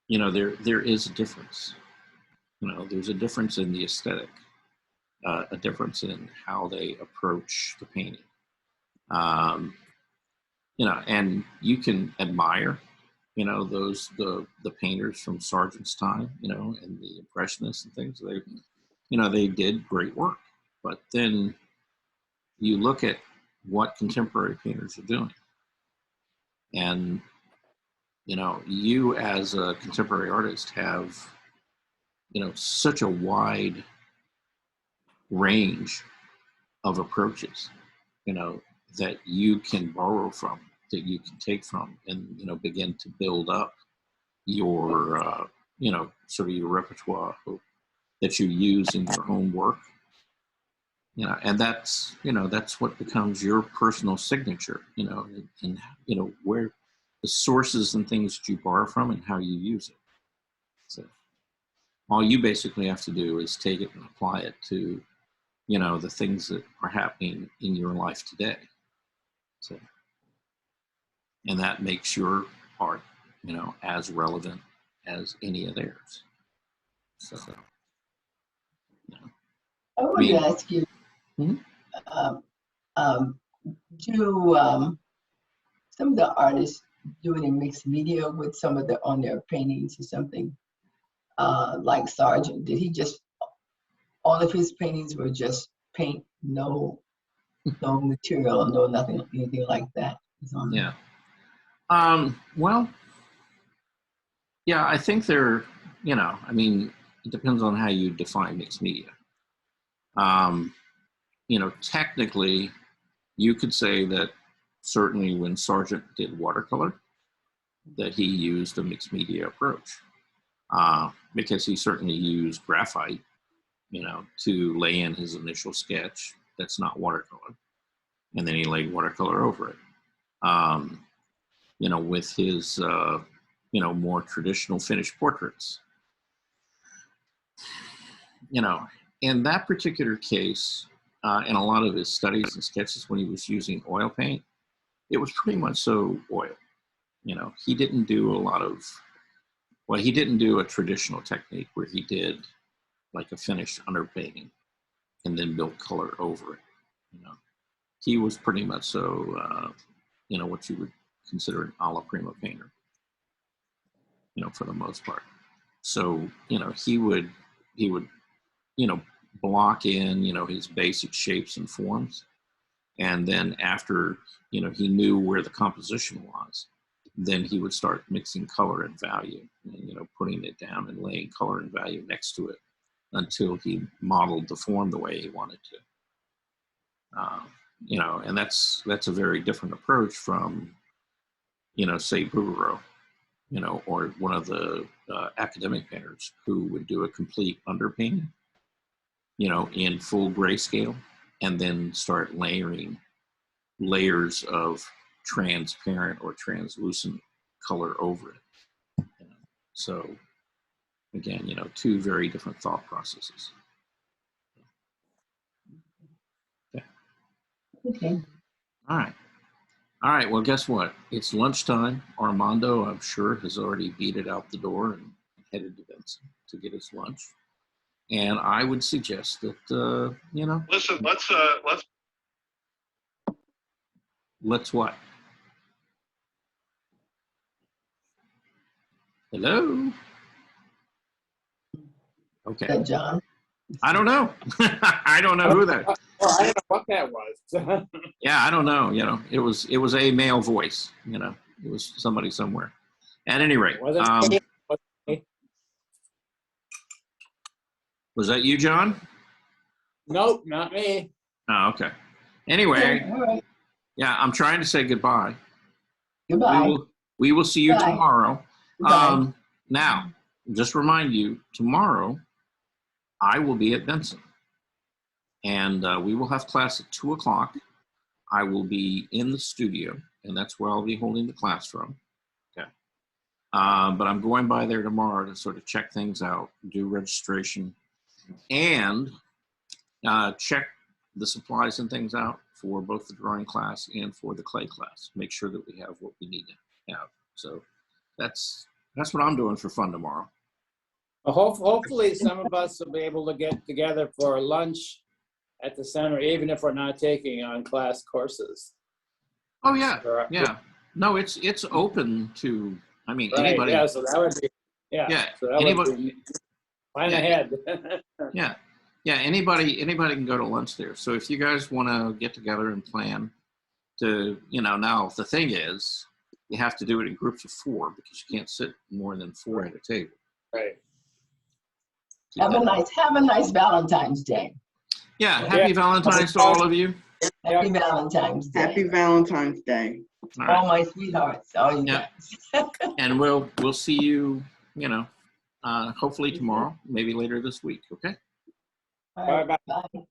You know, there is a difference. You know, there's a difference in the aesthetic, a difference in how they approach the painting. You know, and you can admire, you know, the painters from Sargent's time, you know, and the Impressionists and things. They, you know, they did great work. But then you look at what contemporary painters are doing, and you know, you as a contemporary artist have, you know, such a wide range of approaches, you know, that you can borrow from, that you can take from, and, you know, begin to build up your, you know, sort of your repertoire that you use in your own work, you know, and that's, you know, that's what becomes your personal signature, you know, and you know, where the sources and things that you borrow from and how you use it. So all you basically have to do is take it and apply it to, you know, the things that are happening in your life today. So, and that makes your art, you know, as relevant as any of theirs. So, you know, I wanted to ask you, hmm? Do some of the artists do any mixed media with some of on their paintings or something? Like Sargent, did he just, all of his paintings were just paint, no material, no nothing, anything like that? Yeah. Well, yeah, I think they're, you know, I mean, it depends on how you define mixed media. You know, technically, you could say that certainly when Sargent did watercolor, that he used a mixed media approach, because he certainly used graphite, you know, to lay in his initial sketch that's not watercolor, and then he laid watercolor over it. You know, with his, you know, more traditional finished portraits. You know, in that particular case, in a lot of his studies and sketches when he was using oil paint, it was pretty much so oil. You know, he didn't do a lot of, well, he didn't do a traditional technique where he did like a finished underpainting and then built color over it. You know, he was pretty much so, you know, what you would consider an alla prima painter, you know, for the most part. So, you know, he would, you know, block in, you know, his basic shapes and forms. And then after, you know, he knew where the composition was, then he would start mixing color and value, and, you know, putting it down and laying color and value next to it until he modeled the form the way he wanted to. You know, and that's a very different approach from, you know, say Bouguereau, you know, or one of the academic painters who would do a complete underpainting, you know, in full grayscale, and then start layering layers of transparent or translucent color over it. You know? So again, you know, two very different thought processes. Okay. All right. All right. Well, guess what? It's lunchtime. Armando, I'm sure, has already beat it out the door and headed to Benson to get his lunch. And I would suggest that, you know. Listen, let's Let's what? Hello? Okay. Good, John. I don't know. I don't know who that. Oh, I don't know what that was. Yeah, I don't know. You know, it was a male voice. You know, it was somebody somewhere. At any rate, Wasn't me. was that you, John? Nope, not me. Oh, okay. Anyway, All right. yeah, I'm trying to say goodbye. Goodbye. We will see you Bye. tomorrow. Bye. Now, just remind you, tomorrow I will be at Benson, and we will have class at 2 o'clock. I will be in the studio, and that's where I'll be holding the class from. Okay. But I'm going by there tomorrow to sort of check things out, do registration, and check the supplies and things out for both the drawing class and for the clay class. Make sure that we have what we need to have. So that's what I'm doing for fun tomorrow. Well, hopefully some of us will be able to get together for lunch at the center, even if we're not taking on class courses. Oh yeah, Or- yeah. No, it's open to. I mean, Right, anybody. yeah, so that would be, yeah. Yeah, So that anybody- would be, plan Yeah. ahead. Yeah, yeah. Anybody can go to lunch there. So if you guys want to get together and plan to, you know, now the thing is, you have to do it in groups of 4 because you can't sit more than 4 at a table. Right. Have a nice Valentine's Day. Yeah, happy Yeah. Valentine's to all of you. Happy Valentine's Day. Happy Valentine's Day. All All right. my sweethearts, all you Yeah. guys. And we'll see you, you know, hopefully tomorrow, maybe later this week. Okay. All right, Bye-bye. bye.